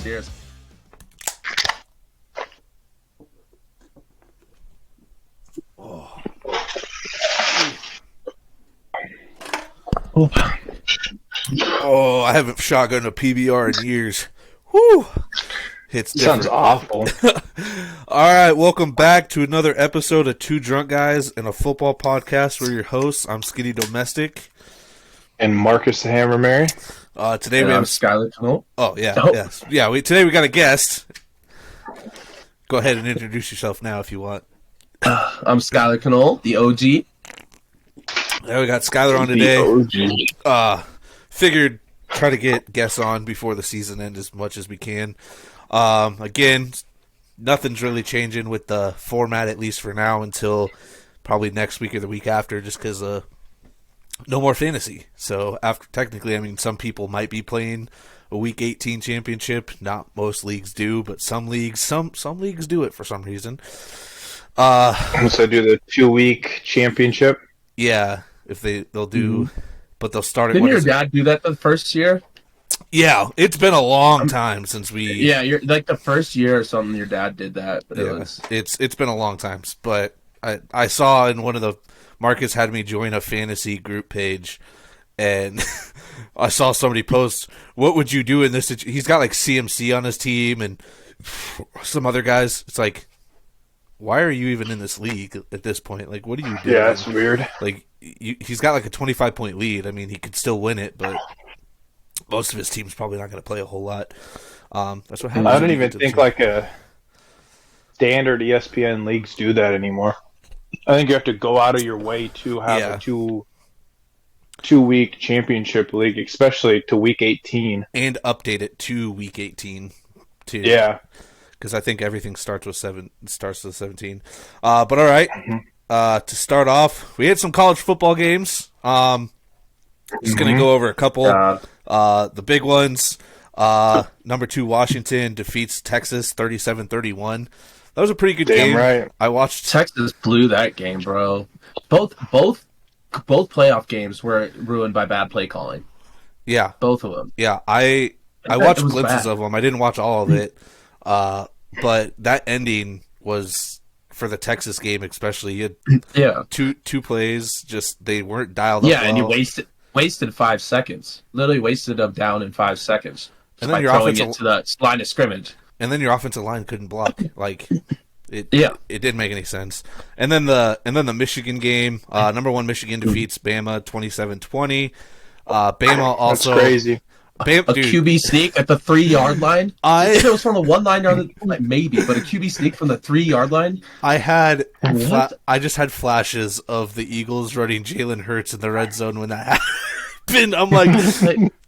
Cheers. Oh, I haven't shotgunned a PBR in years. Whew. Hits different. Sounds awful. All right, welcome back to another episode of Two Drunk Guys and a Football Podcast. We're your hosts. I'm Skinny Domestic. And Marcus the Hammer Mary. Today we have Schyler Knoll. Oh, yeah. Oh. Yes. Yeah, today we got a guest. Go ahead and introduce yourself now if you want. I'm Schyler Knoll, the OG. There we got Schyler on today. Figured try to get guests on before the season ends as much as we can. Again, nothing's really changing with the format, at least for now, until probably next week or the week after, just because no more fantasy. So after technically, I mean, some people might be playing a Week 18 championship. Not most leagues do, but some leagues do it for some reason. So do the 2-week championship. Yeah, if they'll do, but they'll start. Didn't your dad do that the first year? Yeah, it's been a long time since we. Yeah, you're like the first year or something. Your dad did that. But yeah, it's been a long time. But I saw in one of the Marcus had me join a fantasy group page, and I saw somebody post, "What would you do in this?" He's got like CMC on his team and some other guys. It's like, why are you even in this league at this point? Like, what are you doing? Yeah, that's weird. Like, he's got like a 25-point lead. I mean, he could still win it, but most of his team's probably not going to play a whole lot. That's what happens. I don't even think like a standard ESPN leagues do that anymore. I think you have to go out of your way to have a two-week championship league, especially to Week 18. And update it to Week 18, too. Yeah. Because I think everything starts with 17. But all right, to start off, we had some college football games. Just going to go over a couple. The big ones. Number 2 Washington defeats Texas 37-31. That was a pretty good game. Right. I watched. Texas blew that game, bro. Both playoff games were ruined by bad play calling. Yeah, both of them. Yeah, I watched glimpses of them. I didn't watch all of it. But that ending was for the Texas game, especially. You had two plays, just they weren't dialed up. Yeah, and you wasted 5 seconds. Literally wasted them down in 5 seconds. And then your throwing it to the line of scrimmage. And then your offensive line couldn't block. Like it didn't make any sense. And then the Michigan game, number 1 Michigan defeats Bama 27-20. Bama also That's crazy. QB sneak at the 3-yard line. If it was from the 1-line, maybe, but a QB sneak from the 3-yard line. I just had flashes of the Eagles running Jalen Hurts in the red zone when that happened. I'm like,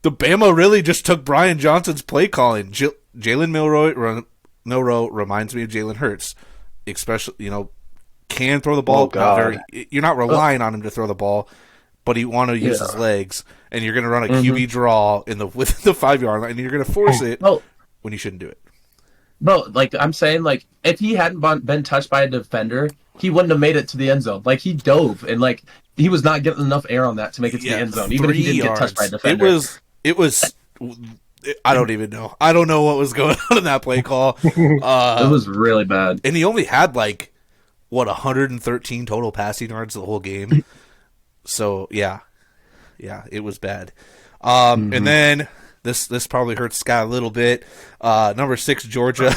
the Bama really just took Brian Johnson's play calling. Jalen Milroe reminds me of Jalen Hurts, especially can throw the ball. You're not relying on him to throw the ball, but you want to use his legs. And you're going to run a QB draw with the 5-yard line, and you're going to force it when you shouldn't do it. Bro, I'm saying, if he hadn't been touched by a defender, he wouldn't have made it to the end zone. He dove, and he was not getting enough air on that to make it to the end zone, even if he didn't get touched by a defender. It was. I don't even know. I don't know what was going on in that play call. It was really bad, and he only had 113 total passing yards the whole game. So yeah. Yeah, it was bad. And then this probably hurts Scott a little bit. Number 6 Georgia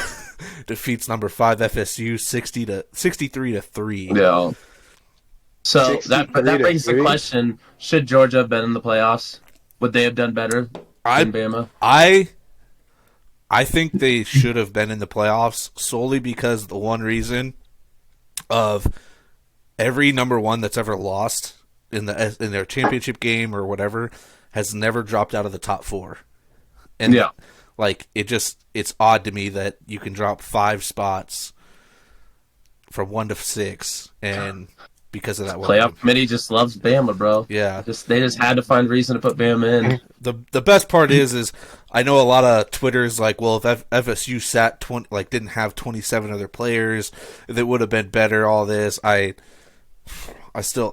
defeats number 5 FSU 63-3. Yeah. So that brings the question: should Georgia have been in the playoffs? Would they have done better than Bama? I think they should have been in the playoffs solely because the one reason of every number 1 that's ever lost in their championship game or whatever has never dropped out of the top 4. And it's odd to me that you can drop 5 spots from 1 to 6 and because of that playoff committee just loves Bama, bro. Yeah. They just had to find reason to put Bama in. The best part is I know a lot of Twitter's like, well, if FSU sat 20, didn't have 27 other players, that would have been better. All this, I still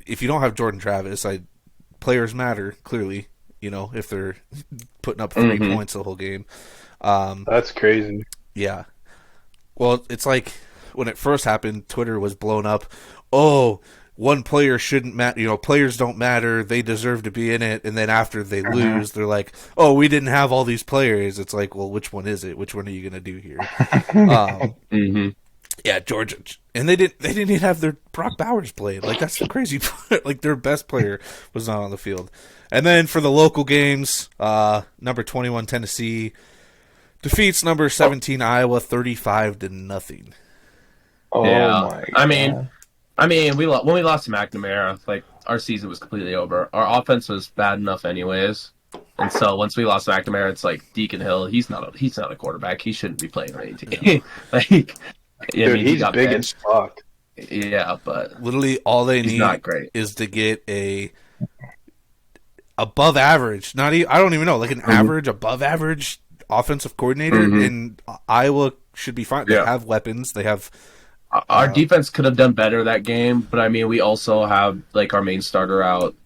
if you don't have Jordan Travis, players matter clearly, if they're putting up 3 points the whole game. That's crazy. Yeah. Well, it's like when it first happened, Twitter was blown up. Oh, one player shouldn't matter. Players don't matter. They deserve to be in it. And then after they lose, they're like, oh, we didn't have all these players. It's like, well, which one is it? Which one are you going to do here? Yeah, Georgia. And they didn't even have their Brock Bowers played. Like, that's the crazy part. Like, their best player was not on the field. And then for the local games, number 21 Tennessee defeats number 17 Iowa 35-0. Oh yeah. my God. I mean, when we lost to McNamara, like, our season was completely over. Our offense was bad enough anyways, and so once we lost to McNamara, it's like Deacon Hill. He's not a quarterback. He shouldn't be playing on any team. Dude, he's big as fuck. Yeah, but literally all they need is to get a above average. I don't even know, like an average, above average offensive coordinator, and Iowa should be fine. They have weapons. They have. Our defense could have done better that game, but I mean, we also have like our main starter out,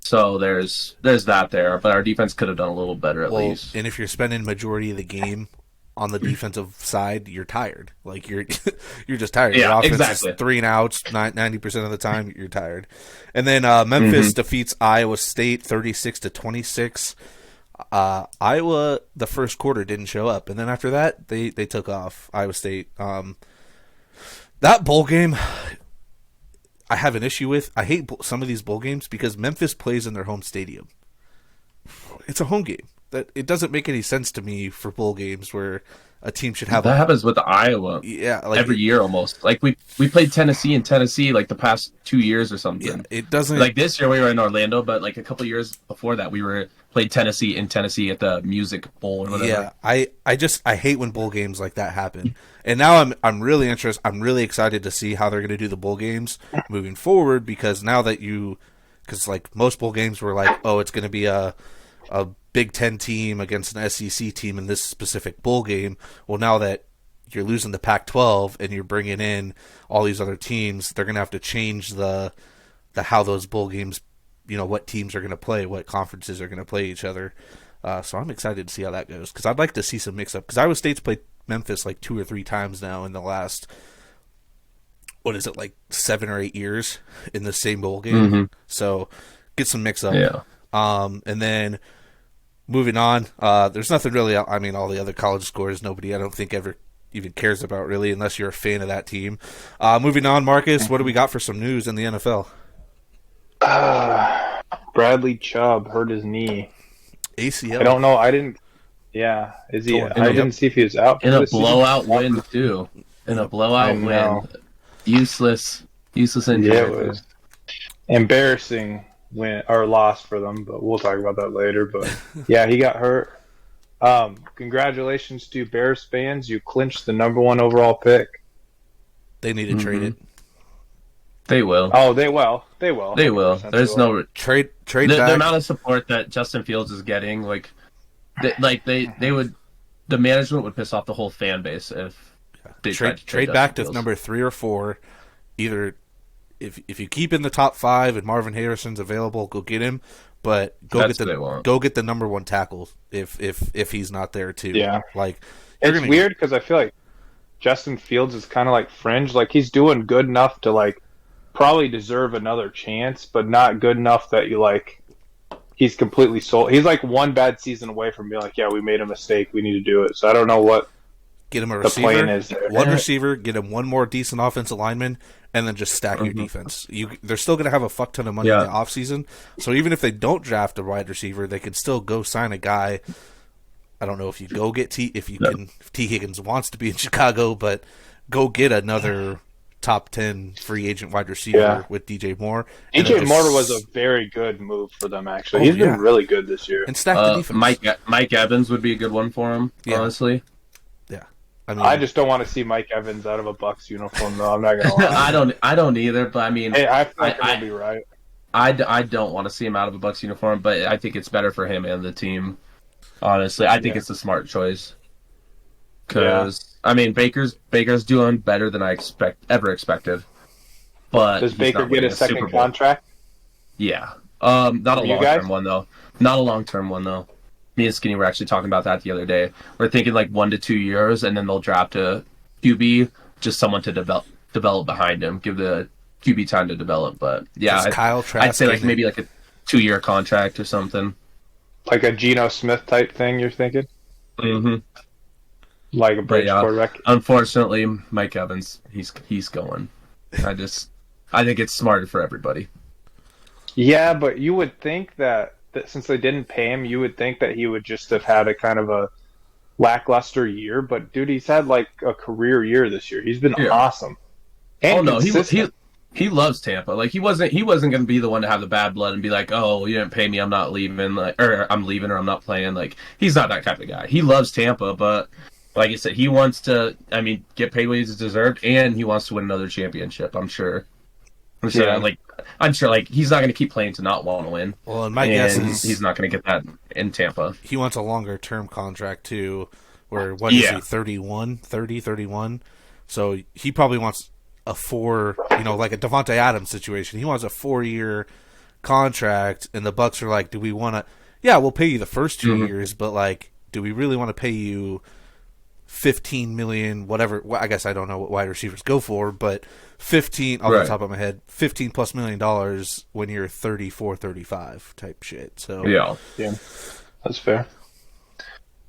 so there's that there. But our defense could have done a little better at least. And if you're spending majority of the game on the defensive side, you're tired. Like you're just tired. Yeah, Your offense exactly. is 3 and outs 90% of the time. You're tired. And then Memphis defeats Iowa State 36-26. Iowa the first quarter didn't show up, and then after that they took off. Iowa State. That bowl game, I have an issue with. I hate some of these bowl games because Memphis plays in their home stadium. It's a home game. It doesn't make any sense to me for bowl games where a team should have. That happens with Iowa. Yeah, like every year almost. Like we played Tennessee in Tennessee like the past 2 years or something. Yeah, it doesn't. Like this year we were in Orlando, but like a couple years before that we played Tennessee in Tennessee at the Music Bowl or whatever. Yeah, I hate when bowl games like that happen. And now I'm really interested. I'm really excited to see how they're going to do the bowl games moving forward, because now that because like most bowl games were like, oh, it's going to be a Big Ten team against an SEC team in this specific bowl game. Well, now that you're losing the Pac-12 and you're bringing in all these other teams, they're going to have to change the how those bowl games, what teams are going to play, what conferences are going to play each other. So I'm excited to see how that goes, because I'd like to see some mix-up. Because Iowa State's played Memphis like 2 or 3 times now in the last, what is it, like 7 or 8 years in the same bowl game. So get some mix-up. Yeah. And then moving on, there's nothing really. I mean, all the other college scores, nobody, I don't think, ever even cares about really, unless you're a fan of that team. Moving on, Marcus, what do we got for some news in the NFL? Bradley Chubb hurt his knee. ACL. I don't know. I didn't. Yeah, is he? I didn't see if he was out in a blowout win too. In a blowout win, useless injury. Yeah, it was embarrassing win or loss for them, but we'll talk about that later. But yeah, he got hurt. Congratulations to Bears fans. You clinched the number 1 overall pick. They need to trade it. They will. Oh, they will. They will. They will. There's no trade. The amount of support that Justin Fields is getting, they would. The management would piss off the whole fan base if they trade back to number 3 or 4. Either if you keep in the top 5 and Marvin Harrison's available, go get him. But go get the number 1 tackle if he's not there too. Yeah, like it's weird because I feel like Justin Fields is kind of like fringe. Like he's doing good enough to like probably deserve another chance, but not good enough that you like. He's completely sold. He's like one bad season away from being like, yeah, we made a mistake. We need to do it. So I don't know what. Get him a receiver. The plan is there. One receiver. Get him one more decent offensive lineman, and then just stack your defense. They're still going to have a fuck ton of money in the offseason. So even if they don't draft a wide receiver, they can still go sign a guy. I don't know if you go get if T. Higgins wants to be in Chicago, but go get another top 10 free agent wide receiver with DJ Moore. DJ Moore was a very good move for them, actually. He's been really good this year. And stack the defense. Mike Evans would be a good one for him, honestly. Yeah. I just don't want to see Mike Evans out of a Bucs uniform, though. I'm not going to lie. I don't either, but I mean... Hey, I feel like it'll be right. I don't want to see him out of a Bucs uniform, but I think it's better for him and the team. Honestly, I think it's a smart choice. Because, I mean, Baker's doing better than I ever expected. But does Baker get a second contract? Yeah. Not a long-term one though. Not a long-term one though. Me and Skinny were actually talking about that the other day. We're thinking like 1 to 2 years, and then they'll draft a QB, just someone to develop behind him, give the QB time to develop. But yeah, I'd say like maybe like a 2-year contract or something. Like a Geno Smith type thing, you're thinking? Mm-hmm. Like a bridge quarterback. Unfortunately, Mike Evans, he's going. I think it's smarter for everybody. Yeah, but you would think that since they didn't pay him, you would think that he would just have had a kind of a lackluster year. But dude, he's had like a career year this year. He's been awesome. And he loves Tampa. Like he wasn't going to be the one to have the bad blood and be like, "Oh, you didn't pay me, I'm not leaving," or "I'm leaving," or "I'm not playing." Like he's not that type of guy. He loves Tampa, but like I said, he wants to. I mean, get paid what he's deserved, and he wants to win another championship. I'm sure. I'm sure. Like he's not going to keep playing to not want to win. Well, and my guess is he's not going to get that in Tampa. He wants a longer term contract too. Where what is he? 31? So he probably wants a 4. Like a Devontae Adams situation. He wants a 4-year contract, and the Bucs are like, "Do we want to? Yeah, we'll pay you the first 2 years, but like, do we really want to pay you $15 million, whatever?" Well, I guess I don't know what wide receivers go for, but 15 off the top of my head, $15+ million when you're 34, 35 type shit. So yeah, that's fair.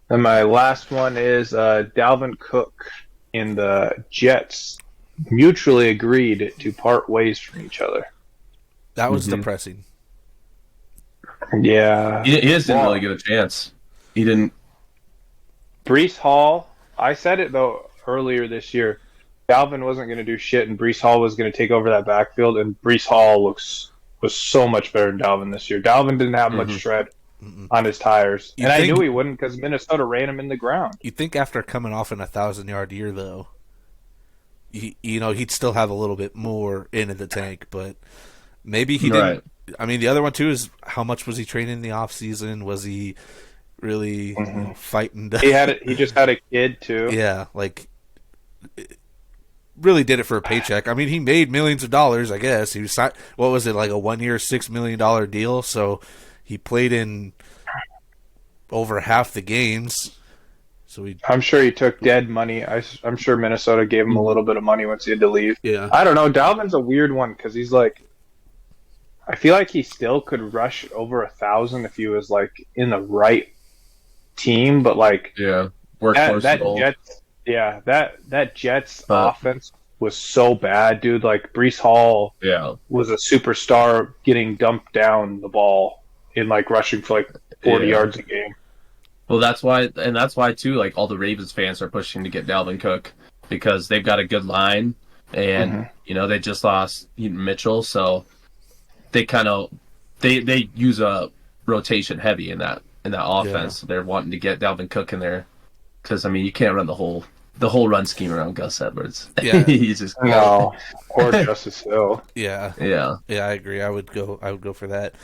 And my last one is Dalvin Cook and the Jets mutually agreed to part ways from each other. That was depressing. Yeah, he just didn't really get a chance. He didn't. Breece Hall. I said it though earlier this year. Dalvin wasn't going to do shit, and Breece Hall was going to take over that backfield. And Breece Hall was so much better than Dalvin this year. Dalvin didn't have much shred on his tires, I knew he wouldn't because Minnesota ran him in the ground. You think after coming off an 1,000-yard year though, he'd still have a little bit more in the tank, but maybe he didn't. I mean, the other one too is how much was he training in the off season? Was he really fighting? He just had a kid too. Yeah, like really did it for a paycheck. I mean, he made millions of dollars. I guess he was what was it, like a 1-year $6 million deal? So he played in over half the games. So I'm sure he took dead money. I'm sure Minnesota gave him a little bit of money once he had to leave. Yeah, I don't know. Dalvin's a weird one because he's like, I feel like he still could rush over 1,000 if he was like in the right team, but like that Jets offense was so bad, dude. Like Breece Hall was a superstar getting dumped down the ball in like rushing for like 40 yards a game. Well, that's why too, like all the Ravens fans are pushing to get Dalvin Cook because they've got a good line, and they just lost Mitchell, so they kind of they use a rotation heavy in that offense. Yeah. So they're wanting to get Dalvin Cook in there because I mean you can't run the whole run scheme around Gus Edwards. Yeah, he's just or Justice Hill. Yeah, I agree. I would go for that.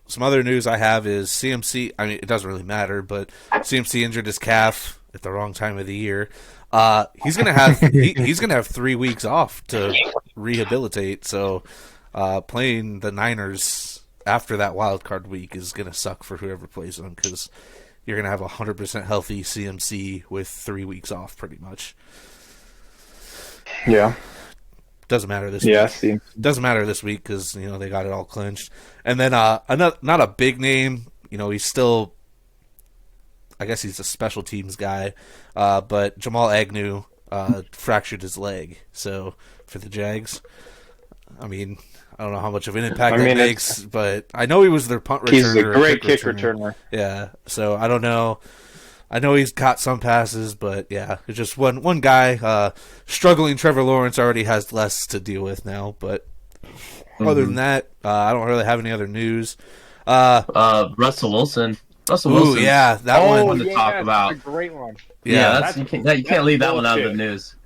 Some other news I have is CMC. I mean, it doesn't really matter, but CMC injured his calf at the wrong time of the year. He's gonna have he's gonna have 3 weeks off to rehabilitate. So playing the Niners after that wild card week is gonna suck for whoever plays them because you're gonna have 100% healthy CMC with 3 weeks off, pretty much. Yeah. Doesn't matter this week. Doesn't matter this week because they got it all clinched. And then not a big name. He's still, I guess he's a special teams guy. But Jamal Agnew fractured his leg. So for the Jags, I mean, I don't know how much of an impact that makes, but I know he was their punt returner. He's a great kick returner. Yeah. So I don't know. I know he's caught some passes, but yeah, it's just one guy. Struggling Trevor Lawrence already has less to deal with now, but other than that, I don't really have any other news. Russell Wilson. Ooh, yeah, that one to talk about. That's a great one. Yeah, you can't leave that one out of the news.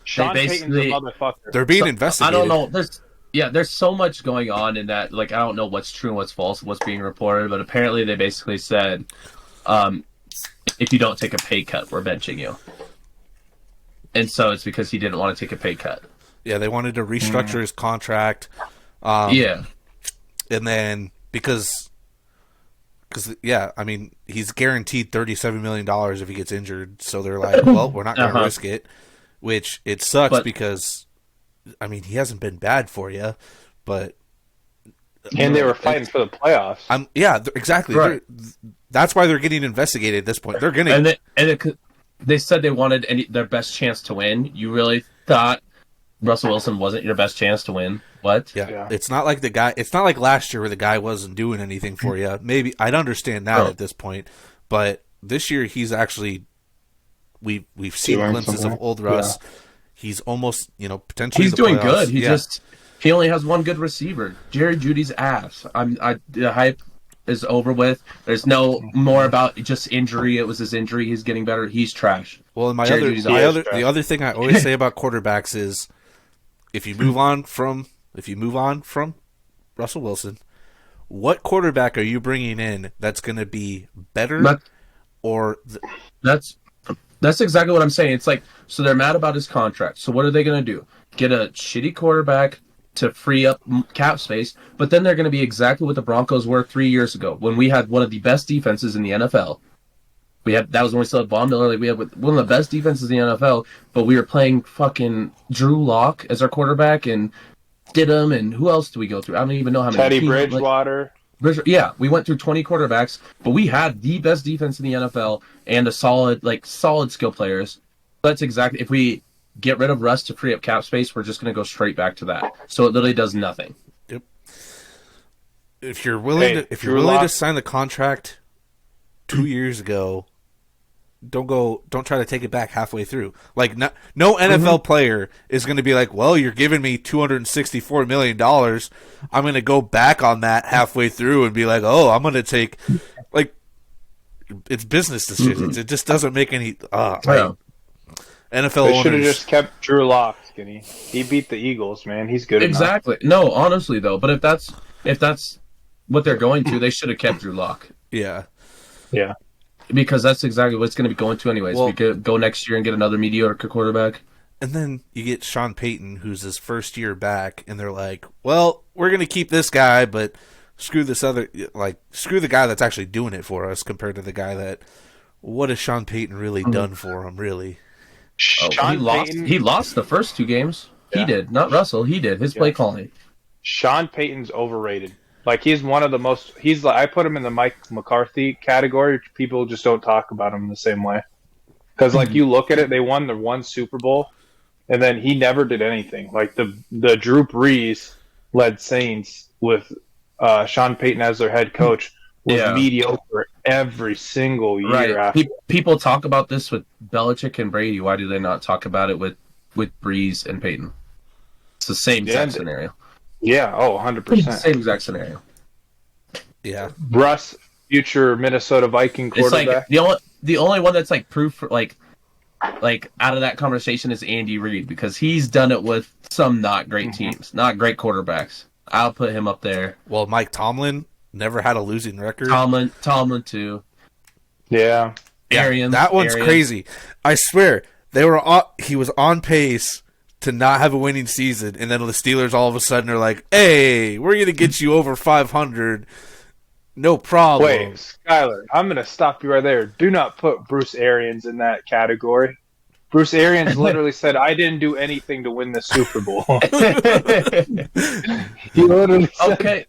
Sean Payton's a motherfucker. They're being investigated. I don't know. There's so much going on in that. Like, I don't know what's true and what's false, what's being reported, but apparently they basically said, if you don't take a pay cut, we're benching you. And so it's because he didn't want to take a pay cut. Yeah, they wanted to restructure his contract. And then because yeah, I mean, he's guaranteed $37 million if he gets injured. So they're like, well, we're not going to risk it, which it sucks because, I mean, he hasn't been bad for you, but. And they were fighting for the playoffs. Exactly. Right. That's why they're getting investigated at this point. They're going to. They said they wanted their best chance to win. You really thought Russell Wilson wasn't your best chance to win? What? Yeah. It's not like it's not like last year where the guy wasn't doing anything for you. Maybe I'd understand that at this point, but this year he's actually we've seen glimpses of old Russ. Yeah. He's almost, potentially he's doing good. He only has one good receiver, Jerry Jeudy's ass. The hype is over with. There's no more about just injury. It was his injury. He's getting better. He's trash. Well, the other thing I always say about quarterbacks is if you move on from Russell Wilson, what quarterback are you bringing in that's going to be better? That's exactly what I'm saying. It's like, so they're mad about his contract. So what are they going to do? Get a shitty quarterback to free up cap space, but then they're going to be exactly what the Broncos were 3 years ago when we had one of the best defenses in the NFL. That was when we still had Von Miller. Like, we had one of the best defenses in the NFL, but we were playing fucking Drew Lock as our quarterback and Stidham, and who else do we go through? I don't even know how many. Teddy Bridgewater. We went through 20 quarterbacks, but we had the best defense in the NFL and solid skill players. That's exactly, if we get rid of Russ to free up cap space, we're just going to go straight back to that. So it literally does nothing. Yep. If you're willing to sign the contract 2 years ago, don't try to take it back halfway through. Like no NFL player is going to be like, well, you're giving me $264 million. I'm going to go back on that halfway through and be like, oh, I'm going to take, like, it's business decisions. It just doesn't make any. NFL they should have just kept Drew Lock, Skinny. He beat the Eagles, man. He's good exactly. enough. No, honestly though, but if that's what they're going to, they should have kept Drew Lock. Yeah. Yeah. Because that's exactly what it's going to be going to anyways. We could go next year and get another mediocre quarterback. And then you get Sean Payton, who's his first year back, and they're like, well, we're going to keep this guy, but screw this screw the guy that's actually doing it for us compared to the guy that, what has Sean Payton really done for him, really? He lost the first 2 games. Yeah. He did, not Russell. He did. His play calling. Sean Payton's overrated. Like, he's one of the most. I put him in the Mike McCarthy category. People just don't talk about him the same way. Because, like, you look at it, they won the one Super Bowl, and then he never did anything. Like, the Drew Brees led Saints with Sean Payton as their head coach was mediocre every single year after. People talk about this with Belichick and Brady. Why do they not talk about it with Brees and Peyton? It's the same exact scenario. Yeah, 100%. Same exact scenario. Yeah. Russ, future Minnesota Viking quarterback. It's like the only one that's like proof for like out of that conversation is Andy Reid, because he's done it with some not great teams, not great quarterbacks. I'll put him up there. Well, Mike Tomlin never had a losing record. Tomlin too. Yeah. Arians. That one's crazy. I swear he was on pace to not have a winning season, and then the Steelers all of a sudden are like, hey, we're going to get you over 500. No problem. Wait, Schyler, I'm going to stop you right there. Do not put Bruce Arians in that category. Bruce Arians literally said, I didn't do anything to win the Super Bowl. He literally said,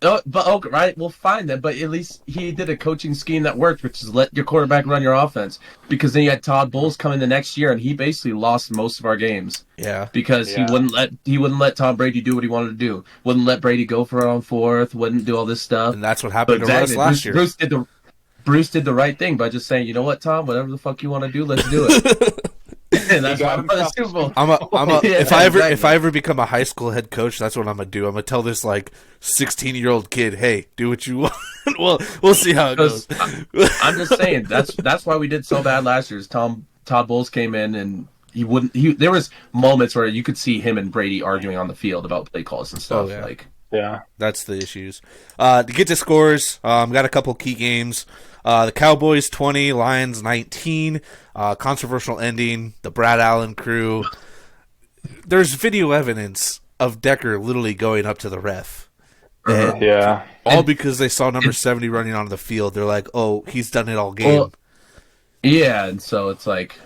right, well, fine then. But at least he did a coaching scheme that worked, which is let your quarterback run your offense. Because then you had Todd Bowles come in the next year, and he basically lost most of our games. Yeah, because he wouldn't let Tom Brady do what he wanted to do. Wouldn't let Brady go for it on fourth. Wouldn't do all this stuff. And that's what happened to us last year. Bruce did the right thing by just saying, you know what, Tom, whatever the fuck you want to do, let's do it. And that's why I'm the Super Bowl. If I ever become a high school head coach, that's what I'm gonna do. I'm gonna tell this 16-year-old kid, hey, do what you want. we'll see how it goes. I'm just saying that's why we did so bad last year. Todd Bowles came in and there was moments where you could see him and Brady arguing on the field about play calls and stuff. Oh, yeah. That's the issues. To get to scores, got a couple key games. The Cowboys 20, Lions 19. Controversial ending. The Brad Allen crew. There's video evidence of Decker literally going up to the ref And all because they saw number 70 running onto the field. They're like, oh, he's done it all game. Well, yeah, and so it's like,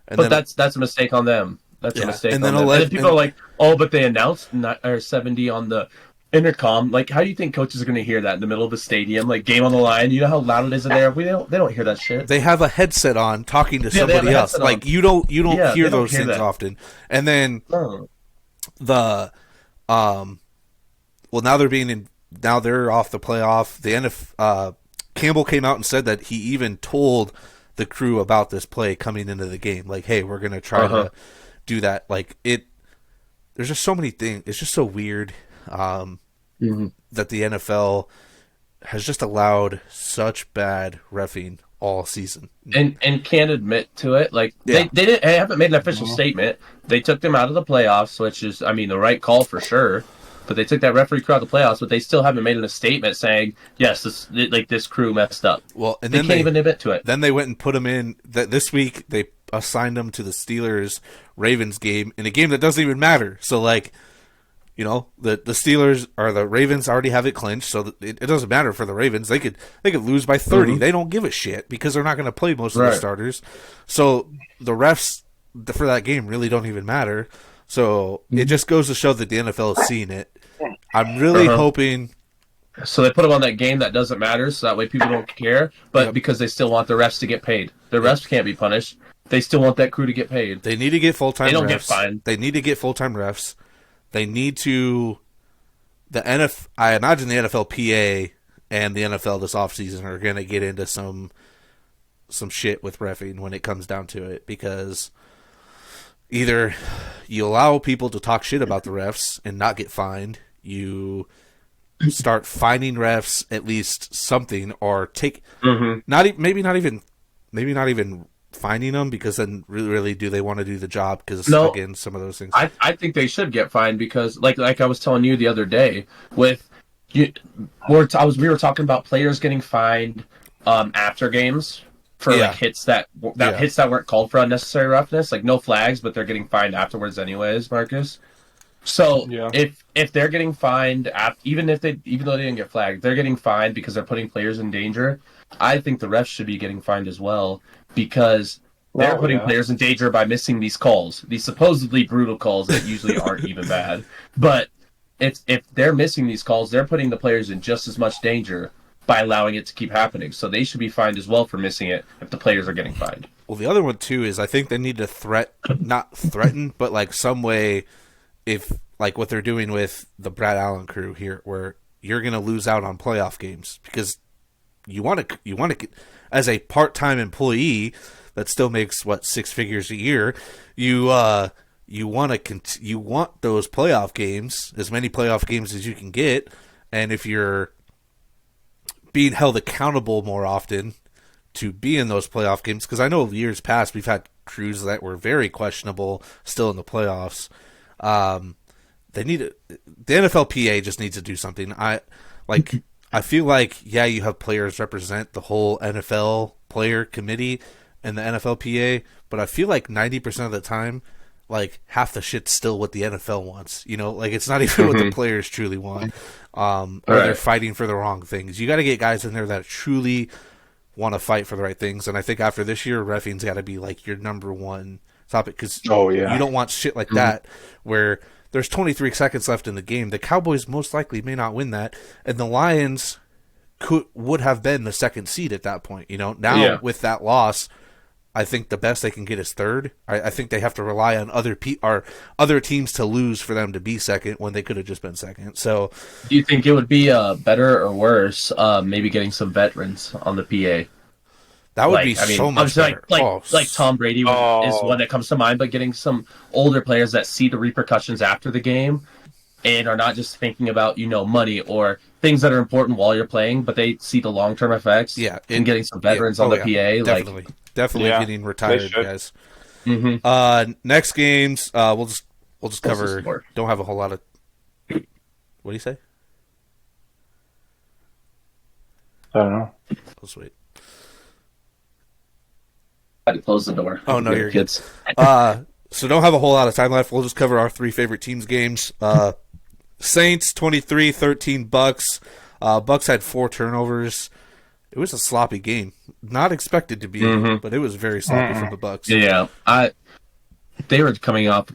but that's a mistake on them. That's a mistake on them. And then people are like, oh, but they announced 70 on the intercom. Like, how do you think coaches are going to hear that in the middle of a stadium? Like, game on the line. You know how loud it is in there? They don't hear that shit. They have a headset on talking to somebody else. Like, you don't hear those things often. And then well, now they're off the playoff. The Campbell came out and said that he even told the crew about this play coming into the game. Like, hey, we're going to try to do that. Like, there's just so many things. It's just so weird that the NFL has just allowed such bad reffing all season. And can't admit to it. Like, they haven't made an official statement. They took them out of the playoffs, which is, I mean, the right call for sure. But they took that referee crew out of the playoffs, but they still haven't made a statement saying, yes, this crew messed up. Well, and they can't even admit to it. Then they went and put them in. This week, they assigned them to the Steelers-Ravens game, in a game that doesn't even matter. So, like, you know, the Steelers or the Ravens already have it clinched, so it doesn't matter for the Ravens. They could lose by 30. They don't give a shit because they're not going to play most of the starters. So the refs for that game really don't even matter. So it just goes to show that the NFL is seeing it. I'm really hoping. So they put them on that game that doesn't matter, so that way people don't care. But because they still want the refs to get paid, the refs can't be punished. They still want that crew to get paid. They need to get full-time refs. They don't get fined. They need to get full-time refs. They need to. I imagine the NFLPA and the NFL this offseason are going to get into some shit with reffing when it comes down to it, because either you allow people to talk shit about the refs and not get fined, you start fining refs at least something, or take maybe not even fining them, because then really do they want to do the job? Because again, some of those things. I think they should get fined, because like I was telling you the other day, we were talking about players getting fined after games for like hits that hits that weren't called for unnecessary roughness, like no flags, but they're getting fined afterwards anyways, Marcus. So if they're getting fined even though they didn't get flagged, they're getting fined because they're putting players in danger. I think the refs should be getting fined as well, because they're putting players in danger by missing these calls, these supposedly brutal calls that usually aren't even bad. But if they're missing these calls, they're putting the players in just as much danger by allowing it to keep happening. So they should be fined as well for missing it if the players are getting fined. Well, the other one too is I think they need to not threaten, but like some way, if like what they're doing with the Brad Allen crew here, where you're going to lose out on playoff games because you want to as a part-time employee that still makes 6 figures a year, you want those playoff games, as many playoff games as you can get, and if you're being held accountable more often to be in those playoff games, because I know years past we've had crews that were very questionable still in the playoffs. The NFLPA just needs to do something. I feel like you have players represent the whole NFL player committee and the NFLPA, but I feel like 90% of the time, like half the shit's still what the NFL wants. You know, like it's not even what the players truly want. Or they're fighting for the wrong things. You got to get guys in there that truly want to fight for the right things. And I think after this year, reffing's got to be like your number one topic, because you don't want shit like that where there's 23 seconds left in the game. The Cowboys most likely may not win that, and the Lions would have been the second seed at that point. You know, now with that loss, I think the best they can get is third. I think they have to rely on other teams to lose for them to be second when they could have just been second. So, do you think it would be better or worse, maybe getting some veterans on the PA? That would be so much better. Like Tom Brady is one that comes to mind, but getting some older players that see the repercussions after the game and are not just thinking about, money or things that are important while you're playing, but they see the long-term effects. Yeah. And getting some veterans on the PA. Definitely getting retired, guys. Mm-hmm. Next games, we'll just cover. Don't have a whole lot of. What do you say? I don't know. Oh, sweet. I had to close the door. Oh no, you're kids. So don't have a whole lot of time left. We'll just cover our 3 favorite teams games. Saints 23-13 Bucks. Bucks had 4 turnovers. It was a sloppy game. Not expected to be, but it was very sloppy from the Bucks. Yeah, they were coming off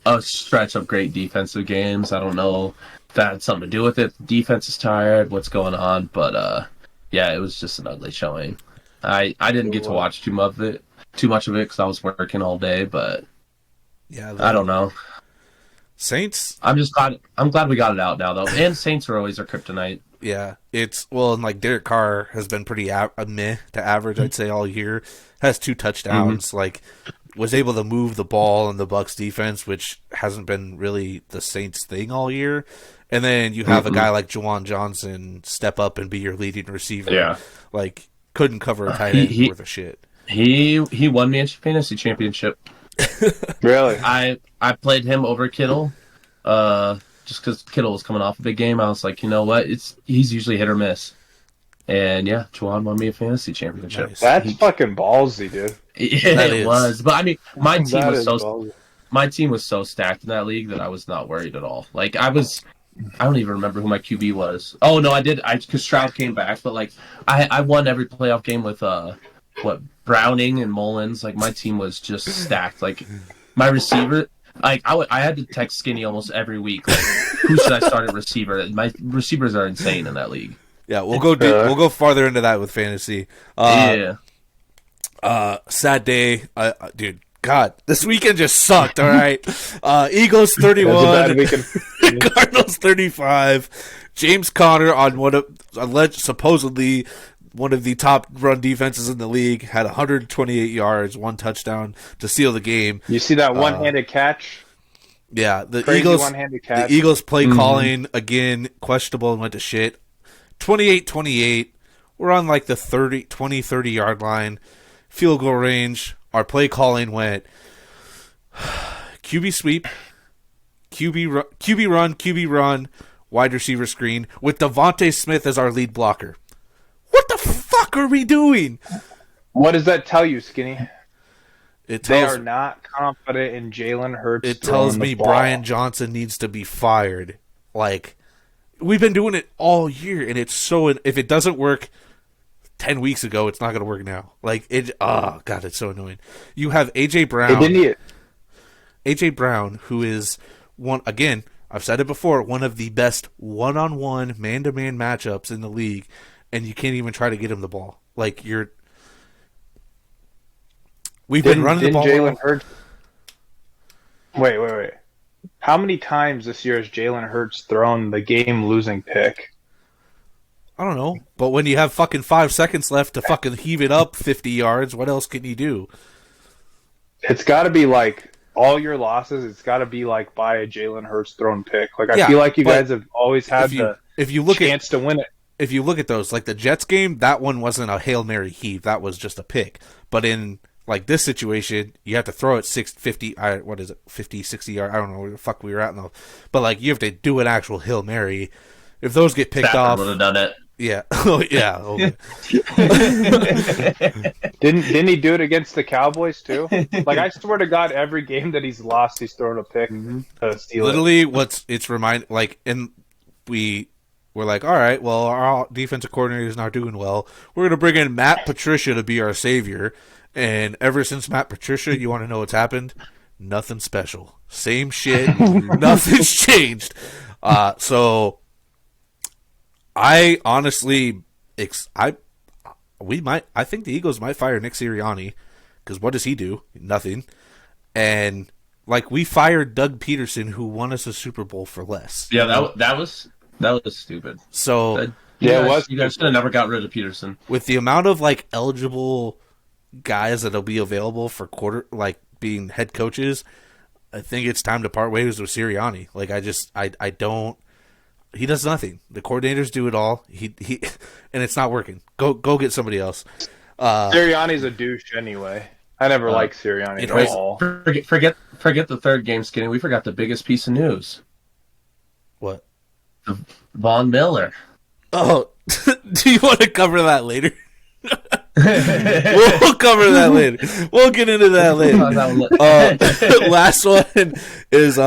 a stretch of great defensive games. I don't know if that had something to do with it. The defense is tired. What's going on? But yeah, it was just an ugly showing. I didn't get to watch too much of it because I was working all day. But yeah, I don't know. Saints. I'm glad we got it out now though. And Saints are always our kryptonite. Yeah, and like Derek Carr has been pretty meh to average, I'd say, all year. Has 2 touchdowns, like was able to move the ball in the Bucs defense, which hasn't been really the Saints thing all year. And then you have a guy like Juwan Johnson step up and be your leading receiver. Yeah, like couldn't cover a tight end worth of shit. He won me a fantasy championship. Really? I played him over Kittle. Just because Kittle was coming off a big game, I was like, you know what? He's usually hit or miss. And yeah, Juwan won me a fantasy championship. Nice. That's fucking ballsy, dude. It was. But I mean, my team was so stacked in that league that I was not worried at all. Like I don't even remember who my QB was. Oh no, I did. Because Stroud came back, but like I won every playoff game with Browning and Mullins. Like my team was just stacked. Like my receiver. Like I had to text Skinny almost every week. Like, who should I start at receiver? My receivers are insane in that league. Yeah, we'll go farther into that with fantasy. Yeah. Sad day, dude. God, this weekend just sucked. All right, Eagles 31, Cardinals 35. James Conner on supposedly one of the top run defenses in the league had 128 yards, 1 touchdown to seal the game. You see that one-handed catch? Yeah, the one-handed catch. The Eagles play calling again questionable and went to shit. 28-28. We're on like the 30 yard line. Field goal range. Our play calling went QB sweep, QB run, wide receiver screen with Devontae Smith as our lead blocker. What the fuck are we doing? What does that tell you, Skinny? They are not confident in Jalen Hurts. It tells me Brian Johnson needs to be fired. Like, we've been doing it all year, and it's so. If it doesn't work 10 weeks ago, it's not going to work now. Like it. Oh God, it's so annoying. You have AJ Brown. AJ Brown, who is one again. I've said it before. One of the best one-on-one, man-to-man matchups in the league. And you can't even try to get him the ball. Like we've been running the ball. Jalen Hurts. Wait. How many times this year has Jalen Hurts thrown the game-losing pick? I don't know. But when you have fucking 5 seconds left to fucking heave it up 50 yards, what else can you do? It's got to be like all your losses. It's got to be like by a Jalen Hurts thrown pick. Like I feel like you guys have always had the chance to win it. If you look at those, like the Jets game, that one wasn't a Hail Mary heave. That was just a pick. But in like this situation, you have to throw it 50, 60 yards. I don't know where the fuck we were at. But like you have to do an actual Hail Mary. If those get picked off. would have done it. Yeah. Oh, yeah. Okay. Didn't he do it against the Cowboys too? Like I swear to God, every game that he's lost, he's thrown a pick to steal Literally, we're like, all right, well, our defensive coordinator is not doing well. We're going to bring in Matt Patricia to be our savior. And ever since Matt Patricia, you want to know what's happened? Nothing special. Same shit. Nothing's changed. So I honestly, I think the Eagles might fire Nick Sirianni because what does he do? Nothing. And like we fired Doug Peterson, who won us a Super Bowl for less. Yeah, that was stupid. So you guys should have never got rid of Peterson. With the amount of like eligible guys that'll be available for being head coaches, I think it's time to part ways with Sirianni. Like I don't. He does nothing. The coordinators do it all. He and it's not working. Go get somebody else. Sirianni's a douche anyway. I never liked Sirianni at all. Forget the third game, Skinny. We forgot the biggest piece of news. What? Von Miller. Oh, do you want to cover that later? We'll cover that later. We'll get into that later. Last one is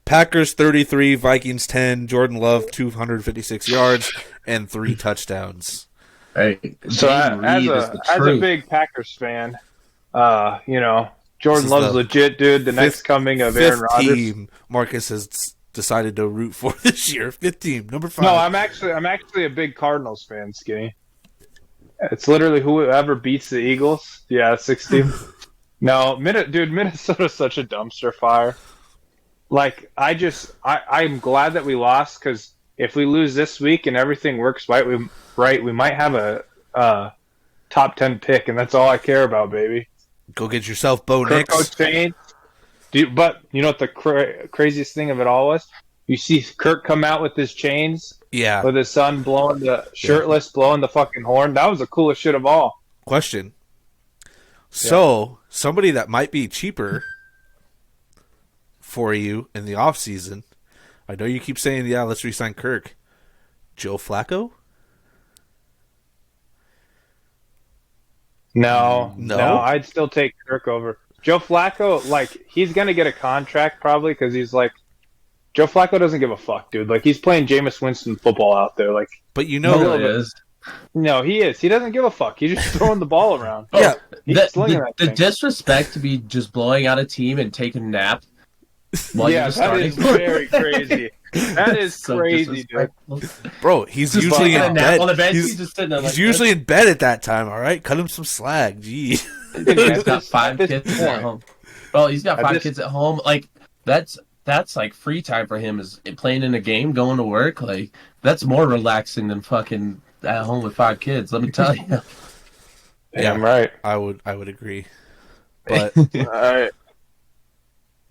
Packers 33, Vikings 10. Jordan Love 256 yards and 3 touchdowns. Hey, so as a big Packers fan, Jordan Love's legit, dude. The next coming of Aaron Rodgers. Team Marcus has decided to root for this year. 5th team, number 5. No, I'm actually a big Cardinals fan, Skinny. It's literally whoever beats the Eagles. Yeah, 6th team. No, Minnesota's such a dumpster fire. Like, I'm glad that we lost, because if we lose this week and everything works right, we might have a top 10 pick, and that's all I care about, baby. Go get yourself Bo Nix. But you know what the craziest thing of it all was? You see Kirk come out with his chains, with his son blowing blowing the fucking horn. That was the coolest shit of all. Question. So, somebody that might be cheaper for you in the offseason, I know you keep saying, let's re-sign Kirk. Joe Flacco? No, I'd still take Kirk over. Joe Flacco, he's going to get a contract probably because he's Joe Flacco doesn't give a fuck, dude. He's playing Jameis Winston football out there. But you know he is. No, he is. He doesn't give a fuck. He's just throwing the ball around. Yeah. The disrespect to be just blowing out a team and taking a nap while you're starting. Is very crazy. That is so crazy, dude. Bro, he's usually in bed. On the bench, he's just sitting there he's usually in bed at that time, all right? Cut him some slack. Gee. He's got 5 kids at home. Well, he's got 5 kids at home. That's free time for him, is playing in a game, going to work. That's more relaxing than fucking at home with 5 kids, let me tell you. Yeah, I'm right. I would agree. But all right.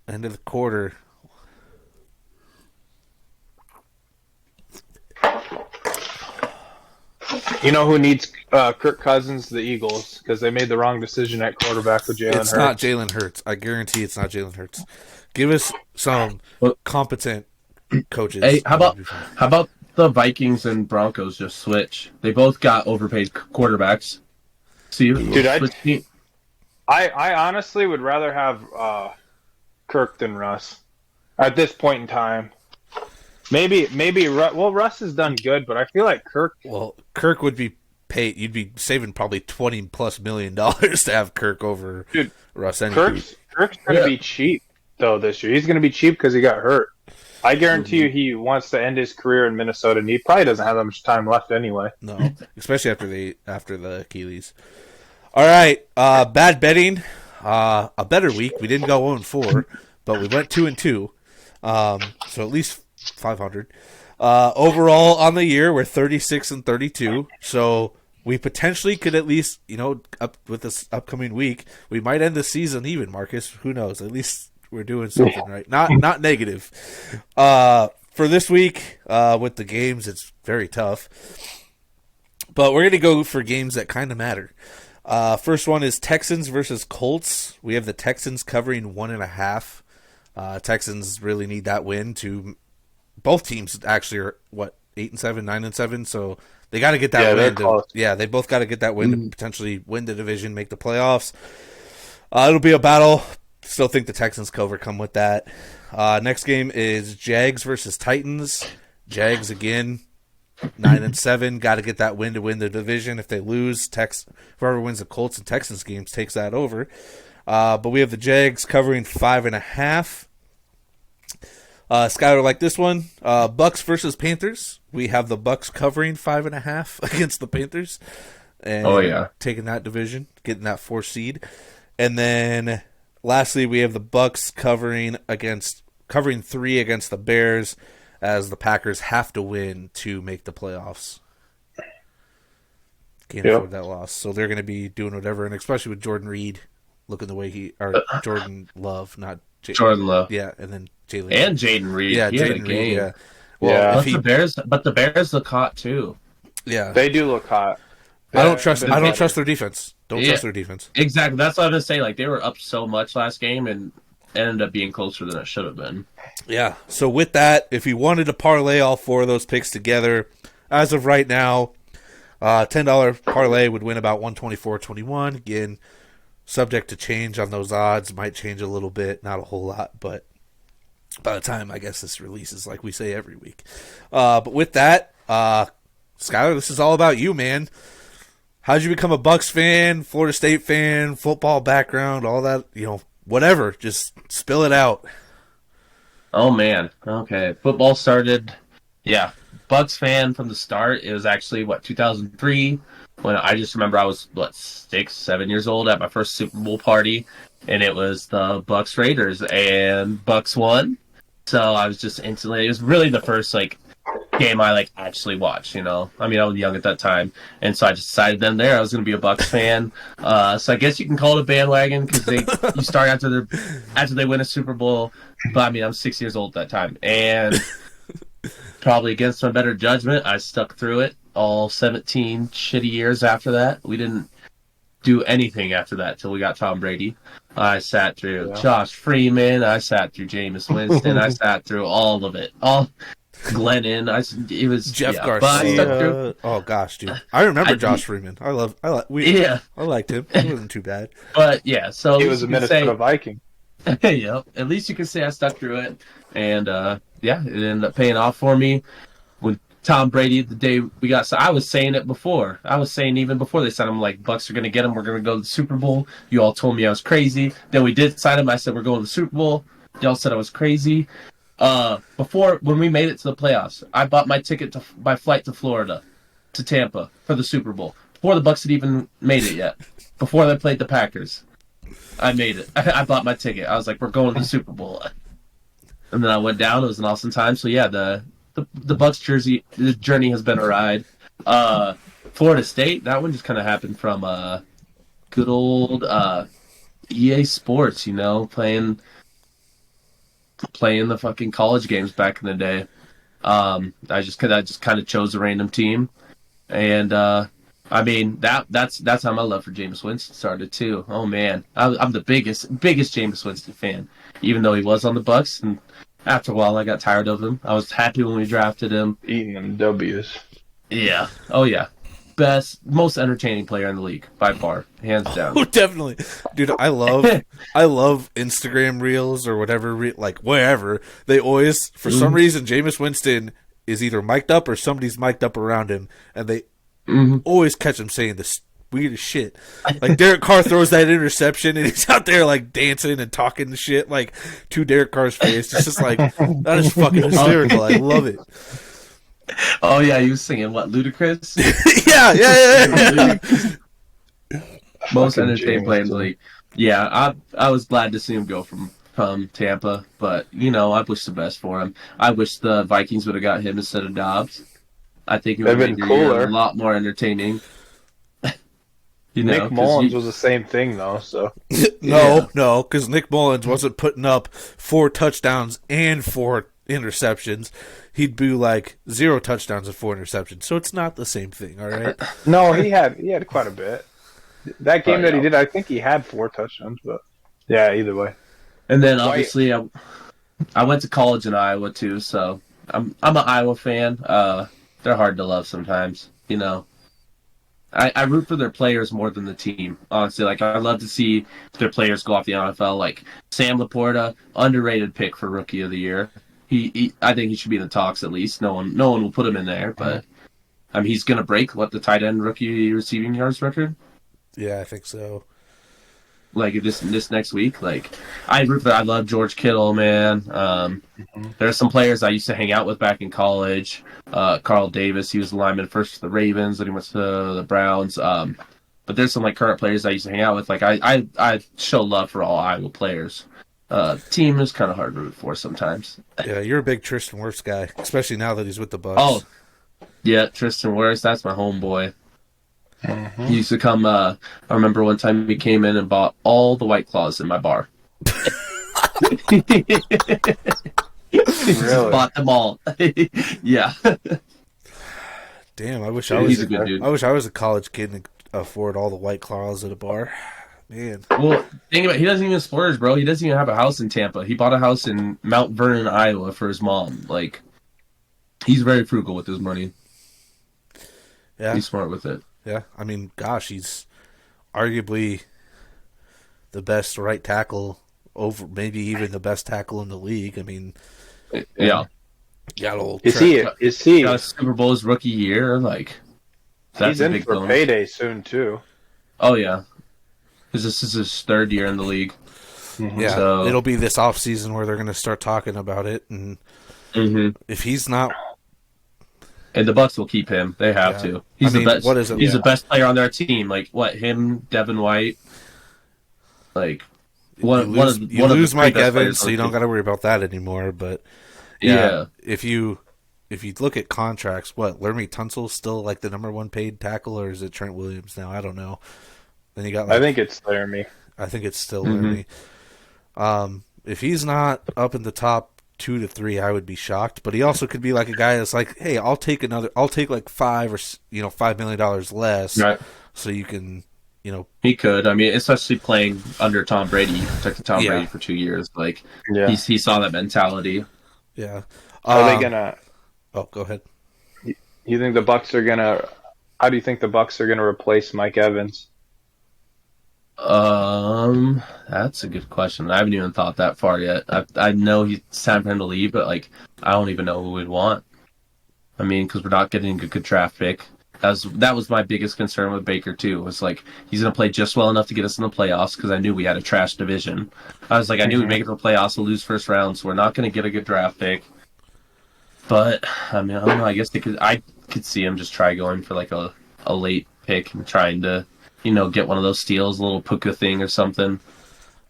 End of the quarter. You know who needs Kirk Cousins? The Eagles, because they made the wrong decision at quarterback with Jalen Hurts. It's not Jalen Hurts. I guarantee it's not Jalen Hurts. Give us some competent coaches. Hey, how about the Vikings and Broncos just switch? They both got overpaid quarterbacks. See, dude, I honestly would rather have Kirk than Russ at this point in time. Maybe. Well, Russ has done good, but I feel like Kirk. Well, Kirk would be paid. You'd be saving probably $20+ million to have Kirk over Russ. Anyway. Kirk's going to be cheap though this year. He's going to be cheap because he got hurt. I guarantee you, he wants to end his career in Minnesota, and he probably doesn't have that much time left anyway. No, especially after the Achilles. All right, bad betting. A better week. We didn't go 0-4, but we went 2-2. So at least 500. Overall on the year, we're 36-32. So we potentially could at least, up with this upcoming week, we might end the season even, Marcus. Who knows? At least we're doing something right. Not negative. For this week, with the games, it's very tough. But we're going to go for games that kind of matter. First one is Texans versus Colts. We have the Texans covering 1.5. Texans really need that win to. Both teams actually are 8-7, 9-7. So they got to get that win. They both got to get that win to potentially win the division, make the playoffs. It'll be a battle. Still think the Texans could overcome with that. Next game is Jags versus Titans. Jags again, 9-7. Got to get that win to win the division. If they lose, whoever wins the Colts and Texans games takes that over. But we have the Jags covering 5.5. Schyler, like this one. Bucks versus Panthers. We have the Bucks covering 5.5 against the Panthers. And taking that division, getting that 4 seed. And then lastly, we have the Bucks covering 3 against the Bears, as the Packers have to win to make the playoffs. Can't afford that loss. So they're going to be doing whatever, and especially with Jordan Reed looking the way Jordan Love, not Jordan Love. Yeah, and then Jalen. And Jaden Reed. Yeah, Jaden Reed. Yeah. Well, but the Bears look hot too. Yeah. They do look hot. I don't trust their defense. Don't trust their defense. Exactly. That's what I was going to say. They were up so much last game and ended up being closer than it should have been. Yeah. So with that, if you wanted to parlay all 4 of those picks together, as of right now, $10 parlay would win about 124.21. Again, subject to change on those odds. Might change a little bit, not a whole lot, but By the time, I guess, this releases, like we say every week. But with that, Schyler, this is all about you, man. How'd you become a Bucks fan, Florida State fan, football background, all that, whatever. Just spill it out. Oh, man. Okay. Football started, Bucks fan from the start. It was actually, 2003, when I just remember I was, 6, 7 years old at my first Super Bowl party, and it was the Bucks Raiders, and Bucks won. So I was just instantly, it was really the first, game I actually watched. I was young at that time, and so I just decided then there I was going to be a Bucks fan. So I guess you can call it a bandwagon because you start after they win a Super Bowl. But I'm 6 years old at that time, and probably against my better judgment, I stuck through it all 17 shitty years after that. We didn't do anything after that till we got Tom Brady. I sat through Josh Freeman. I sat through Jameis Winston. I sat through all of it. All Glennon. It was Jeff Garcia. Oh gosh, dude, I remember Josh Freeman. I liked him. He wasn't too bad. But so he was a Minnesota Viking. Yep. At least you can say I stuck through it, and it ended up paying off for me. When Tom Brady, the day we got, so I was saying it before. I was saying even before they signed him, Bucks are going to get him. We're going to go to the Super Bowl. You all told me I was crazy. Then we did sign him. I said we're going to the Super Bowl. Y'all said I was crazy. When we made it to the playoffs, I bought my ticket by flight to Florida, to Tampa for the Super Bowl before the Bucks had even made it yet. Before they played the Packers, I made it. I bought my ticket. I was like, we're going to the Super Bowl, and then I went down. It was an awesome time. So the Bucks the journey has been a ride. Florida State, that one just kind of happened from good old EA Sports, playing the fucking college games back in the day. I just kind of chose a random team, and that's how my love for Jameis Winston started too. Oh man, I'm the biggest Jameis Winston fan, even though he was on the Bucks, and after a while I got tired of him. I was happy when we drafted him. Eating them W's. Yeah. Oh yeah. Best, most entertaining player in the league by far, hands down. Oh, definitely, dude. I love Instagram reels or whatever, wherever they always, for some reason, Jameis Winston is either mic'd up or somebody's mic'd up around him, and they always catch him saying the weirdest shit. Like Derek Carr throws that interception, and he's out there dancing and talking and shit to Derek Carr's face. It's just that is fucking hysterical. I love it. Oh yeah, he was singing what, Ludacris? yeah. Most entertaining player in the league. Yeah, I was glad to see him go from Tampa, but I wish the best for him. I wish the Vikings would have got him instead of Dobbs. I think it would have been cooler, a lot more entertaining. Nick Mullins was the same thing though. So no, because Nick Mullins wasn't putting up 4 touchdowns and 4 interceptions. He'd do 0 touchdowns and 4 interceptions. So it's not the same thing, all right? No, he had quite a bit. That game that he did, I think he had 4 touchdowns, but yeah, either way. And then obviously I went to college in Iowa too, so I'm an Iowa fan. They're hard to love sometimes, I root for their players more than the team, honestly. I love to see their players go off the NFL. Sam Laporta, underrated pick for Rookie of the Year. I think he should be in the talks at least. No one will put him in there, but he's gonna break the tight end rookie receiving yards record. Yeah, I think so. This next week, I love George Kittle, man. There's some players I used to hang out with back in college. Carl Davis, he was the lineman first for the Ravens, then he went to the Browns. But there's some current players I used to hang out with. I show love for all Iowa players. Team is kind of hard to root for sometimes. Yeah, you're a big Tristan Wirfs guy, especially now that he's with the Bucks. Oh, yeah, Tristan Wirfs, that's my homeboy. Mm-hmm. He used to come. I remember one time he came in and bought all the White Claws in my bar. Really? Bought them all. Yeah. Damn, I wish I was. I wish I was a college kid and could afford all the White Claws at a bar. Man. Well, think about it, he doesn't even splurge, bro. He doesn't even have a house in Tampa. He bought a house in Mount Vernon, Iowa for his mom. He's very frugal with his money. Yeah. He's smart with it. Yeah. I mean, gosh, he's arguably the best right tackle over maybe even the best tackle in the league. I mean, yeah. Is he got a Super Bowl his rookie year? Like, he's in for payday soon too. Oh yeah, because this is his third year in the league. Yeah, so it'll be this off season where they're going to start talking about it, and if he's not, and the Bucs will keep him. They have to. He's the best. What is it? He's the best player on their team. Like what? Him, Devin White. Like you lose Mike Evans, so you don't got to worry about that anymore. But yeah, if you look at contracts, Laramie Tunsil's still like the number one paid tackle, or is it Trent Williams now? I don't know. Then you got. I think it's Laramie. I think it's still Laramie. If he's not up in the top 2 to 3, I would be shocked. But he also could be like a guy that's like, hey, I'll take like $5 million less, right? So you can, he could. I mean, especially playing under Tom Brady, he protected Tom Brady for 2 years. Like, he saw that mentality. Yeah. Are they gonna? Oh, go ahead. You think the Bucs are gonna? How do you think the Bucs are gonna replace Mike Evans? That's a good question. I haven't even thought that far yet. I know it's time for him to leave, but like, I don't even know who we'd want. I mean, because we're not getting a good draft pick. That was my biggest concern with Baker too. Was like, he's gonna play just well enough to get us in the playoffs, because I knew we had a trash division. I was like, I knew we'd make it to the playoffs, we'll lose first round, so we're not gonna get a good draft pick. But I mean, I don't know. I guess I could see him just try going for like a late pick and trying to, get one of those steals, a little Puka thing or something.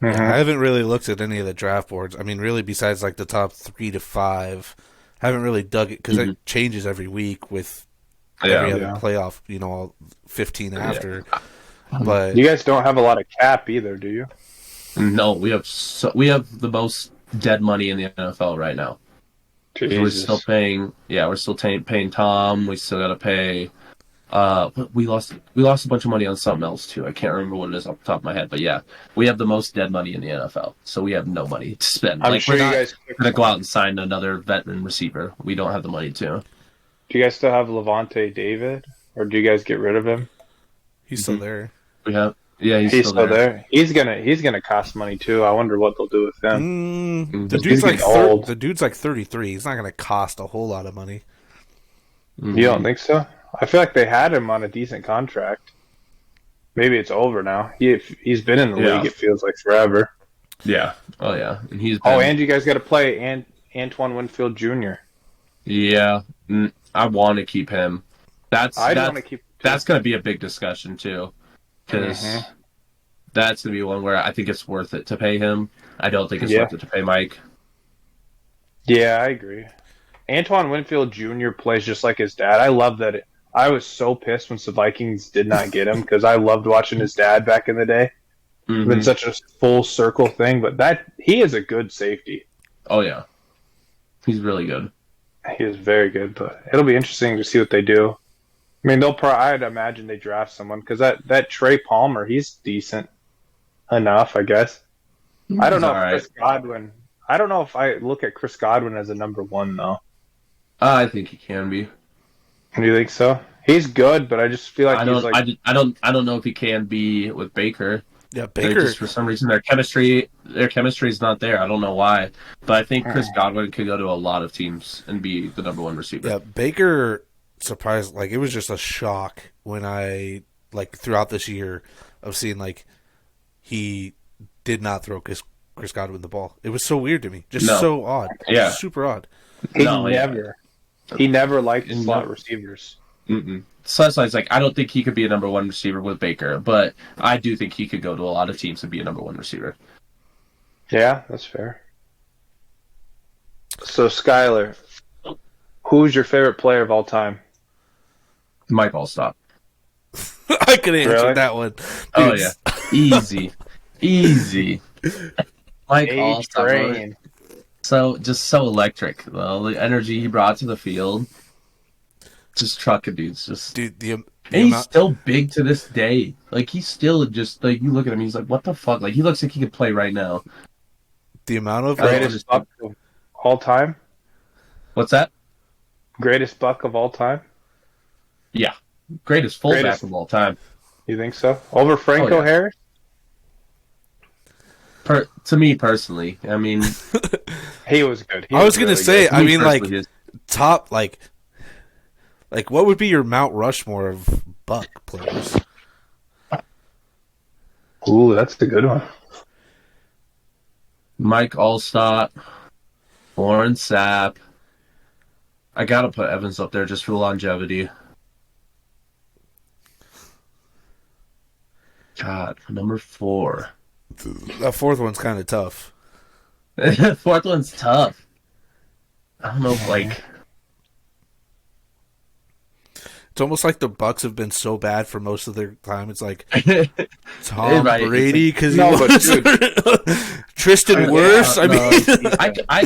Yeah, I haven't really looked at any of the draft boards. I mean, really, besides like the top 3 to 5, I haven't really dug it because it changes every week with every other playoff. All 15 after. But you guys don't have a lot of cap either, do you? No, we have the most dead money in the NFL right now. We're still paying. Yeah, we're still paying Tom. We still got to pay. We lost a bunch of money on something else too. I can't remember what it is off the top of my head, but yeah, we have the most dead money in the NFL, so we have no money to spend. I'm sure you guys are gonna go out and sign another veteran receiver. We don't have the money to. Do you guys still have Levante David, or do you guys get rid of him? He's still there. We have. Yeah, he's still there. He's gonna cost money too. I wonder what they'll do with him. The dude's like old. The dude's like 33. He's not gonna cost a whole lot of money. You don't think so? I feel like they had him on a decent contract. Maybe it's over now. He's been in the league. It feels like forever. Yeah. Oh yeah. And and you guys got to play Antoine Winfield Jr. Yeah, I want to keep him. That's going to be a big discussion too, because that's going to be one where I think it's worth it to pay him. I don't think it's worth it to pay Mike. Yeah, I agree. Antoine Winfield Jr. plays just like his dad. I love that. I was so pissed when the Vikings did not get him, because I loved watching his dad back in the day. It's been such a full circle thing, but he is a good safety. Oh yeah, he's really good. He is very good, but it'll be interesting to see what they do. I mean, I'd imagine they draft someone, because that Trey Palmer, he's decent enough, I guess. I don't know if Chris Godwin. I don't know if I look at Chris Godwin as a number 1 though. I think he can be. Do you think so? He's good, but I just feel like I don't know if he can be with Baker. Yeah, Baker. Just for some reason, their chemistry is not there. I don't know why, but I think Chris Godwin could go to a lot of teams and be the number 1 receiver. Yeah, Baker surprised. Like, it was just a shock when I throughout this year of seeing he did not throw Chris Godwin the ball. It was so weird to me, so odd. Yeah, super odd. He never liked slot receivers. So it's like, I don't think he could be a number 1 receiver with Baker, but I do think he could go to a lot of teams and be a number 1 receiver. Yeah, that's fair. So, Schyler, who's your favorite player of all time? Mike Allstott. I could answer that one. Oh, yeah. Easy. Mike Allstott. So electric, though. The energy he brought to the field. Just trucking dudes. And he's still big to this day. Like, he's still just, you look at him, he's like, what the fuck? Like, he looks like he could play right now. The amount of... Greatest buck of all time? What's that? Greatest buck of all time? Yeah. Greatest fullback of all time. You think so? Over Franco Harris? to me personally, I mean, he was good. I was gonna say, good. I mean, like top, like what would be your Mount Rushmore of Buck players? Ooh, that's a good one. Mike Allstott, Warren Sapp. I gotta put Evans up there just for longevity. God, number 4. That fourth one's kind of tough. Fourth one's tough. I don't know if, like... It's almost like the Bucks have been so bad for most of their time. It's like Tom Brady because he was Tristan Wirfs. I mean, I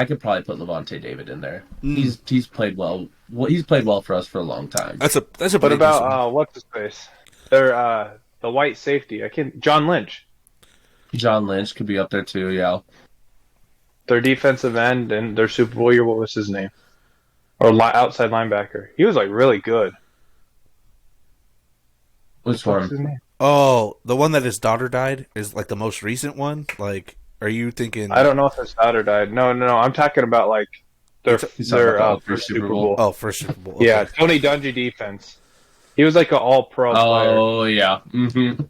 could probably put Levante David in there. He's played well. He's played well for us for a long time. That's a. What about what's his face? They're the white safety. John Lynch. John Lynch could be up there too. Yeah. Their defensive end and their Super Bowl year. What was his name? Or outside linebacker. He was like really good. Which one? Oh, the one that his daughter died is like the most recent one. Like, are you thinking? I don't know if his daughter died. No. I'm talking about like their first Super Bowl. Oh, first Super Bowl. Okay. Yeah, Tony Dungy defense. He was like an all-pro player. Oh yeah. Mm-hmm.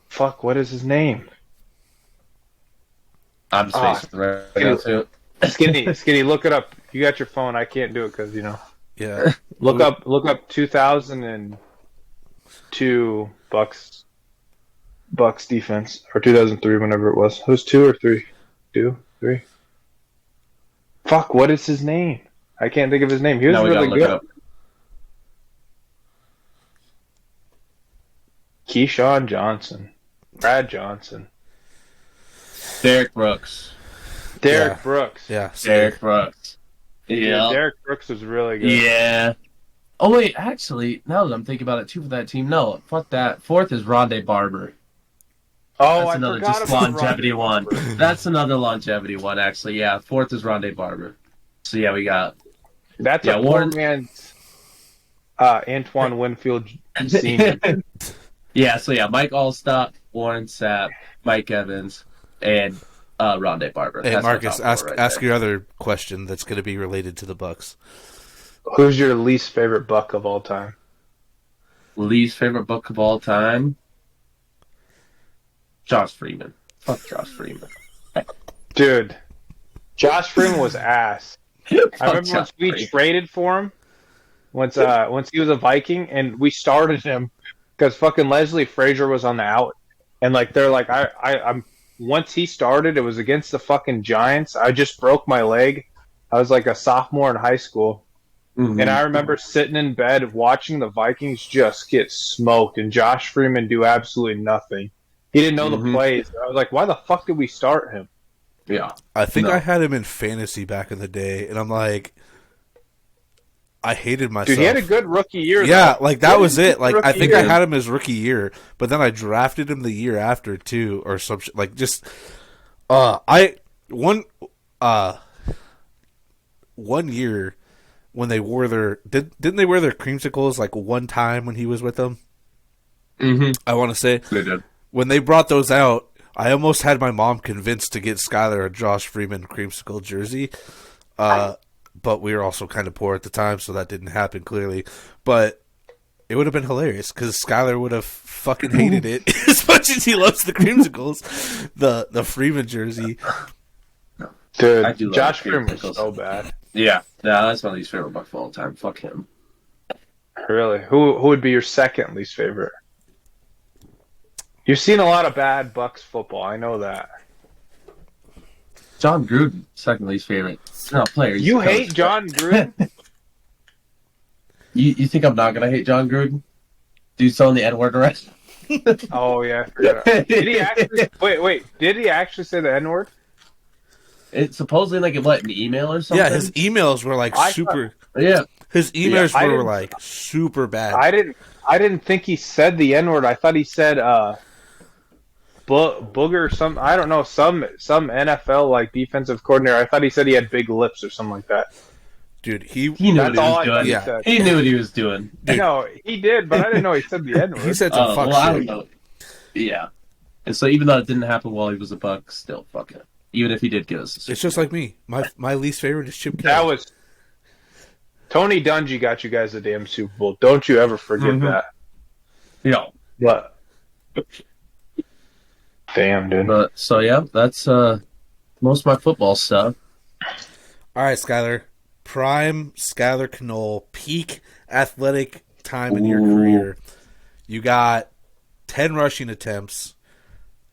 Fuck, what is his name? I'm spacing right now too. Skinny, look it up. You got your phone. I can't do it because Yeah. Look up 2002 Bucks defense or 2003, whenever it was. It was 2 or 3. 2, 3. Fuck, what is his name? I can't think of his name. He was really good. Keyshawn Johnson, Brad Johnson, Derek Brooks. Yeah. Brooks. Yeah. Derek Brooks. Yeah. Derek Brooks was really good. Yeah. Oh, wait. Actually, now that I'm thinking about it, too, for that team, no. Fuck that. Fourth is Rondé Barber. Oh, that's another just longevity one. That's another longevity one, actually. Yeah. Fourth is Rondé Barber. So, yeah, we got... That's a poor man's Antoine Winfield Sr. Yeah, so, yeah, Mike Allstott, Warren Sapp, Mike Evans, and... Rondé Barber. Hey, Marcus, ask your other question that's going to be related to the Bucks. Who's your least favorite Buck of all time? Least favorite Buck of all time? Josh Freeman. Fuck Josh Freeman. Dude, Josh Freeman was ass. I remember once we traded for him, once he was a Viking, and we started him because fucking Leslie Frazier was on the out. And, like, they're like, I'm... Once he started, it was against the fucking Giants. I just broke my leg. I was like a sophomore in high school. Mm-hmm. And I remember sitting in bed watching the Vikings just get smoked and Josh Freeman do absolutely nothing. He didn't know the plays. I was like, why the fuck did we start him? Yeah. I think I had him in fantasy back in the day, and I'm like, I hated myself. Dude, he had a good rookie year. Yeah, like that was it. Like I think I had him his rookie year, but then I drafted him the year after too, or some like just. One year when they wore their didn't they wear their creamsicles like one time when he was with them? Mm-hmm. I want to say they did. When they brought those out, I almost had my mom convinced to get Schyler a Josh Freeman creamsicle jersey. But we were also kind of poor at the time, so that didn't happen clearly. But it would have been hilarious because Schyler would have fucking hated it as much as he loves the creamsicles, the Freeman jersey. Dude, Josh Freeman was so bad. Yeah, that's my least favorite Buck of all time. Fuck him. Really? Who would be your second least favorite? You've seen a lot of bad Bucks football. I know that. John Gruden, second least favorite. No, player. You hate John Gruden? You think I'm not gonna hate John Gruden? Dude's selling the N-word already. Oh yeah, I forgot. Did he actually? Wait. Did he actually say the N-word? It's supposedly like an email or something. Yeah, his emails were like super. Yeah, his emails were like super bad. I didn't think he said the N-word. I thought he said booger some. I don't know, some NFL like defensive coordinator. I thought he said he had big lips or something like that. Dude, he knew what he was doing. Yeah. He knew what he was doing. No, he did, but I didn't know he said the N-word. He said some fuck shit. I don't know. Yeah. And so even though it didn't happen while he was a Buck, still fuck it. Even if he did get us. It's just like me. My least favorite is Chip Kelly. That was Tony Dungy got you guys a damn Super Bowl. Don't you ever forget that. Yeah. What? Damn, dude. But so yeah, that's most of my football stuff. All right, Schyler. Prime Schyler Knoll, peak athletic time in your career. You got 10 rushing attempts.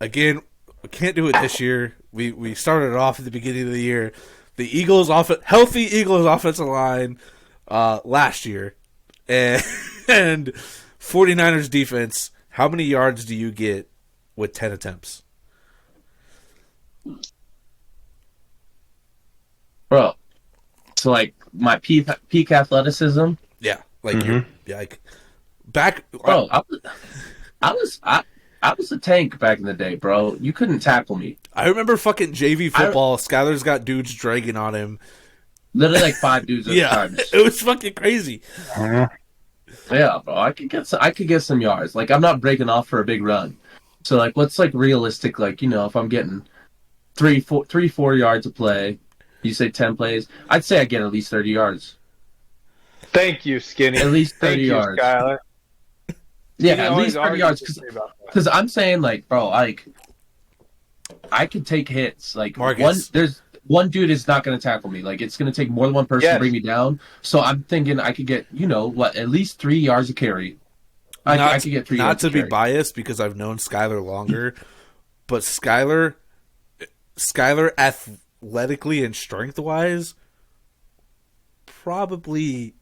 Again, we can't do it this year. We started it off at the beginning of the year. The healthy Eagles offensive line last year, and 49ers defense. How many yards do you get with 10 attempts? Bro, so like my peak athleticism. Yeah, like back. Bro, I was a tank back in the day, bro. You couldn't tackle me. I remember fucking JV football. Skyler's got dudes dragging on him. Literally like 5 dudes at a time. It was fucking crazy. Yeah, bro. I could get some yards. Like I'm not breaking off for a big run. So like what's like realistic? Like, if I'm getting 4 yards a play, you say 10 plays, I'd say I get at least 30 yards. Thank you, Skinny. At least 30 yards. Skyler. Yeah, at least 30 yards. Because I'm saying, like, bro, like, I could take hits. Like, Marcus. One dude is not going to tackle me. Like, it's going to take more than one person to bring me down. So I'm thinking I could get, at least 3 yards of carry. I could get 3 yards of carry. Not to be biased because I've known Schyler longer, but Schyler athletically and strength-wise, probably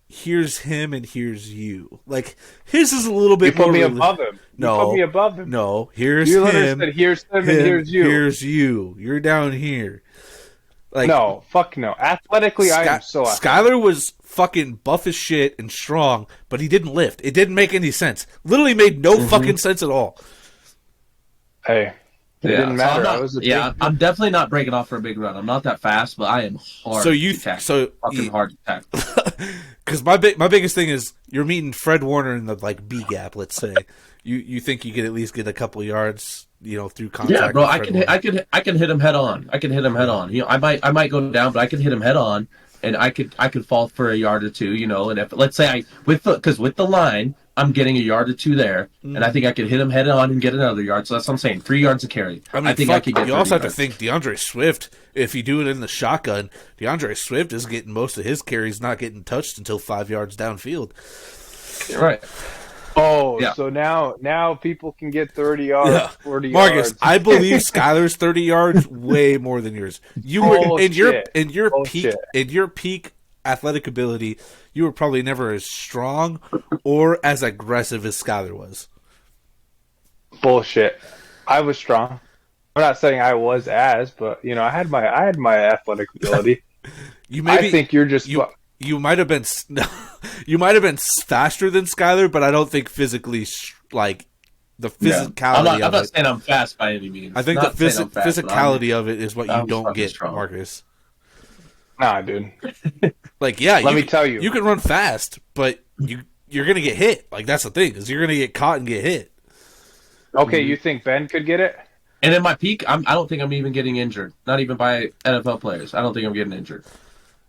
here's him and here's you. Like, his is a little bit more... You put me above him. No. You put me above him. No, here's you him. Said, here's him and here's you. Here's you. You're down here. Like, no, fuck no. Athletically, I am so athletic. Skyler was fucking buff as shit and strong, but he didn't lift. It didn't make any sense. Literally made no fucking sense at all. Hey, it didn't matter. I'm definitely not breaking off for a big run. I'm not that fast, but I am hard to tackle. Hard to tackle. Because my biggest thing is you're meeting Fred Warner in the B gap. Let's say you think you could at least get a couple yards, through contact. Yeah, bro, I can hit him head on. I can hit him head on. I might go down, but I can hit him head on, and I could fall for a yard or two. And if let's say with the line, I'm getting a yard or two there, and I think I could hit him head on and get another yard. So that's what I'm saying. 3 yards of carry. I think I could get. You also have to think DeAndre Swift. If you do it in the shotgun, DeAndre Swift is getting most of his carries not getting touched until 5 yards downfield. Right. Oh, yeah. So now people can get 30 yards, 40 Marcus, yards. I believe Skyler's 30 yards way more than yours. You were in your peak athletic ability. You were probably never as strong or as aggressive as Schyler was. Bullshit. I was strong. I'm not saying I was but I had my athletic ability. I think you're just you might have been faster than Schyler, but I don't think physically the physicality. I'm not saying I'm fast by any means. I think the physicality of it is what you don't get, strong. Marcus. Nah, dude. Let me tell you, you can run fast, but you're gonna get hit. Like that's the thing is you're gonna get caught and get hit. Okay, you think Ben could get it? And in my peak, I don't think I'm even getting injured. Not even by NFL players. I don't think I'm getting injured.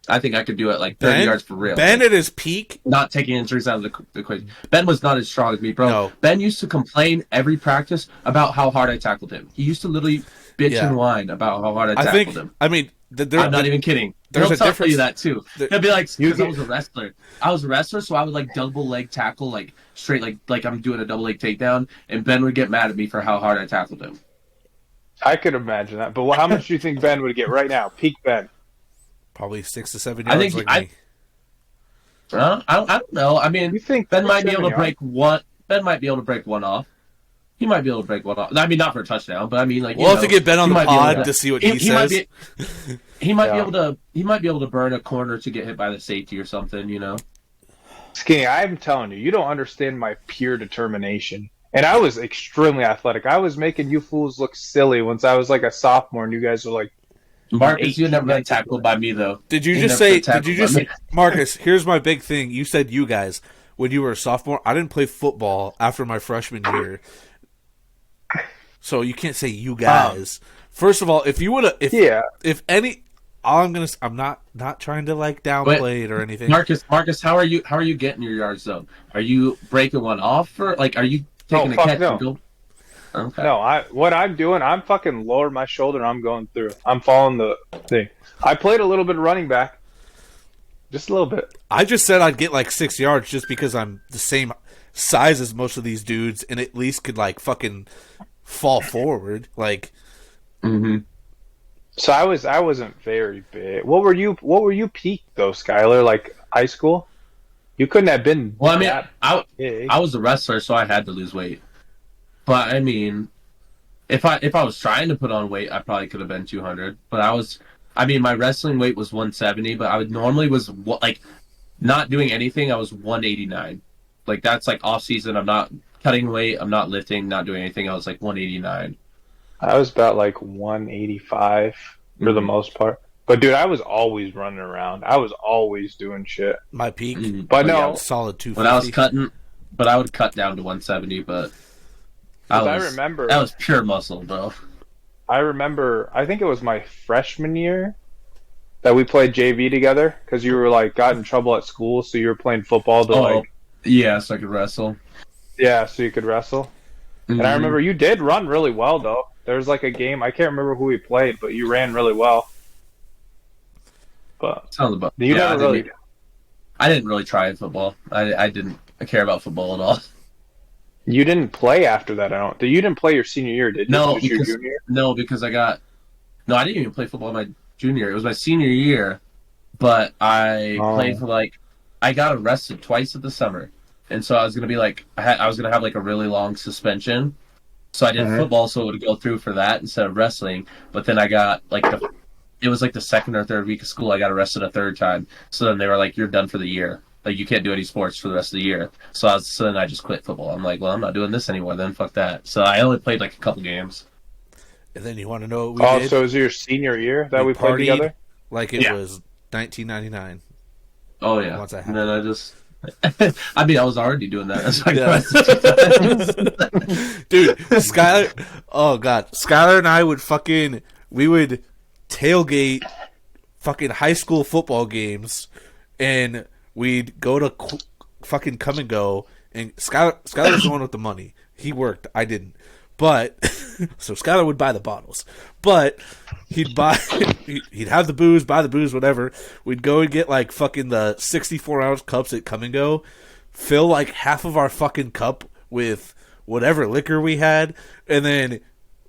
I think I could do it like 30 yards for real. Ben at his peak, not taking injuries out of the equation. Ben was not as strong as me, bro. No. Ben used to complain every practice about how hard I tackled him. He used to literally bitch and whine about how hard I tackled him. I mean, I'm not even kidding. There's He'll a difference. Tell you that too. He'll be like, because I was a wrestler. I was a wrestler, so I would like double leg tackle, like straight, like I'm doing a double leg takedown, and Ben would get mad at me for how hard I tackled him. I could imagine that, but how much do you think Ben would get right now? Peak Ben. Probably 6 to 7 yards. I don't know. I mean, you think Ben might be able to break one. Ben might be able to break one off. He might be able to break one off. I mean, not for a touchdown, but I mean, like we'll have to get Ben on the pod to see what he says. He might be able to. He might be able to burn a corner to get hit by the safety or something. Skinny, I'm telling you, you don't understand my pure determination. And I was extremely athletic. I was making you fools look silly once I was like a sophomore, and you guys were like. Marcus, you never been tackled by me though. Did you just say? Marcus? Here's my big thing. You said you guys when you were a sophomore. I didn't play football after my freshman year. So you can't say you guys. First of all, if you would have, if any, all I'm not trying to like downplay it or anything. Marcus, how are you getting your yard zone? Are you breaking one off for like? Are you taking a catch and go? Okay. No, what I'm doing, I'm fucking lower my shoulder and I'm going through. I'm following the thing. I played a little bit of running back. Just a little bit. I just said I'd get like 6 yards just because I'm the same size as most of these dudes and at least could like fucking fall forward. Like So I wasn't very big. What were you peak though, Schyler? Like high school? You couldn't have been I was a wrestler, so I had to lose weight. But I mean, if I was trying to put on weight, I probably could have been 200. But my wrestling weight was 170, but I normally was like not doing anything. I was 189. Like that's like off season. I'm not cutting weight. I'm not lifting. Not doing anything. I was like 189. I was about like 185 for the most part. But dude, I was always running around. I was always doing shit. My peak, but no, solid 250. When I was cutting, but I would cut down to 170. But I remember that was pure muscle, bro. I remember, I think it was my freshman year that we played JV together because you were like got in trouble at school, so you were playing football to so I could wrestle. Yeah, so you could wrestle. And I remember you did run really well though. There was like a game, I can't remember who we played, but you ran really well. But I didn't really try football. I didn't care about football at all. You didn't play after that, You didn't play your senior year, did you? No, because I didn't even play football my junior. It was my senior year, but I played for I got arrested twice at the summer, and so I was gonna be I was gonna have like a really long suspension. So I did football, so it would go through for that instead of wrestling. But then I got it was like the second or third week of school, I got arrested a third time. So then they were like, "You're done for the year. Like you can't do any sports for the rest of the year." So then I just quit football. I'm like, well, I'm not doing this anymore. Then fuck that. So I only played like a couple games. And then you want to know what we did? So it was your senior year that we played together? Like it was 1999. Oh yeah. Once I had and then I just. I was already doing that. Dude, Schyler. Oh god, Schyler and I would we would tailgate fucking high school football games, and we'd go to fucking come and go. And Schyler was the one with the money. He worked. I didn't. But so Schyler would buy the bottles, but he'd have the booze, buy the booze, whatever. We'd go and get like fucking the 64-ounce cups at Come and Go, fill like half of our fucking cup with whatever liquor we had, and then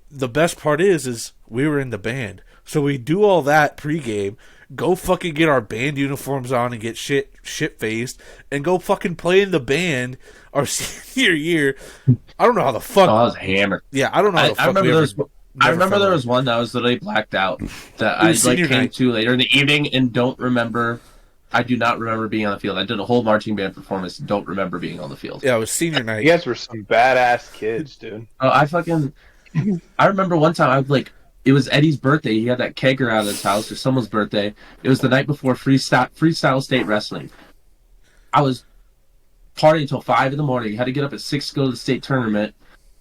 the best part is we were in the band, so we do all that pregame, go fucking get our band uniforms on and get shit faced, and go fucking play in the band our senior year. I don't know how the fuck. I was hammered. Yeah, I don't know how the fuck. I remember there was one that was literally blacked out that I came to later in the evening and don't remember. I do not remember being on the field. I did a whole marching band performance. Don't remember being on the field. Yeah, it was senior night. You guys were some badass kids, dude. Oh, I remember one time it was Eddie's birthday. He had that kegger out of his house, or someone's birthday. It was the night before freestyle state wrestling. I was partying until 5 a.m. Had to get up at 6 to go to the state tournament.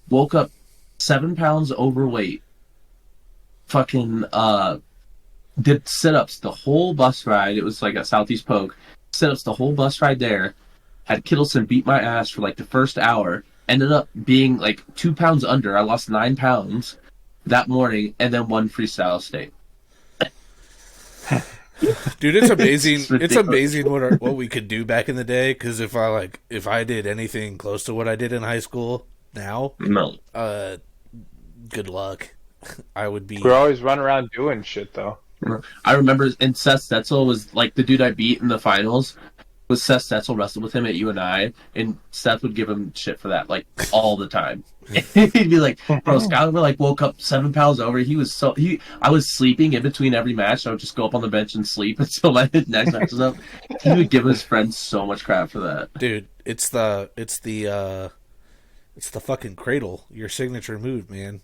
Woke up 7 pounds overweight. Fucking did sit-ups the whole bus ride. It was like at Southeast Polk. Sit-ups the whole bus ride there. Had Kittleson beat my ass for like the first hour. Ended up being like 2 pounds under. I lost 9 pounds that morning, and then won freestyle state. Dude, it's amazing. It's amazing what we could do back in the day. Because if I did anything close to what I did in high school now, good luck. I would be. We're always running around doing shit though. I remember, and Seth Stetzel was like the dude I beat in the finals. Was Seth Stetzel wrestled with him at UNI, and Seth would give him shit for that like all the time. He'd be like, "Bro, Schyler woke up 7 pounds over. I was sleeping in between every match. I would just go up on the bench and sleep until my next match was up." He would give his friends so much crap for that. Dude, it's the fucking cradle, your signature move, man.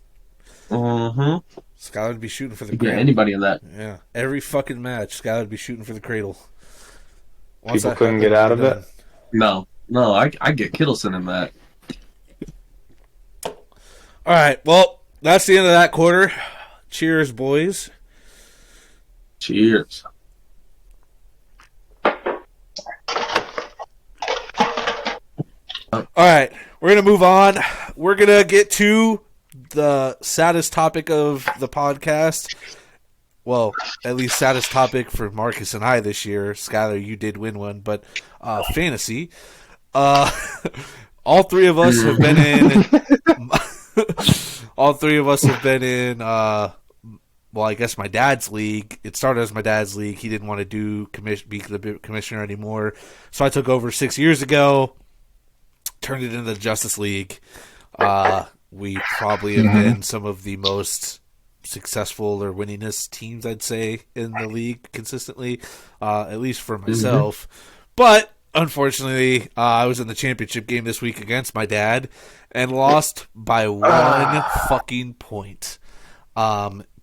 Schyler would be shooting for the cradle. Yeah, anybody in that. Yeah, every fucking match, Schyler would be shooting for the cradle. People couldn't get out of it. No, I get Kittleson in that. All right, well, that's the end of that quarter. Cheers, boys. Cheers. All right, we're going to move on. We're going to get to the saddest topic of the podcast. Well, at least saddest topic for Marcus and I this year. Schyler, you did win one, but fantasy. All three of us have been in. All three of us have been in. Well, I guess my dad's league. It started as my dad's league. He didn't want to be the commissioner anymore, so I took over 6 years ago. Turned it into the Justice League. We probably have been some of the most successful or winningest teams, I'd say, in the league consistently, at least for myself. But unfortunately, I was in the championship game this week against my dad and lost by 1 fucking point.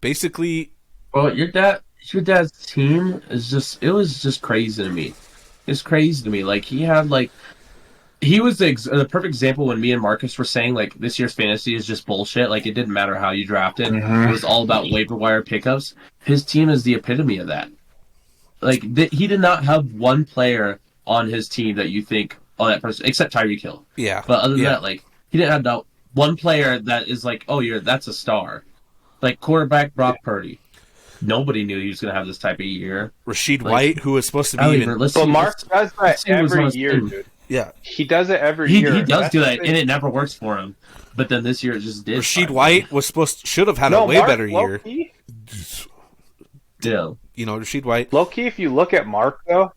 Basically, well, your dad's team it was just crazy to me. It's crazy to me. Like he was the perfect example when me and Marcus were saying, like, this year's fantasy is just bullshit. Like, it didn't matter how you drafted. It was all about waiver wire pickups. His team is the epitome of that. Like, he did not have one player on his team that you think, oh, that person, except Tyreek Hill. Yeah. But other than that, like, he didn't have that one player that is like, oh, that's a star. Like, quarterback Brock Purdy. Nobody knew he was going to have this type of year. Rashid White, who was supposed to be But Mark does that every year, dude. Yeah, he does it every year. He does do that, and it never works for him. But then this year it just did. Rashid White should have had a way better year. Yeah, Rashid White. Low key, if you look at Mark though,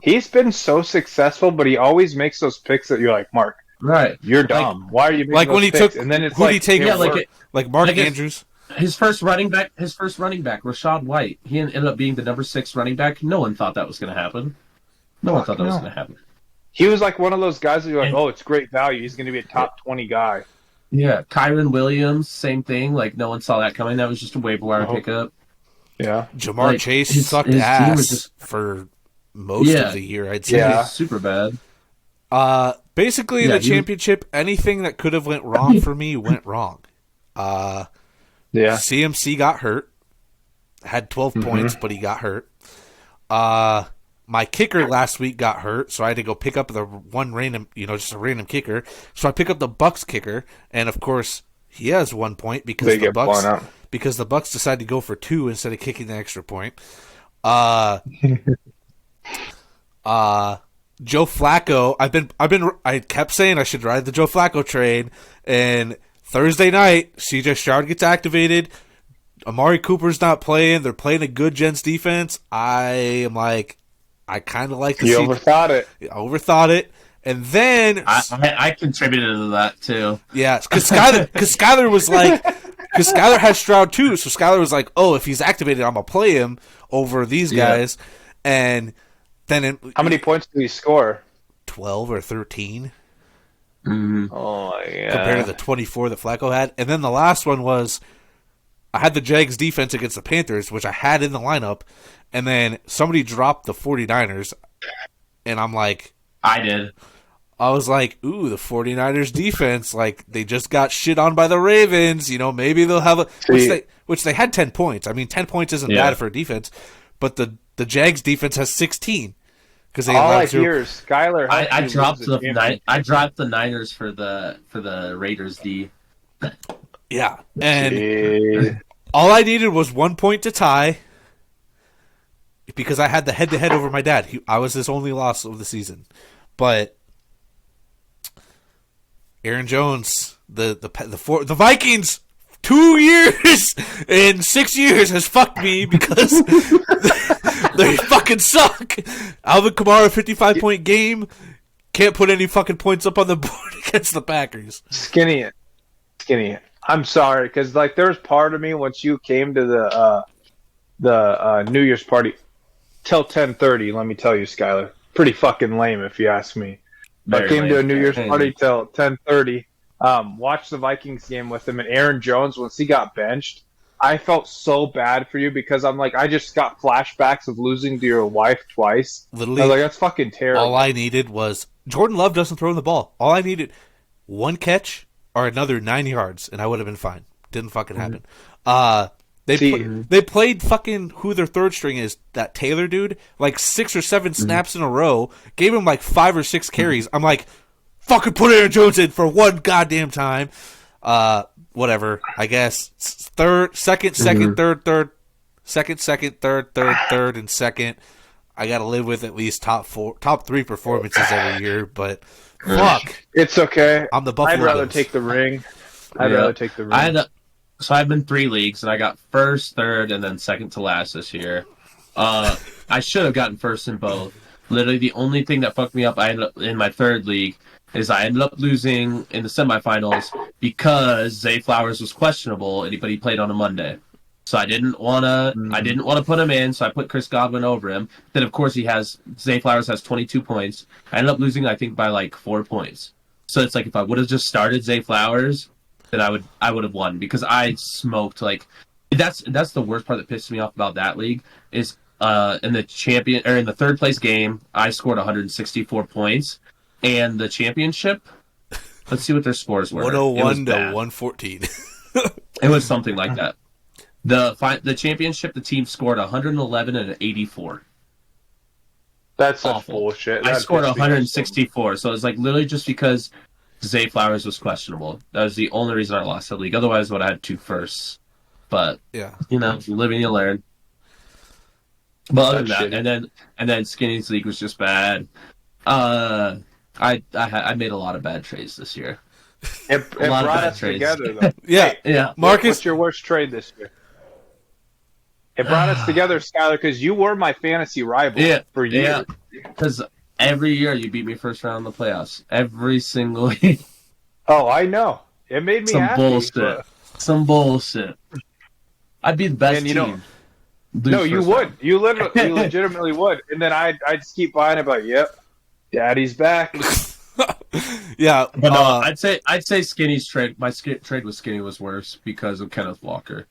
he's been so successful, but he always makes those picks that you're like, Mark, right? You're dumb. Why are you making when he picks? took? And then it's who did he take? Like Mark like Andrews. His first running back, Rashad White. He ended up being the number 6 running back. No one thought that was going to happen. No one thought that was going to happen. He was like one of those guys that you're like, oh, it's great value. He's going to be a top 20 guy. Yeah, Kyron Williams, same thing. Like, no one saw that coming. That was just a waiver wire pickup. Yeah. Jamar Chase sucked ass for most of the year, I'd say. Yeah, super bad. Basically, the championship, anything that could have went wrong for me went wrong. CMC got hurt. Had 12 points, but he got hurt. My kicker last week got hurt, so I had to go pick up the one random, just a random kicker. So I pick up the Bucks kicker, and of course he has 1 point because the Bucks decided to go for 2 instead of kicking the extra point. Joe Flacco, I kept saying I should ride the Joe Flacco train, and Thursday night CJ Stroud gets activated. Amari Cooper's not playing. They're playing a good Gents defense. I kind of like the You overthought it. I overthought it. And then I contributed to that too. Yeah, because Schyler was like, because Schyler has Stroud too, so Schyler was like, oh, if he's activated, I'm gonna play him over these guys. And then how many points did he score? 12 or 13. Oh yeah. Compared to the 24 that Flacco had. And then the last one was, I had the Jags defense against the Panthers, which I had in the lineup, and then somebody dropped the 49ers, and I'm like... I was like, ooh, the 49ers defense, like, they just got shit on by the Ravens, maybe they'll have a... Which they had 10 points. I mean, 10 points isn't bad for a defense, but the Jags defense has 16. Because all I hear is Schyler. I dropped the Niners for the Raiders D. Yeah, and all I needed was 1 point to tie because I had the head-to-head over my dad. I was his only loss of the season. But Aaron Jones, the Vikings, 2 years and 6 years has fucked me because they fucking suck. Alvin Kamara, 55-point game, can't put any fucking points up on the board against the Packers. Skinny it. I'm sorry, because there was part of me once you came to the New Year's party till 10:30. Let me tell you, Schyler, pretty fucking lame if you ask me. I came to a New Year's party till 10:30. Watched the Vikings game with him, and Aaron Jones, once he got benched, I felt so bad for you because I'm like, I just got flashbacks of losing to your wife twice. Literally, I was like, that's fucking terrible. All I needed was Jordan Love doesn't throw the ball. All I needed, one catch or another 9 yards, and I would have been fine. Didn't fucking happen. They played fucking who their third string is, that Taylor dude, like 6 or 7 snaps in a row, gave him like 5 or 6 carries. I'm like, fucking put Aaron Jones in for one goddamn time. Whatever, I guess. Second, third, and second. I gotta live with at least top 3 performances every year, but fuck. It's okay. I'm the Buffalo I'd rather Bills. take the ring. So I've been 3 leagues, and I got first, third, and then second to last this year. I should have gotten first in both. Literally, the only thing that fucked me up, I ended up in my third league, is I ended up losing in the semifinals because Zay Flowers was questionable, but he played on a Monday. So I didn't want to put him in, so I put Chris Godwin over him. Then of course Zay Flowers has 22 points. I ended up losing, I think, by like 4 points. So it's like if I would have just started Zay Flowers, then I would have won because I smoked like that's the worst part that pissed me off about that league is in the third place game I scored 164 points. And the championship, let's see what their scores were. 101 to 114. It was something like that. The championship, the team scored 111 and 84. That's awful. Bullshit. I scored 164, so it's like literally just because Zay Flowers was questionable. That was the only reason I lost the league. Otherwise, I would have had 2 firsts. But yeah, you live and you learn. But other than that, and then Skinny's league was just bad. I made a lot of bad trades this year. It brought us together, though. yeah. Marcus, what's your worst trade this year? It brought us together, Schyler, because you were my fantasy rival for years. Because every year you beat me first round in the playoffs. Every single year. Oh, I know. It made me happy. Some bullshit. I'd be the best team. No, you would. You legitimately would. And then I'd just keep buying it, like, yep. Daddy's back. Yeah, but no, I'd say Skinny's trade. My trade with Skinny was worse because of Kenneth Walker.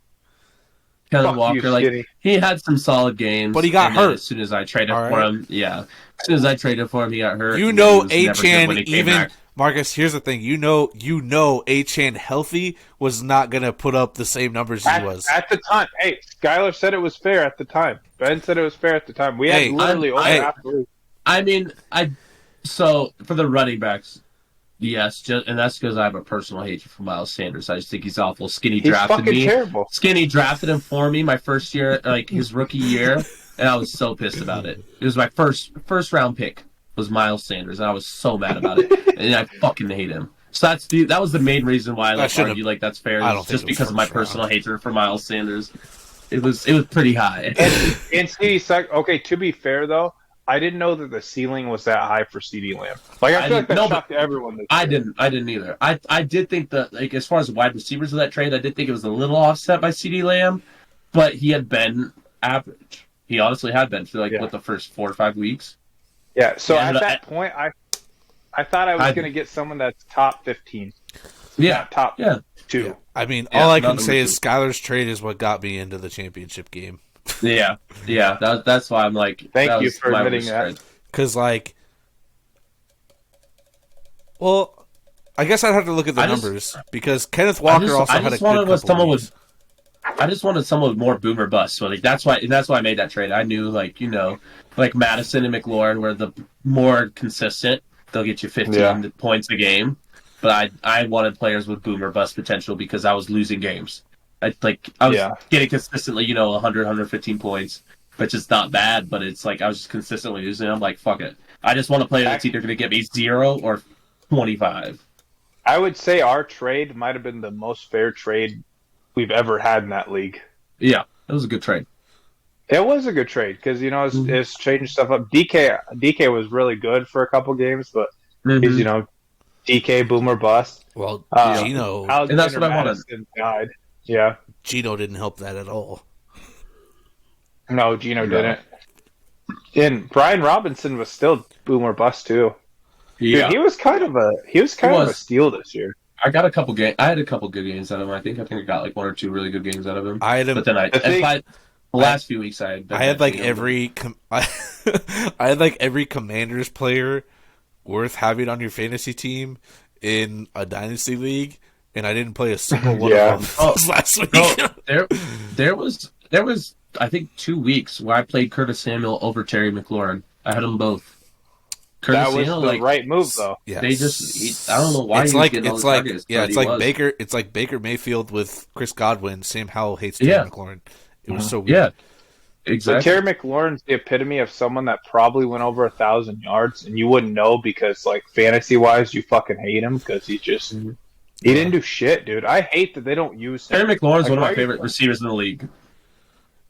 Kenneth Walker, he had some solid games, but he got hurt as soon as I traded for him. Yeah, as soon as I traded for him, he got hurt. Achan even Marcus. Here's the thing. Achan healthy was not gonna put up the same numbers he was at the time. Hey, Schyler said it was fair at the time. Ben said it was fair at the time. We had literally over half the league. I mean, so for the running backs, yes, and that's because I have a personal hatred for Miles Sanders. I just think he's awful. Skinny drafted me. Terrible. Skinny drafted him for me my first year, like his rookie year, and I was so pissed about it. It was my first round pick was Miles Sanders, and I was so mad about it, and I fucking hate him. So that was the main reason why I argue like that's fair. Just because of my personal hatred for Miles Sanders. It was pretty high. And CeeDee, okay, to be fair though, I didn't know that the ceiling was that high for CeeDee Lamb. Like I feel like that shocked everyone. I didn't either. I did think that, like, as far as wide receivers of that trade, I did think it was a little offset by CeeDee Lamb, but he had been average. He honestly had been for the first 4 or 5 weeks. Yeah. So at that point, I thought I was going to get someone that's top 15. Yeah. Top 2. Yeah. I mean, all I can say is Skyler's trade is what got me into the championship game. Yeah. That's why I'm like. Thank you for admitting that. Because, like, well, I guess I'd have to look at the numbers because Kenneth Walker also had a good couple weeks. I just wanted someone with more boomer bust. So like that's why I made that trade. I knew like Madison and McLaurin were the more consistent. They'll get you 15 points a game. But I wanted players with boomer bust potential because I was losing games. I was getting consistently 100, 115 points, which is not bad. But it's like I was just consistently losing. I'm like, fuck it. I just want a player that's either going to get me 0 or 25. I would say our trade might have been the most fair trade we've ever had in that league. Yeah, it was a good trade. It was a good trade because it's changing stuff up. DK was really good for a couple games, but he's DK boomer bust. Well, Gino, and that's what I wanted. Died. Yeah, Gino didn't help that at all. No, Gino didn't. And Brian Robinson was still boomer bust too. Yeah, dude, he was kind of a steal this year. I got a couple games. I had a couple good games out of him. I think I got like 1 or 2 really good games out of him. I had him, but then the last few weeks I had like every I had like every Commanders player worth having on your fantasy team in a dynasty league, and I didn't play a single one of them last week. There was I think 2 weeks where I played Curtis Samuel over Terry McLaurin. I had them both. Curtis that was Samuel, the right move, though. Yes. They just I don't know why it's he like was getting it's all the like targets, yeah, it's like was. Baker. It's like Baker Mayfield with Chris Godwin. Sam Howell hates Terry McLaurin. It was so weird. Yeah. Exactly. So Terry McLaurin's the epitome of someone that probably went over 1,000 yards, and you wouldn't know because, like, fantasy-wise, you fucking hate him because he just he didn't do shit, dude. I hate that they don't use him. Terry McLaurin's one of my favorite receivers in the league.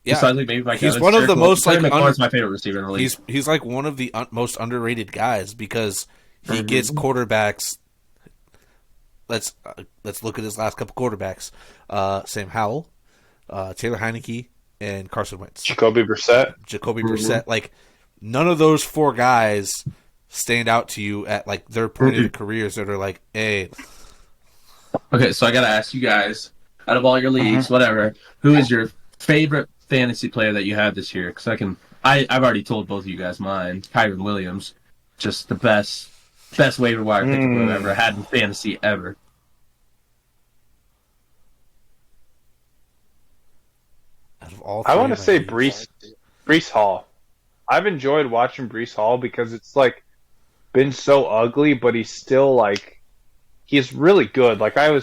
Yeah, besides, like, maybe he's one of the most Terry McLaurin's my favorite receiver in the league. He's like one of the most underrated guys because he gets quarterbacks. Let's look at his last couple quarterbacks: Sam Howell, Taylor Heineke, and Carson Wentz. Jacoby Brissett. Like, none of those four guys stand out to you at, like, their point in their careers that are like, hey. Okay, so I got to ask you guys, out of all your leagues, whatever, who is your favorite fantasy player that you had this year? Because I've already told both of you guys mine. Kyron Williams, just the best waiver wire pickup I've ever had in fantasy ever. I want to say Breece Hall. I've enjoyed watching Breece Hall because it's like been so ugly, but he's still like he's really good. Like I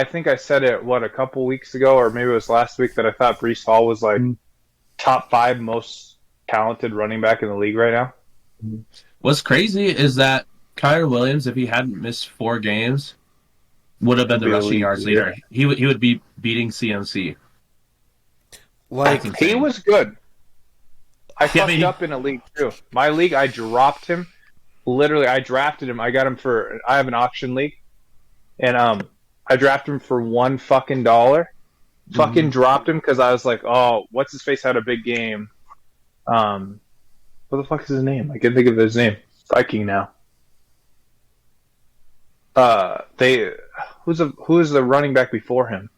think I said it a couple weeks ago, or maybe it was last week, that I thought Breece Hall was like top 5 most talented running back in the league right now. What's crazy is that Kyron Williams, if he hadn't missed 4 games, would have been the rushing yards leader. He would be beating CMC. Like, he was good. I fucked up in a league too. My league, I dropped him. Literally, I drafted him. I got him I have an auction league, and I drafted him for $1 fucking dollar. Fucking dropped him because I was like, oh, what's his face had a big game. What the fuck is his name? I can't think of his name. Viking now. Who's the running back before him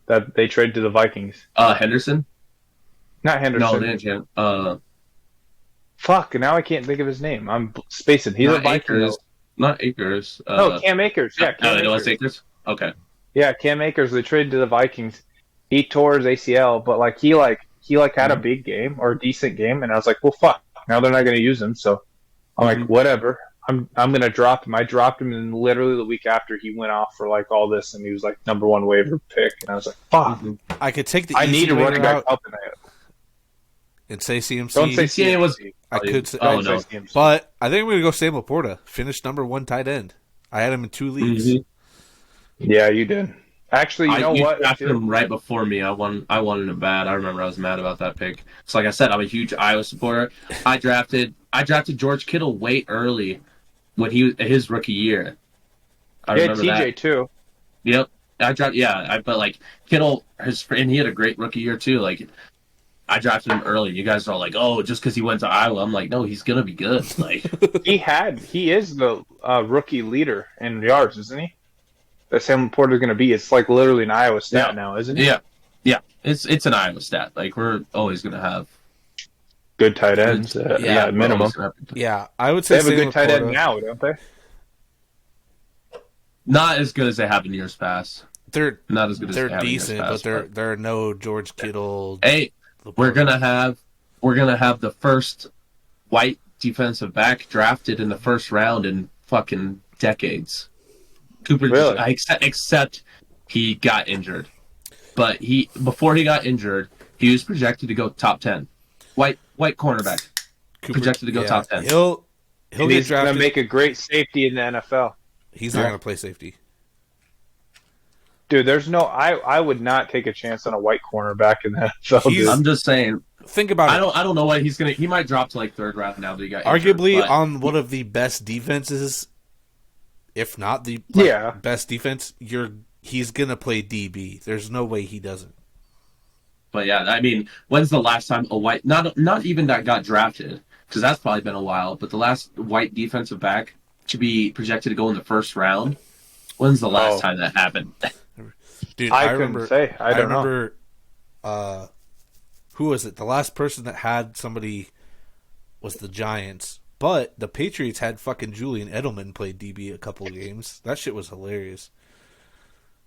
that they traded to the Vikings? Henderson. Not Henderson. No, they didn't. Fuck, now I can't think of his name. I'm spacing. He's a Viking. Not Akers. No, Cam Akers. Yeah, Cam Akers. Akers? Okay. Yeah, Cam Akers. They traded to the Vikings. He tore his ACL, but like he had a big game or a decent game, and I was like, well, fuck. Now they're not going to use him, so I'm like, whatever. I'm going to drop him. I dropped him, and literally the week after he went off for like all this, and he was like #1 waiver pick, and I was like, fuck. I could take the. I need a running back up in that. And say CMC. Don't say CMC. I could say, no. CMC. But I think I'm going to go Sam Laporta. Finished #1 tight end. I had him in 2 leagues. Yeah, you did. Actually, you know what? You drafted him right before me. I wanted him bad. I remember I was mad about that pick. So like I said, I'm a huge Iowa supporter. I drafted George Kittle way early when his rookie year. I remember TJ that. too. Yep. But like Kittle, and he had a great rookie year too. Like, I drafted him early. You guys are all like, "Oh, just because he went to Iowa." I'm like, "No, he's gonna be good." Like, he is the rookie leader in yards, isn't he? That Sam Laporta's gonna be. It's like literally an Iowa stat now, isn't it? Yeah. It's an Iowa stat. Like, we're always gonna have good tight ends. At minimum. Yeah, I would say they have a good tight end now, don't they? Not as good as they have in years past. They're not as good as they're decent, but they're no George Kittle. Hey. We're gonna have the first white defensive back drafted in the first round in fucking decades. Cooper, really? Except he got injured, but before he got injured, he was projected to go top 10. White cornerback, projected to go top 10. He'll get drafted. He's gonna make a great safety in the NFL. He's not gonna play safety. Dude, there's no. I would not take a chance on a white cornerback in the NFL. I'm just saying. Think about it. I don't know what he's gonna. He might drop to like 3rd round now that he got arguably injured, on one of the best defenses, if not the best defense. He's gonna play DB. There's no way he doesn't. But yeah, I mean, when's the last time a white not even that got drafted? Because that's probably been a while. But the last white defensive back to be projected to go in the 1st round. When's the last time that happened? Dude, I couldn't say. I don't know. Who was it? The last person that had somebody was the Giants. But the Patriots had fucking Julian Edelman play DB a couple of games. That shit was hilarious.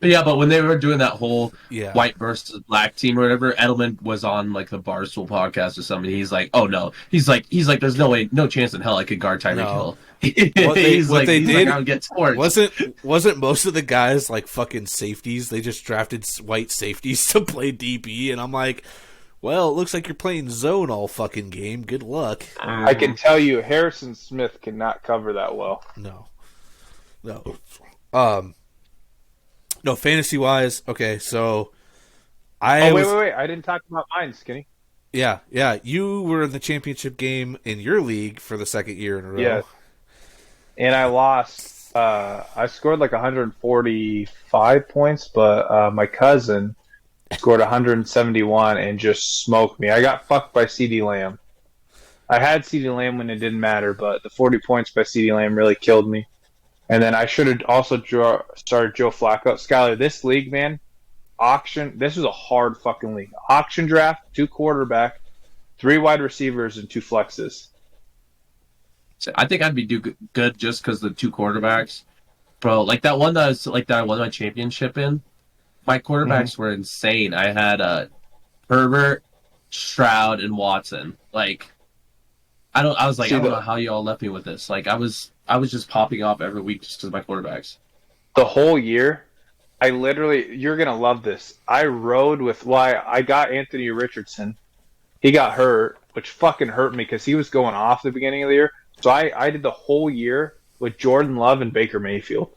But when they were doing that whole white versus black team or whatever, Edelman was on like the Barstool podcast or something. He's like, "Oh no," he's like, "There's no chance in hell I could guard Tyreek Hill." What they did I would get torched. Wasn't most of the guys like fucking safeties? They just drafted white safeties to play DB, and I'm like, well, it looks like you're playing zone all fucking game. Good luck. I can tell you, Harrison Smith cannot cover that well. No. No, fantasy-wise, okay, so wait. I didn't talk about mine, Skinny. Yeah, you were in the championship game in your league for the second year in a row. Yeah. And I lost. I scored like 145 points, but my cousin scored 171 and just smoked me. I got fucked by CeeDee Lamb. I had CeeDee Lamb when it didn't matter, but the 40 points by CeeDee Lamb really killed me. And then I should have also started Joe Flacco. Schyler, this league, man, this was a hard fucking league. Auction draft, 2 quarterback, 3 wide receivers, and 2 flexes. I think I'd be good just because the 2 quarterbacks. Bro, like that one that I won my championship in, my quarterbacks were insane. I had Herbert, Stroud, and Watson. Like, I don't know how you all left me with this. Like, I was just popping off every week just because of my quarterbacks. The whole year, you're going to love this. I rode with, I got Anthony Richardson. He got hurt, which fucking hurt me because he was going off the beginning of the year. So I did the whole year with Jordan Love and Baker Mayfield.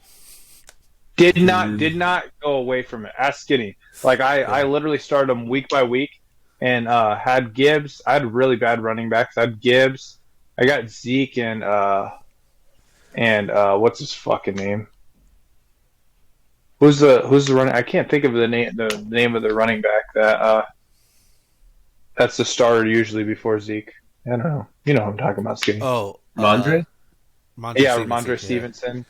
Did not go away from it. Ask Skinny. Like, I literally started them week by week and had Gibbs. I had really bad running backs. I had Gibbs. I got Zeke and what's his fucking name? Who's the running? I can't think of the name of the running back that's the starter usually before Zeke. I don't know. You know what I'm talking about, Skinny. Oh, Ramondre? Ramondre Stevenson.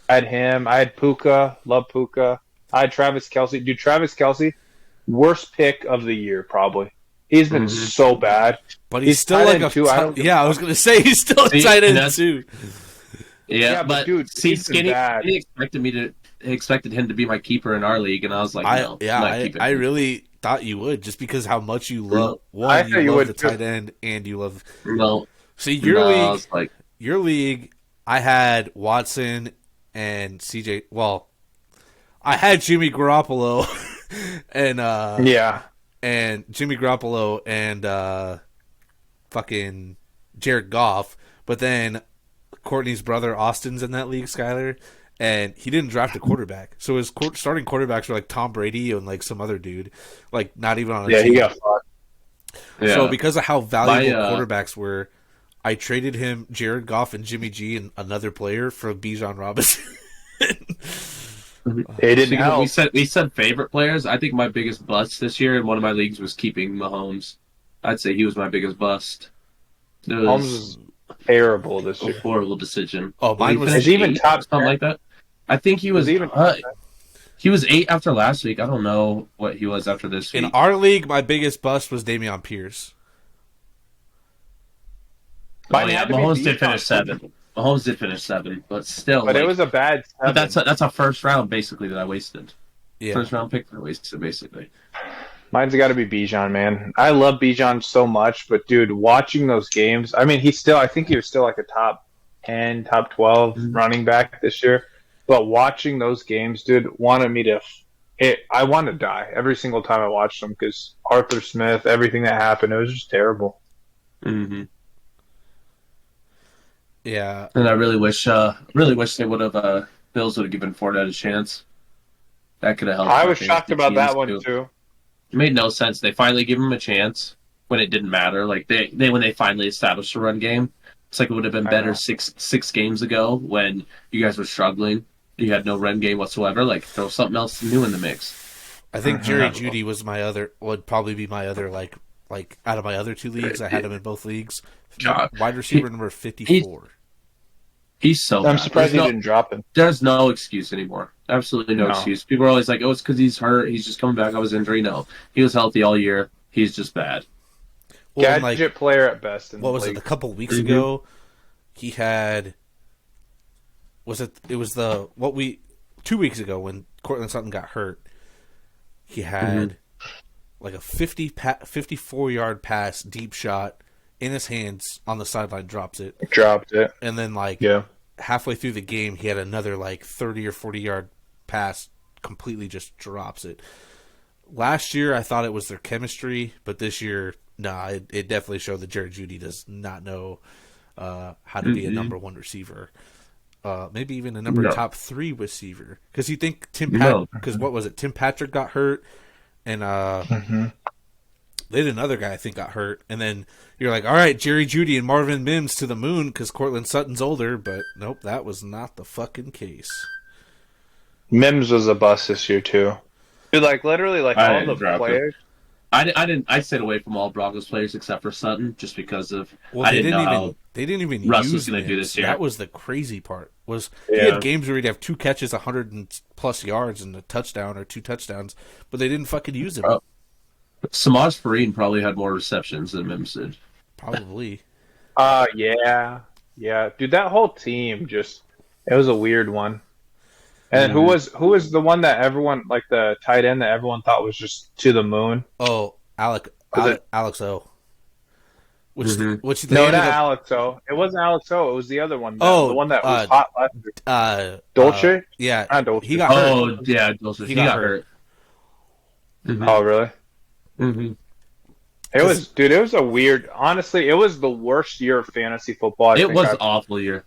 I had him. I had Puka. Love Puka. I had Travis Kelce. Dude, Travis Kelce, worst pick of the year probably. He's been so bad. But he's still like I was going to say he's still a tight end too. Yeah, but dude, Skinny bad. He expected him to be my keeper in our league, and I was like, no. I really thought you would, just because how much you love you love the tight end, and you love. No, see your league. I had Watson and CJ. Well, I had Jimmy Garoppolo, and Jimmy Garoppolo and fucking Jared Goff, but then Courtney's brother Austin's in that league, Schyler, and he didn't draft a quarterback. So his starting quarterbacks were like Tom Brady and like some other dude, like not even on a team. He got fucked. Yeah. So because of how valuable quarterbacks were, I traded him Jared Goff and Jimmy G and another player for Bijan Robinson. It didn't help. We said favorite players. I think my biggest bust this year in one of my leagues was keeping Mahomes. I'd say he was my biggest bust. Mahomes was terrible this year. Horrible decision. Oh, mine was even top something like that. I think he was even. He was 8 after last week. I don't know what he was after this week. In our league, my biggest bust was Dameon Pierce. Mahomes did finish 7. Mahomes did finish 7, but still. But it was a bad 7. But that's a first round basically that I wasted. Yeah. First round pick that I wasted basically. Mine's got to be Bijan, man. I love Bijan so much, but dude, watching those games, I mean, I think he was still like a top 10, top 12 running back this year. But watching those games, dude, I wanted to die every single time I watched them because Arthur Smith, everything that happened, it was just terrible. Mm-hmm. Yeah, and I really wish they would have Bills would have given Fournette a chance. That could have helped. I was shocked about that one too. It made no sense. They finally gave him a chance when it didn't matter. Like when they finally established a run game, it's like it would have been better six games ago when you guys were struggling. You had no run game whatsoever. Like throw something else new in the mix. I think Jerry Jeudy would probably be my other like out of my other 2 leagues. I had him in both leagues. Wide receiver number 54. He's so. I'm surprised he didn't drop him. There's no excuse anymore. Absolutely no excuse. People are always like, "Oh, it's because he's hurt. He's just coming back. I was injury." No, he was healthy all year. He's just bad. Well, gadget player at best. What was it? A couple weeks ago, he had. It was 2 weeks ago when Cortland Sutton got hurt, he had like a 54-yard pass, deep shot in his hands on the sideline, dropped it, and then halfway through the game, he had another like 30 or 40-yard pass, completely just drops it. Last year, I thought it was their chemistry, but this year, it definitely showed that Jerry Jeudy does not know how to be a number one receiver. Maybe even a top 3 receiver. Because you think because what was it? Tim Patrick got hurt, and they had another guy I think got hurt, and then you're like, all right, Jerry Jeudy and Marvin Mims to the moon because Cortland Sutton's older, but nope, that was not the fucking case. Mims was a bust this year too. Dude, literally, all the players. I stayed away from all Broncos players except for Sutton, just because of they didn't even Russ use was going to do this year. That was the crazy part. He had games where he'd have 2 catches, 100+ yards, and a touchdown or 2 touchdowns, but they didn't fucking use him. Samaj Perine probably had more receptions than Mims did. Probably. Yeah. Dude, that whole team it was a weird one. And who was the one that everyone, the tight end that everyone thought was just to the moon? Oh, Alex O. Which not Alex O. It wasn't Alex O. It was the other one. The one that was hot last year. Dolce? Yeah. Not Dolce. He got hurt. Oh, yeah, Dolce. He got hurt. Mm-hmm. Oh, really? Mm-hmm. It was a weird. Honestly, it was the worst year of fantasy football. It was an awful year.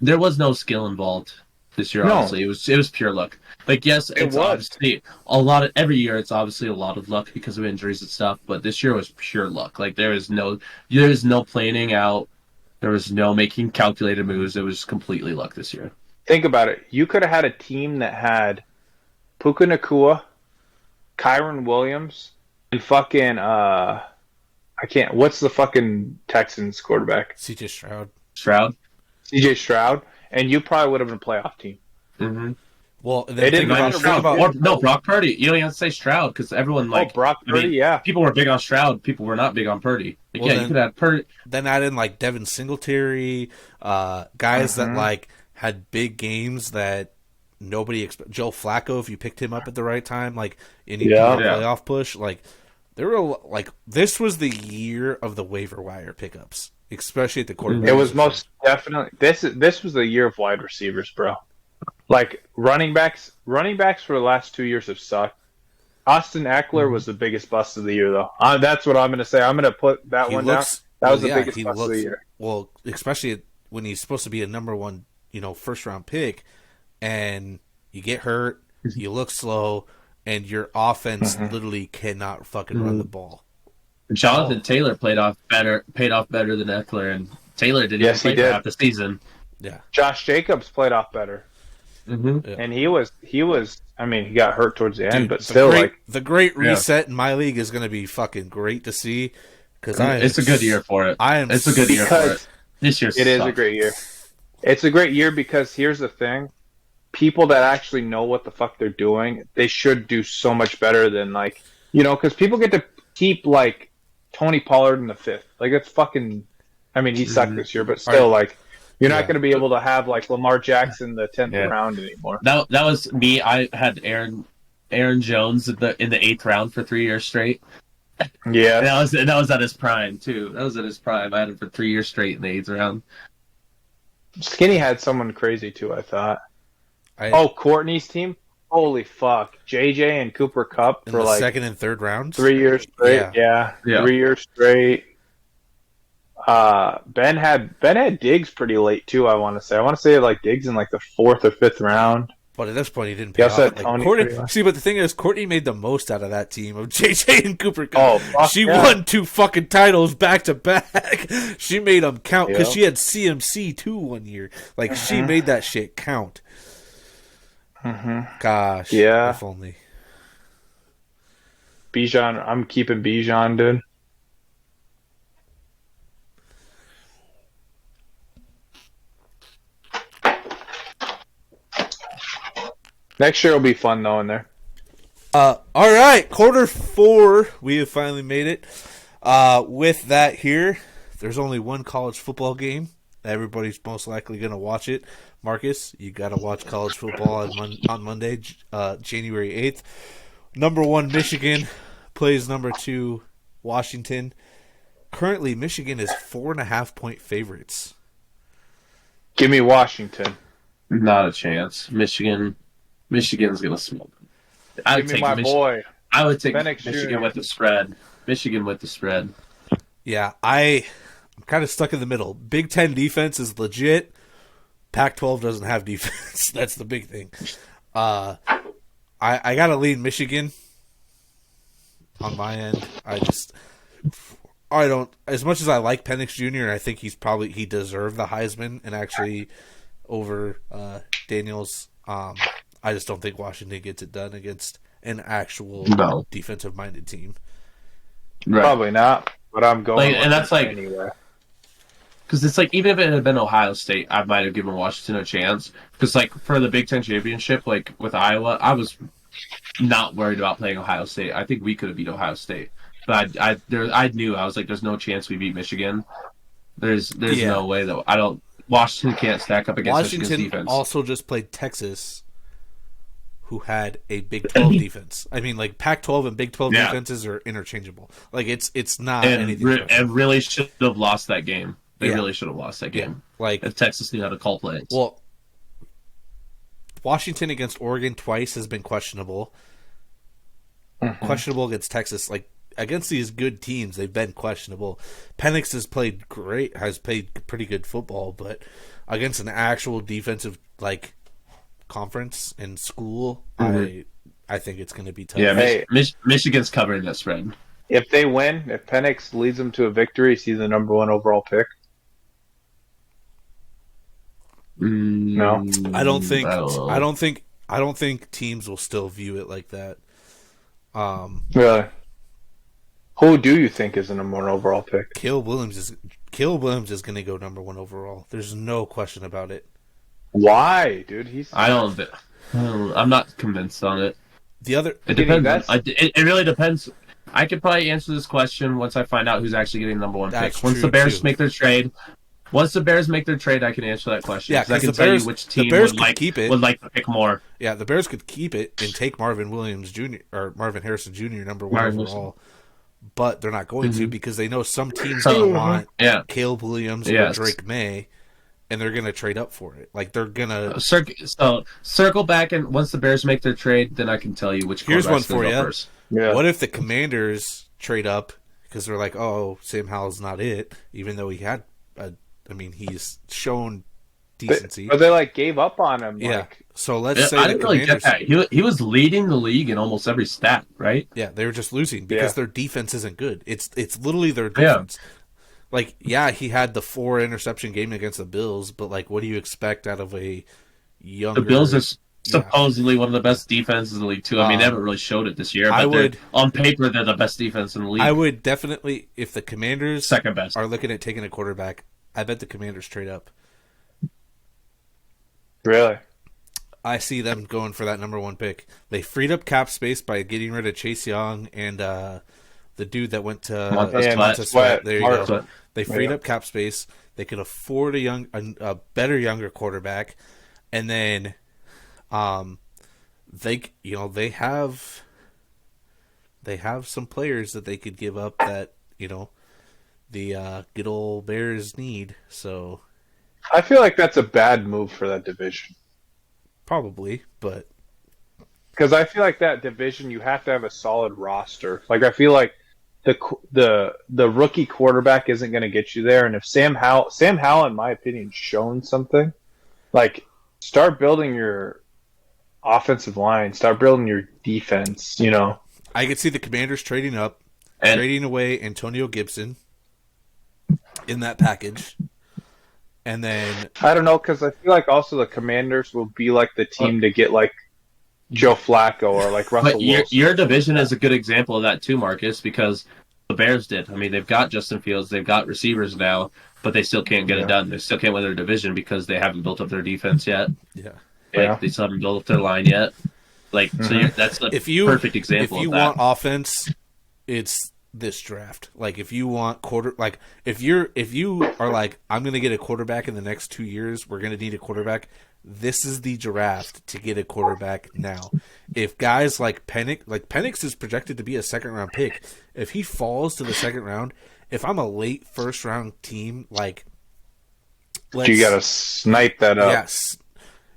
There was no skill involved this year. Honestly, it was pure luck. Yes, it's obviously every year. It's obviously a lot of luck because of injuries and stuff. But this year was pure luck. There is no planning out. There was no making calculated moves. It was completely luck this year. Think about it. You could have had a team that had Puka Nacua, Kyron Williams, and fucking what's the fucking Texans quarterback? CJ Stroud. CJ Stroud, and you probably would have been a playoff team. Mm-hmm. Well, they didn't Brock Purdy. You don't even have to say Stroud because everyone Brock Purdy. People were big on Stroud. People were not big on Purdy. You could have Purdy. Then add in Devin Singletary, guys that had big games that nobody Joe Flacco, if you picked him up at the right time, and you did a playoff push, there were this was the year of the waiver wire pickups, especially at the quarterback. It was most definitely this was the year of wide receivers, bro. Running backs for the last 2 years have sucked. Austin Eckler was the biggest bust of the year, though. That's what I'm going to say. I'm going to put that one down. That was the biggest bust of the year. Well, especially when he's supposed to be a number one, first round pick, and you get hurt, you look slow, and your offense literally cannot fucking run the ball. Jonathan Taylor paid off better than Eckler, and Taylor didn't even play for half the season. Yeah, Josh Jacobs played off better. Mm-hmm. Yeah. And he was. I mean, he got hurt towards the end, but still, the great reset in my league is going to be fucking great to see because it's a good year for it. It's a good year for it. This year, it is a great year. It's a great year because here's the thing: people that actually know what the fuck they're doing, they should do so much better than because people get to keep Tony Pollard in the 5th. It's fucking. I mean, he sucked this year, but still, you're not going to be able to have Lamar Jackson the 10th round anymore. That was me. I had Aaron Jones in the 8th round for 3 years straight. Yeah, and that was at his prime too. That was at his prime. I had him for 3 years straight in the 8th round. Skinny had someone crazy too. I thought. Courtney's team. Holy fuck, JJ and Cooper Kupp for the second and third rounds. 3 years straight. Yeah. 3 years straight. Ben had Diggs pretty late too. I want to say Diggs in the 4th or 5th round. But at this point, he didn't pay off. But the thing is, Courtney made the most out of that team of JJ and Cooper Kupp. She won 2 fucking titles back to back. She made them count because she had CMC too 1 year. She made that shit count. Gosh, if only. Bijan, I'm keeping Bijan, dude. Next year will be fun though in there. All right, quarter 4, we have finally made it. With that here, there's only one college football game, everybody's most likely going to watch it. Marcus, you got to watch college football on Monday, January 8th. Number 1, Michigan plays number 2, Washington. Currently, Michigan is 4.5-point favorites. Give me Washington. Not a chance. Michigan's going to smoke them. Give me my boy. I would take Michigan with the spread. Michigan with the spread. Yeah, I'm kind of stuck in the middle. Big Ten defense is legit. Pac-12 doesn't have defense. That's the big thing. I got to lean Michigan on my end. I don't. As much as I like Penix Jr., I think he deserved the Heisman and actually over Daniels. I just don't think Washington gets it done against an actual defensive-minded team. Right. Probably not, but I'm going. And that's anyway. Because it's even if it had been Ohio State, I might have given Washington a chance. Because for the Big Ten championship, with Iowa, I was not worried about playing Ohio State. I think we could have beat Ohio State. But I knew, I was like, there's no chance we beat Michigan. There's no way that Washington can't stack up against Michigan's defense. Washington also just played Texas, who had a Big 12 defense. I mean, Pac-12 and Big 12 defenses are interchangeable. It's not anything. And really should have lost that game. They really should have lost that game. If Texas knew how to call plays. Well, Washington against Oregon twice has been questionable. Mm-hmm. Questionable against Texas. Against these good teams, they've been questionable. Penix has played pretty good football, but against an actual defensive conference and school, I think it's going to be tough. Yeah, Michigan's covering that spread. If they win, if Penix leads them to a victory, is he the number 1 overall pick? No, I don't think. I don't think teams will still view it like that. Really? Who do you think is the number 1 overall pick? Caleb Williams is going to go number 1 overall. There's no question about it. Why, dude? I'm not convinced on it. It depends. It really depends. I could probably answer this question once I find out who's actually getting the number 1 pick. Once the Bears make their trade, I can answer that question. Yeah, I can tell you which team would like to pick more. Yeah, the Bears could keep it and take Marvin Harrison Jr. number 1 overall. But they're not going to because they know some teams don't want Caleb Williams or Drake May, and they're going to trade up for it. They're going to circle back, and once the Bears make their trade, then I can tell you which. Here's one for you. First. Yeah. What if the Commanders trade up because they're like, oh, Sam Howell's not it, even though he's shown decency. But they gave up on him. Yeah. So let's say I didn't really get that. He was leading the league in almost every stat, right? Yeah, they were just losing because their defense isn't good. It's literally their defense. He had the 4 interception game against the Bills, but what do you expect out of a younger? The Bills are supposedly one of the best defenses in the league too. They haven't really showed it this year, but on paper they're the best defense in the league. I would definitely, if the Commanders second best are looking at taking a quarterback, I bet the Commanders trade up. Really? I see them going for that number 1 pick. They freed up cap space by getting rid of Chase Young and the dude that went to Montez Sweat. There you go. They freed up cap space. They could afford a better younger quarterback, and then they have some players that they could give up that the good old Bears need. So I feel like that's a bad move for that division. Probably, but because I feel like that division, you have to have a solid roster. I feel like the rookie quarterback isn't going to get you there, and if Sam Howell, in my opinion, shown something, start building your offensive line, start building your defense. I could see the Commanders trading up, trading away Antonio Gibson in that package. And then I don't know, because I feel like also the Commanders will be the team to get Joe Flacco or Russell Wilson. Your division is a good example of that too, Marcus, because the Bears did. They've got Justin Fields, they've got receivers now, but they still can't get it done. They still can't win their division because they haven't built up their defense yet. They still haven't built up their line yet. So that's a perfect example. If you want offense, it's this draft. Like, if you want if you are like, I'm going to get a quarterback in the next 2 years, we're going to need a quarterback. This is the draft to get a quarterback now. If guys like Penix is projected to be a second-round pick. If he falls to the second round, if I'm a late first-round team, like, you got to snipe that up. Yes.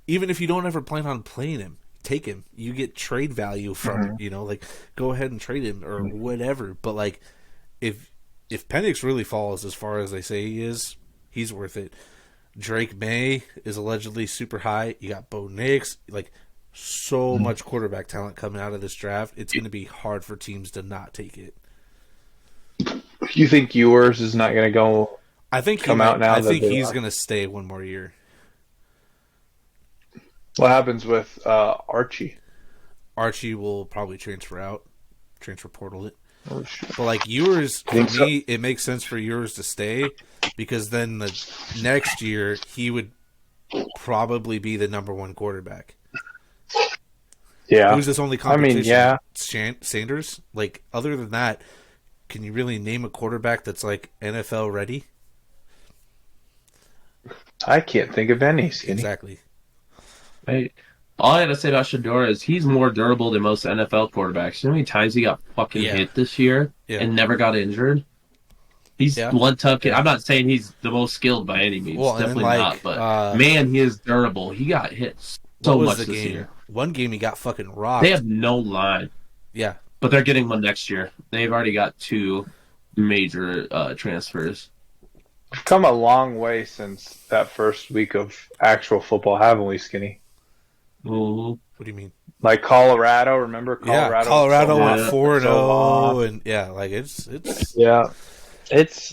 Even if you don't ever plan on playing him, take him. You get trade value from like, go ahead and trade him or whatever. But, like, if Penix really falls as far as they say he is, he's worth it. Drake May is allegedly super high. You got Bo Nix. Like, so much quarterback talent coming out of this draft. It's going to be hard for teams to not take it. You think Ewers is not going to go? I think he's going to stay one more year. What happens with Archie? Archie will probably transfer portal it. Oh, but, like, Ewers, for me, it makes sense for Ewers to stay because then the next year he would probably be the number one quarterback. Yeah. Who's his only competition? Sanders? Like, other than that, can you really name a quarterback that's, like, NFL ready? I can't think of any. Exactly. All I gotta say about Shedeur is he's more durable than most NFL quarterbacks. You know how many times he got fucking hit this year and never got injured? He's one tough kid. I'm not saying he's the most skilled by any means. Well, definitely not. But man, he is durable. He got hit so much this year. One game he got fucking rocked. They have no line. Yeah. But they're getting one next year. They've already got 2 major transfers. We've come a long way since that first week of actual football, haven't we, Skinny? What do you mean? Like Colorado, remember Colorado? Yeah, Colorado went 4-0, and like it's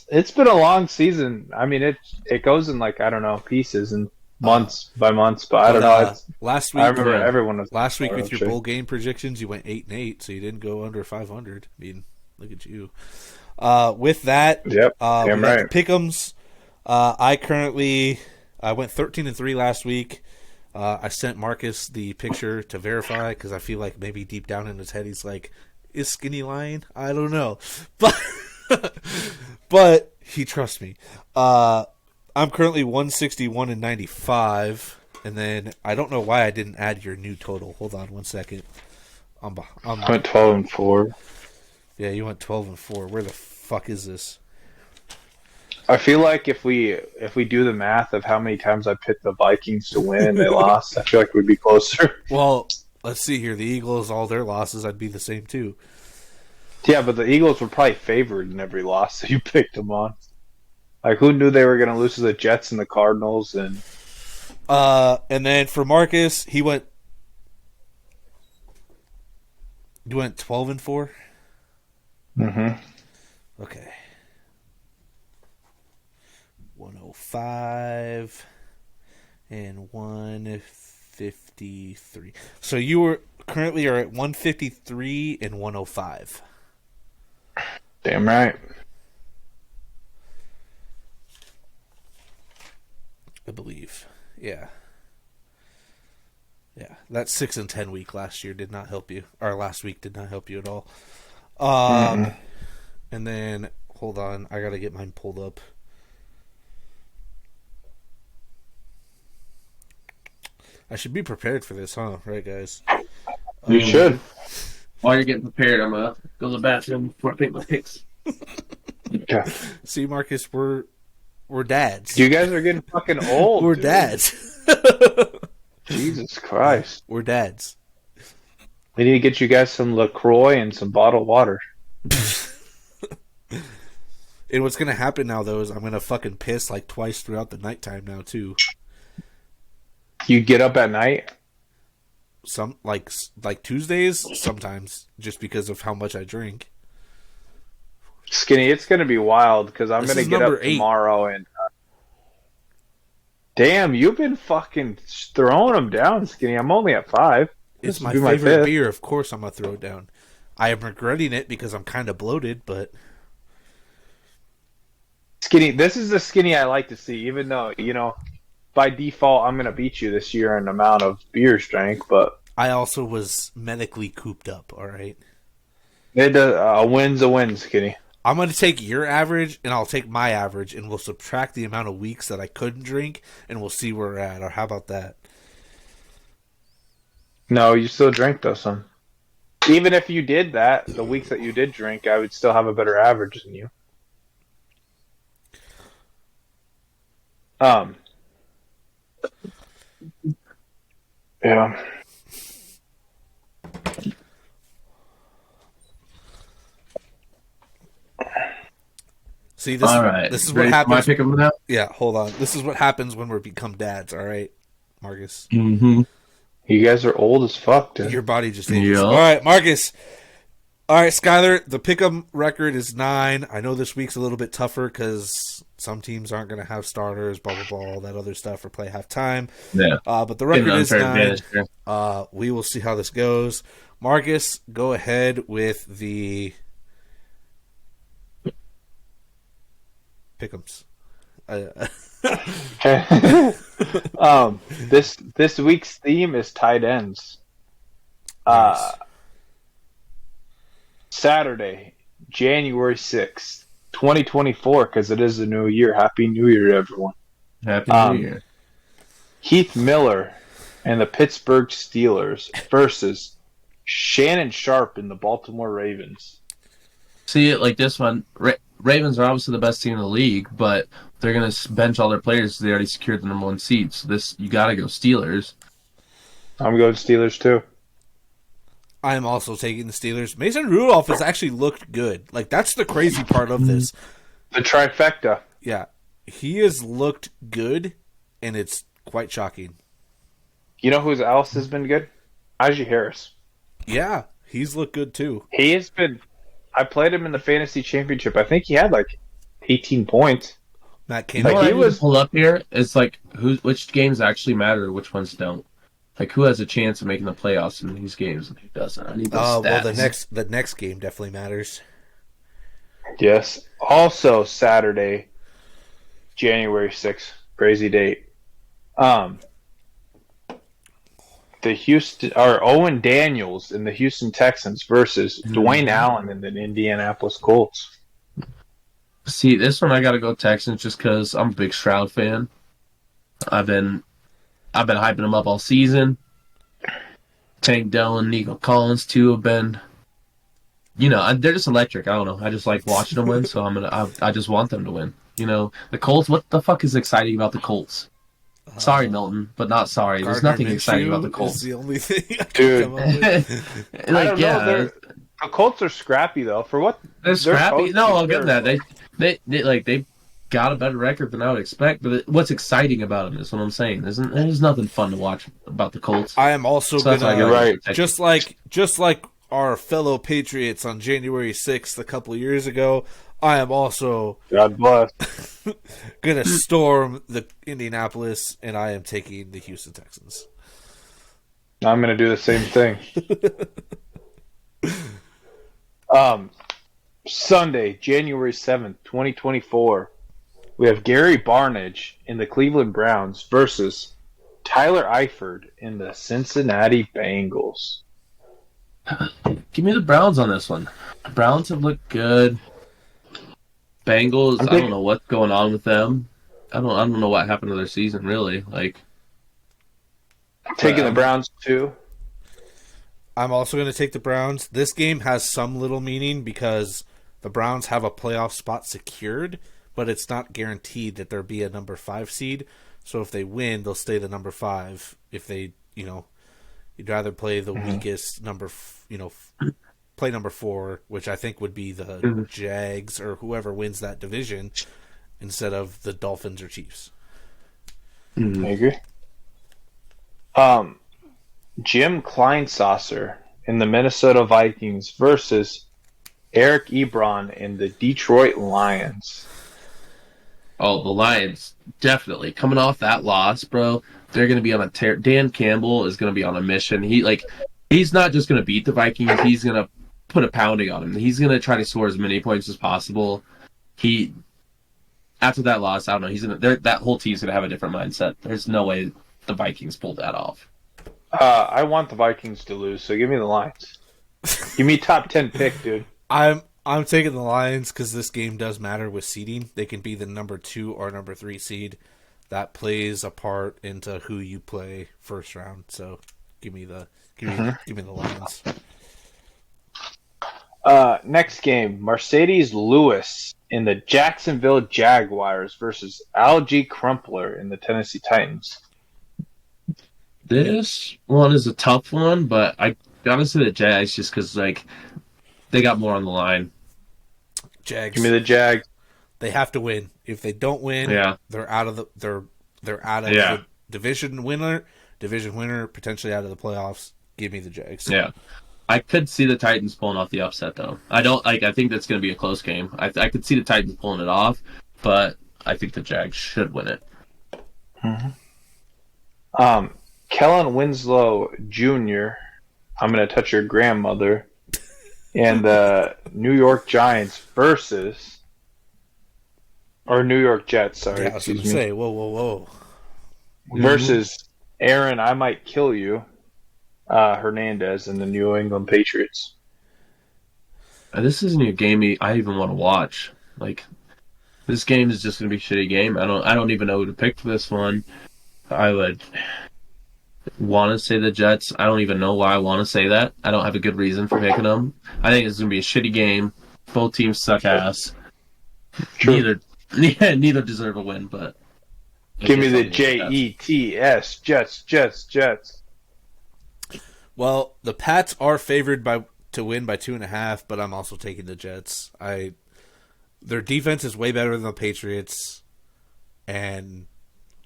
it's been a long season. I mean, it goes in, like, I don't know, pieces and months by months, but I don't know. Last week, I remember everyone was last week with your bowl game predictions. You went 8-8, so you didn't go under 500. I mean, look at you. With that, damn right. Pick'ems. I went 13-3 last week. I sent Marcus the picture to verify because I feel like maybe deep down in his head he's like, is Skinny lying? I don't know. But he trusts me. I'm currently 161-95, and then I don't know why I didn't add your new total. Hold on one second. I went 12-4. Yeah, you went 12-4. Where the fuck is this? I feel like if we do the math of how many times I picked the Vikings to win and they lost, I feel like we'd be closer. Well, let's see here. The Eagles, all their losses, I'd be the same too. Yeah, but the Eagles were probably favored in every loss that you picked them on. Like, who knew they were going to lose to the Jets and the Cardinals? And then for Marcus, he went 12-4. Okay. 105 and 153. So you currently are at 153 and 105. Damn right. I believe. Yeah. Yeah. That 6-10 week last year did not help you. Or last week did not help you at all. And then, hold on. I got to get mine pulled up. I should be prepared for this, huh? Right, guys? You should. While you're getting prepared, I'm going to go to the bathroom before I pick my picks. Okay. See, Marcus, we're dads. You guys are getting fucking old. We're dads. Jesus Christ. We're dads. We need to get you guys some LaCroix and some bottled water. And what's going to happen now, though, is I'm going to fucking piss like twice throughout the nighttime now, too. You get up at night? Some like Tuesdays, sometimes, just because of how much I drink. Skinny, it's going to be wild because I'm going to get up tomorrow and... Damn, you've been fucking throwing them down, Skinny. I'm only at 5. It's my favorite beer. Of course I'm going to throw it down. I am regretting it because I'm kind of bloated, but... Skinny, this is the Skinny I like to see, even though, you know, by default, I'm going to beat you this year in amount of beers drank, but... I also was medically cooped up, all right? A win's a win, Skinny. I'm going to take your average, and I'll take my average, and we'll subtract the amount of weeks that I couldn't drink, and we'll see where we're at. Or how about that? No, you still drink, though, son. Even if you did that, the weeks that you did drink, I would still have a better average than you. Yeah. See, this, all right. This is what happens. Am I picking them now? Yeah, hold on. This is what happens when we become dads, all right, Marcus? Mm-hmm. You guys are old as fuck, dude. Your body just ages. Yep. All right, Marcus. All right, Schyler, the pick'em record is 9. I know this week's a little bit tougher because some teams aren't going to have starters, blah, blah, blah, all that other stuff, or play halftime. Yeah. But the record is 9. We will see how this goes. Marcus, go ahead with the pick'ems. This week's theme is tight ends. Nice. Saturday, January 6th, 2024, because it is a new year. Happy New Year, everyone. Happy New Year. Heath Miller and the Pittsburgh Steelers versus Shannon Sharp and the Baltimore Ravens. See it like this one. Ravens are obviously the best team in the league, but they're going to bench all their players because they already secured the number 1 seed. So you got to go Steelers. I'm going Steelers too. I'm also taking the Steelers. Mason Rudolph has actually looked good. Like, that's the crazy part of this. The trifecta. Yeah. He has looked good, and it's quite shocking. You know who else has been good? Najee Harris. Yeah, he's looked good too. He has been... I played him in the fantasy championship. I think he had like 18 points. Matt came like he was pull up here. It's like which games actually matter, which ones don't. Like who has a chance of making the playoffs in these games and who doesn't? I need the stats. Well, the next game definitely matters. Yes. Also Saturday, January 6th, crazy date. Owen Daniels and the Houston Texans versus Dwayne Allen and the Indianapolis Colts. See, this one I got to go Texans just because I'm a big Stroud fan. I've been hyping them up all season. Tank Dell and Nico Collins too have been, they're just electric. I don't know. I just like watching them win, so I just want them to win. The Colts. What the fuck is exciting about the Colts? Sorry, Milton, but not sorry. There's nothing exciting about the Colts. Is the only thing I Dude. come up with. I don't know. The Colts are scrappy though. For what? They're scrappy. No, I'll give them that. They got a better record than I would expect. But what's exciting about them is what I'm saying. There's nothing fun to watch about the Colts. I am also right. Just like our fellow Patriots on January 6th a couple of years ago. I am also God bless gonna storm the Indianapolis, and I am taking the Houston Texans. I'm gonna do the same thing. Sunday, January 7th, 2024, we have Gary Barnidge in the Cleveland Browns versus Tyler Eifert in the Cincinnati Bengals. Give me the Browns on this one. The Browns have looked good. Bengals, I don't know what's going on with them. I don't know what happened to their season, really. Like, taking the Browns too. I'm also going to take the Browns. This game has some little meaning because the Browns have a playoff spot secured, but it's not guaranteed that there'll be a number 5 seed. So if they win, they'll stay the number 5. If they, you'd rather play the weakest number, play number 4, which I think would be the Jags or whoever wins that division, instead of the Dolphins or Chiefs. I agree. Jim Kleinsasser in the Minnesota Vikings versus Eric Ebron in the Detroit Lions. Oh, the Lions, definitely. Coming off that loss, bro, they're going to be on a tear. Dan Campbell is going to be on a mission. He's not just going to beat the Vikings. He's going to put a pounding on him. He's going to try to score as many points as possible. After that loss, I don't know. That whole team's going to have a different mindset. There's no way the Vikings pulled that off. I want the Vikings to lose, so give me the Lions. Give me top 10 pick, dude. I'm taking the Lions because this game does matter with seeding. They can be the number 2 or number 3 seed. That plays a part into who you play first round. So give me the Lions. Next game, Mercedes Lewis in the Jacksonville Jaguars versus Algie Crumpler in the Tennessee Titans. This one is a tough one, but I gotta say the Jags just because they got more on the line. Jags. Give me the Jags. They have to win. If they don't win, they're out of the the division winner, potentially out of the playoffs. Give me the Jags. Yeah. I could see the Titans pulling off the upset, though. I think that's going to be a close game. I could see the Titans pulling it off, but I think the Jags should win it. Mm-hmm. Kellen Winslow Jr., I'm going to touch your grandmother, and the New York Giants versus... Or New York Jets, sorry. Yeah, I was going to say, whoa. Versus Aaron, I Might Kill You, Hernandez and the New England Patriots. This isn't a game I even want to watch. This game is just going to be a shitty game. I don't even know who to pick for this one. I would want to say the Jets. I don't even know why I want to say that. I don't have a good reason for picking them. I think it's going to be a shitty game. Both teams suck ass. True. Neither deserve a win, but give me the Jets, Jets. Well, the Pats are favored to win by 2.5, but I'm also taking the Jets. Their defense is way better than the Patriots, and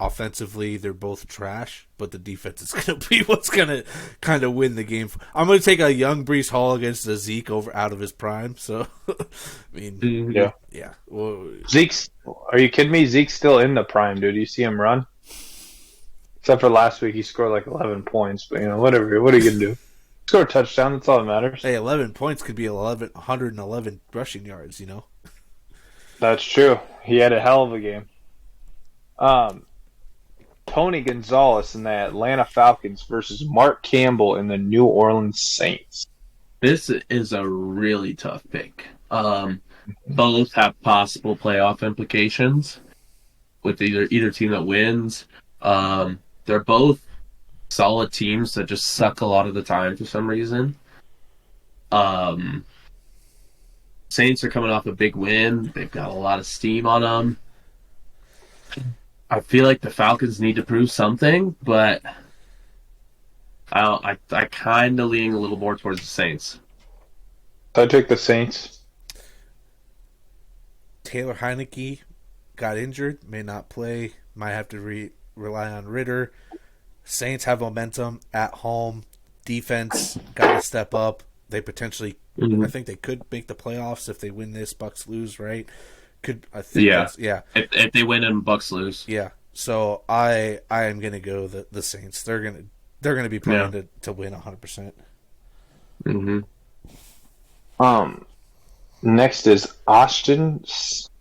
offensively they're both trash, but the defense is going to be what's going to kind of win the game. I'm going to take a young Breece Hall against a Zeke out of his prime. So, I mean, yeah. Well, Zeke's. Are you kidding me? Zeke's still in the prime, dude. You see him run. Except for last week, he scored 11 points. But whatever. What are you gonna do? Score a touchdown. That's all that matters. Hey, 11 points could be 111 rushing yards. That's true. He had a hell of a game. Tony Gonzalez in the Atlanta Falcons versus Mark Campbell in the New Orleans Saints. This is a really tough pick. Both have possible playoff implications with either team that wins. They're both solid teams that just suck a lot of the time for some reason. Saints are coming off a big win. They've got a lot of steam on them. I feel like the Falcons need to prove something, but I kind of leaning a little more towards the Saints. I take the Saints. Taylor Heineke got injured, may not play, might have to rely on Ritter. Saints have momentum at home. Defense got to step up. They potentially, I think they could make the playoffs if they win this. Bucks lose, right? If they win and Bucks lose, So I am gonna go the Saints. They're gonna be playing to win 100%. Next is Austin.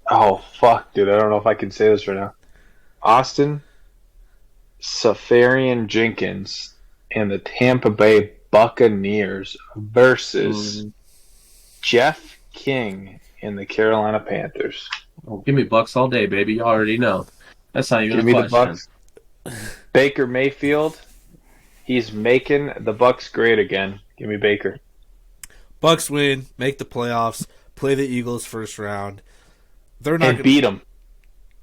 Oh fuck, dude! I don't know if I can say this right now. Austin Safarian Jenkins and the Tampa Bay Buccaneers versus Jeff King and the Carolina Panthers. Oh, give me Bucks all day, baby. You already know. That's not even a question. The Bucks. Baker Mayfield, he's making the Bucks great again. Give me Baker. Bucks win, make the playoffs, play the Eagles first round. They're not gonna beat them.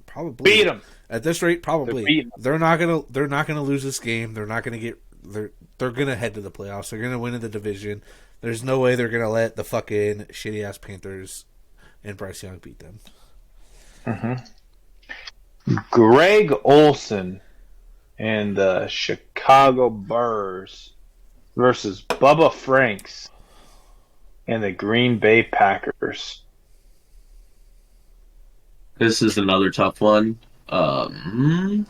Probably beat them at this rate. Probably they're not gonna lose this game. They're not gonna get. They're gonna head to the playoffs. They're gonna win in the division. There's no way they're gonna let the fucking shitty ass Panthers and Bryce Young beat them. Greg Olson and the Chicago Bears versus Bubba Franks and the Green Bay Packers. This is another tough one. I'm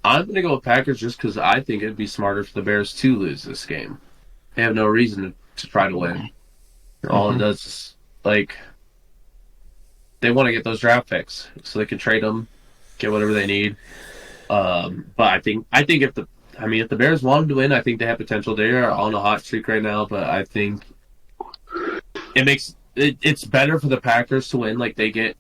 going to go with Packers just because I think it'd be smarter for the Bears to lose this game. They have no reason to try to win. All it does is, they want to get those draft picks so they can trade them, get whatever they need. But I think if I mean, if the Bears wanted to win, I think they have potential. They are on a hot streak right now, but I think it's better for the Packers to win. Like, they get,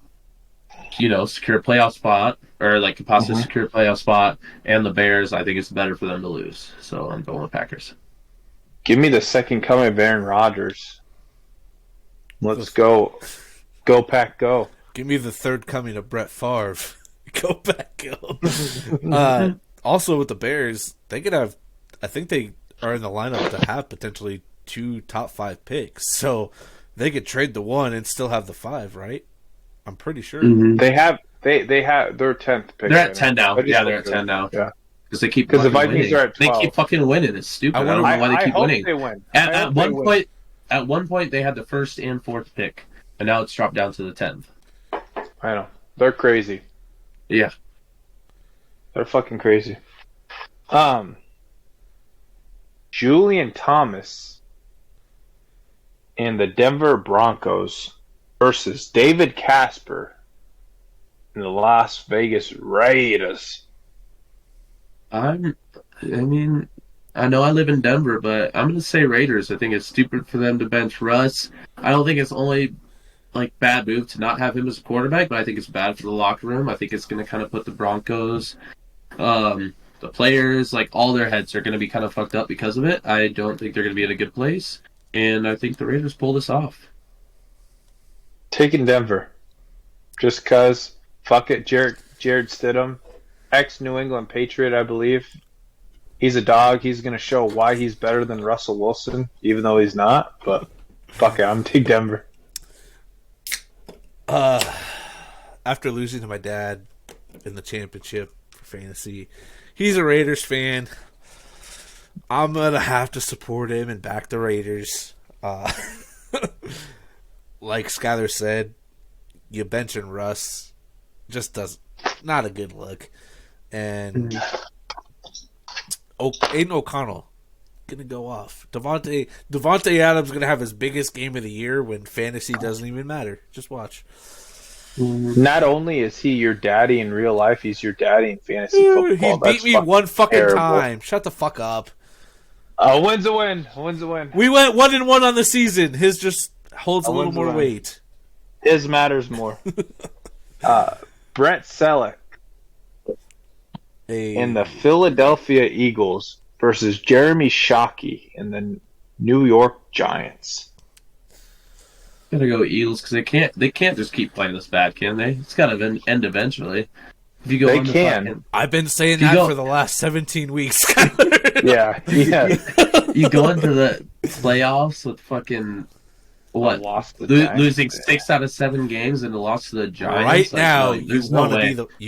secure playoff spot, or like a possibly secure playoff spot, and the Bears, I think it's better for them to lose. So I'm going with Packers. Give me the second coming of Aaron Rodgers. Let's go. Go, Pack, go. Give me the third coming of Brett Favre. Go, Pack, go. Also, with the Bears, they could have, I think they are in the lineup to have potentially 2 top 5 picks. So they could trade the 1 and still have the 5, right? I'm pretty sure. Mm-hmm. They have their 10th pick. They're at 10 now. Yeah, they're at 10 now. Yeah. Because they keep the Vikings winning. Are at 12. They keep fucking winning. It's stupid. I don't know why they keep winning. They win. At one point, they had the 1st and 4th pick, and now it's dropped down to the 10th. I know. They're crazy. Yeah. They're fucking crazy. Julian Thomas and the Denver Broncos versus David Casper and the Las Vegas Raiders. I mean, I know I live in Denver, but I'm going to say Raiders. I think it's stupid for them to bench Russ. I don't think it's only bad move to not have him as a quarterback, but I think it's bad for the locker room. I think it's going to kind of put the Broncos, the players, all their heads are going to be kind of fucked up because of it. I don't think they're going to be in a good place, and I think the Raiders pull this off. Taking Denver. Just because. Fuck it, Jared Stidham. Ex-New England Patriot, I believe. He's a dog. He's going to show why he's better than Russell Wilson, even though he's not. But fuck it, I'm taking Denver. After losing to my dad in the championship for fantasy, he's a Raiders fan. I'm going to have to support him and back the Raiders. Like Schyler said, you benching Russ just not a good look. And Aiden O'Connell going to go off. Devontae Adams going to have his biggest game of the year when fantasy doesn't even matter. Just watch. Not only is he your daddy in real life, he's your daddy in fantasy football. He beat me one fucking time. Shut the fuck up. A win's a win. A win's a win. We went 1-1 on the season. His just holds a little more weight. His matters more. Brett Selleck and the Philadelphia Eagles versus Jeremy Shockey and the New York Giants. Gotta go Eagles because they can't just keep playing this bad, can they? It's gotta end eventually. If you go, they can. I've been saying that for the last 17 weeks. Yeah. You go into the playoffs with fucking losing 6 out of 7 games and a loss to the Giants. Right now, you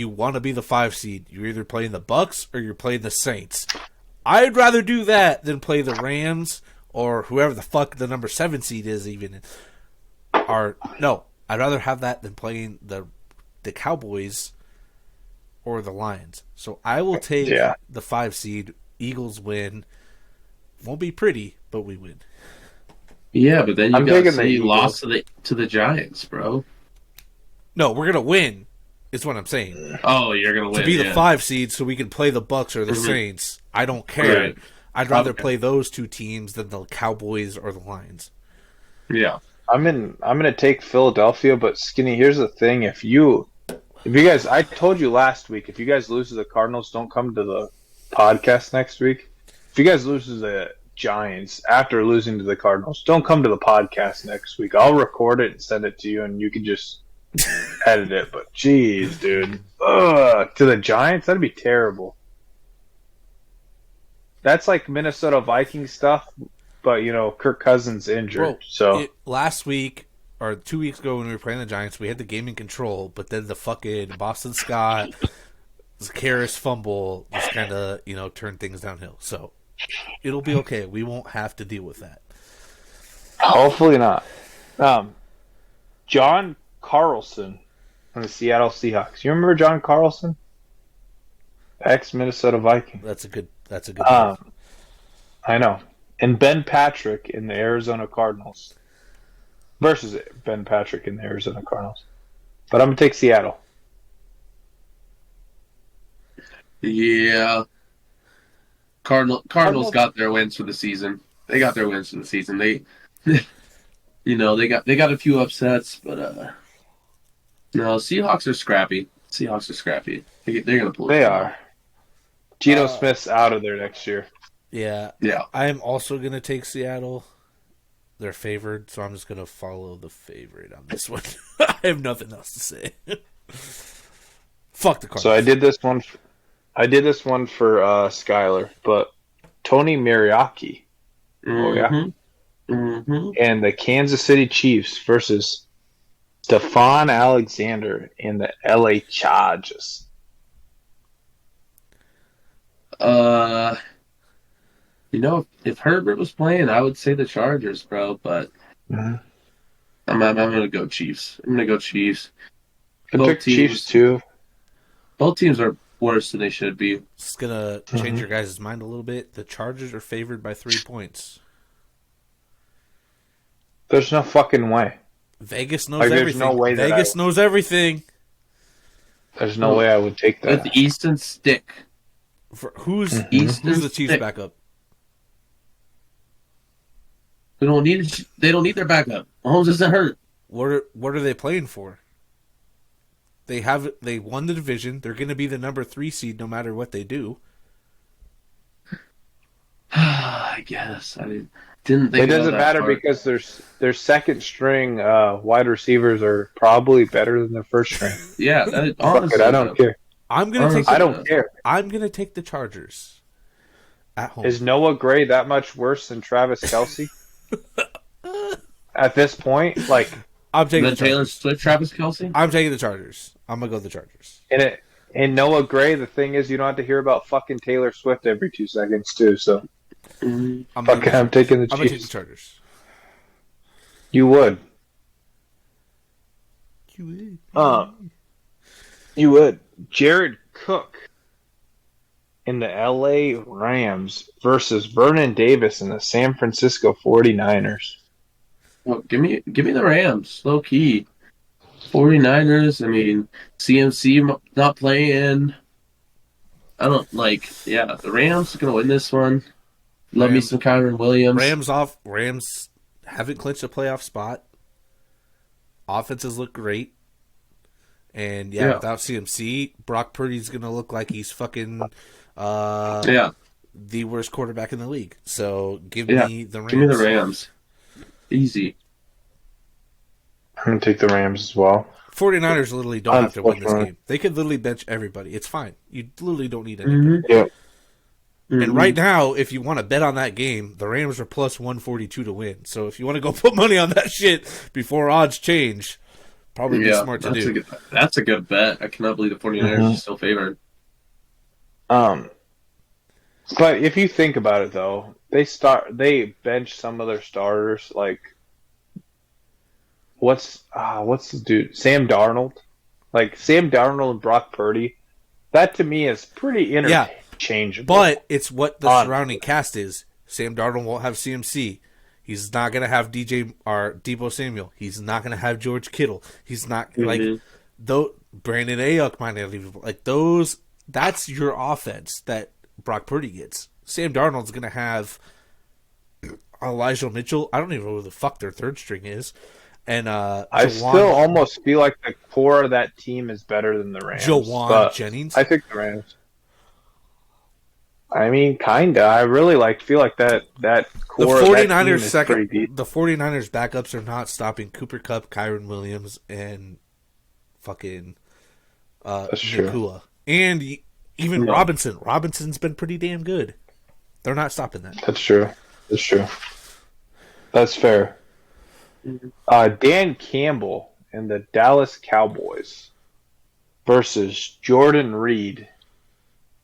want to be the 5 seed. You're either playing the Bucks or you're playing the Saints. I'd rather do that than play the Rams or whoever the fuck the number 7 seed is even. I'd rather have that than playing the Cowboys or the Lions. So I will take the 5 seed. Eagles win. Won't be pretty, but we win. Yeah, but then you lost to the Giants, bro. No, we're gonna win. Is what I'm saying. Oh, you're gonna win to be the 5 seed, so we can play the Bucks or the Saints. I don't care. Right. I'd rather play those 2 teams than the Cowboys or the Lions. Yeah, I'm gonna take Philadelphia, but Skinny. Here's the thing: if you guys, I told you last week, if you guys lose to the Cardinals, don't come to the podcast next week. If you guys lose to the Giants after losing to the Cardinals, don't come to the podcast next week. I'll record it and send it to you, and you can just edit it. But jeez, dude, to the Giants, that'd be terrible. That's like Minnesota Vikings stuff, but Kirk Cousins injured. Last week or 2 weeks ago when we were playing the Giants, we had the game in control, but then the fucking Boston Scott, Zakaris fumble just kind of turned things downhill. So it'll be okay. We won't have to deal with that. Hopefully not. John Carlson on the Seattle Seahawks. You remember John Carlson? Ex-Minnesota Viking. That's a good I know. And Ben Patrick in the Arizona Cardinals. Versus Ben Patrick in the Arizona Cardinals. But I'm going to take Seattle. Yeah. Cardinals got their wins for the season. They got their wins for the season. They they got a few upsets, but no, Seahawks are scrappy. They're gonna pull it. They are. Geno Smith's out of there next year. Yeah. I am also gonna take Seattle. They're favored, so I'm just gonna follow the favorite on this one. I have nothing else to say. Fuck the Cardinals. So I did this one. For Schyler, but Tony Mariaki and the Kansas City Chiefs versus Stephon Alexander and the LA Chargers. If Herbert was playing, I would say the Chargers, bro. But I'm gonna go Chiefs. I took Chiefs too. Both teams are worse than they should be. It's gonna change your guys' mind a little bit. The Chargers are favored by 3 points. There's no fucking way. Vegas knows everything. No way Vegas knows everything. There's no way I would take that. With Easton Stick. Who's the Chiefs' backup? They don't need their backup. Mahomes isn't hurt. What are they playing for? They won the division. They're going to be the number 3 seed no matter what they do. I guess didn't think it doesn't matter because their second string wide receivers are probably better than their first string. Yeah, honestly, I don't care. I don't care. I'm going to take the Chargers at home. Is Noah Gray that much worse than Travis Kelce? At this point, I'm taking the Taylor Swift, Travis Kelce. I'm taking the Chargers. I'm gonna go with the Chargers. And Noah Gray, the thing is, you don't have to hear about fucking Taylor Swift every 2 seconds too. So, I'm taking the Chiefs. I'm gonna take the Chargers. You would. You would. Jared Cook in the LA Rams versus Vernon Davis in the San Francisco 49ers. Well, give me the Rams, low key. 49ers, CMC not playing. I don't the Rams are going to win this one. Love me some Kyron Williams. Rams haven't clinched a playoff spot. Offenses look great. And without CMC, Brock Purdy's going to look like he's fucking the worst quarterback in the league. So give me the Rams. Give me the Rams. Easy. I'm going to take the Rams as well. 49ers literally don't have to win this game. They could literally bench everybody. It's fine. You literally don't need anybody. Yeah. And right now, if you want to bet on that game, the Rams are plus 142 to win. So if you want to go put money on that shit before odds change, probably be smart to do. That's a good bet. I cannot believe the 49ers are still favored. But if you think about it, though, they bench some of their starters. What's the dude? Sam Darnold. Sam Darnold and Brock Purdy. That to me is pretty interchangeable. But it's what the surrounding cast is. Sam Darnold won't have CMC. He's not going to have Deebo Samuel. He's not going to have George Kittle. He's not Brandon Ayuk might not even those. That's your offense that Brock Purdy gets. Sam Darnold's going to have Elijah Mitchell. I don't even know who the fuck their third string is. And I still almost feel like the core of that team is better than the Rams. Jawan Jennings. I think the Rams. Kinda. I really feel like that core. The 49ers is pretty deep. The 49ers backups are not stopping Cooper Kupp, Kyron Williams, and fucking Nakua. And even Robinson. Robinson's been pretty damn good. They're not stopping that. That's true. That's fair. Dan Campbell and the Dallas Cowboys versus Jordan Reed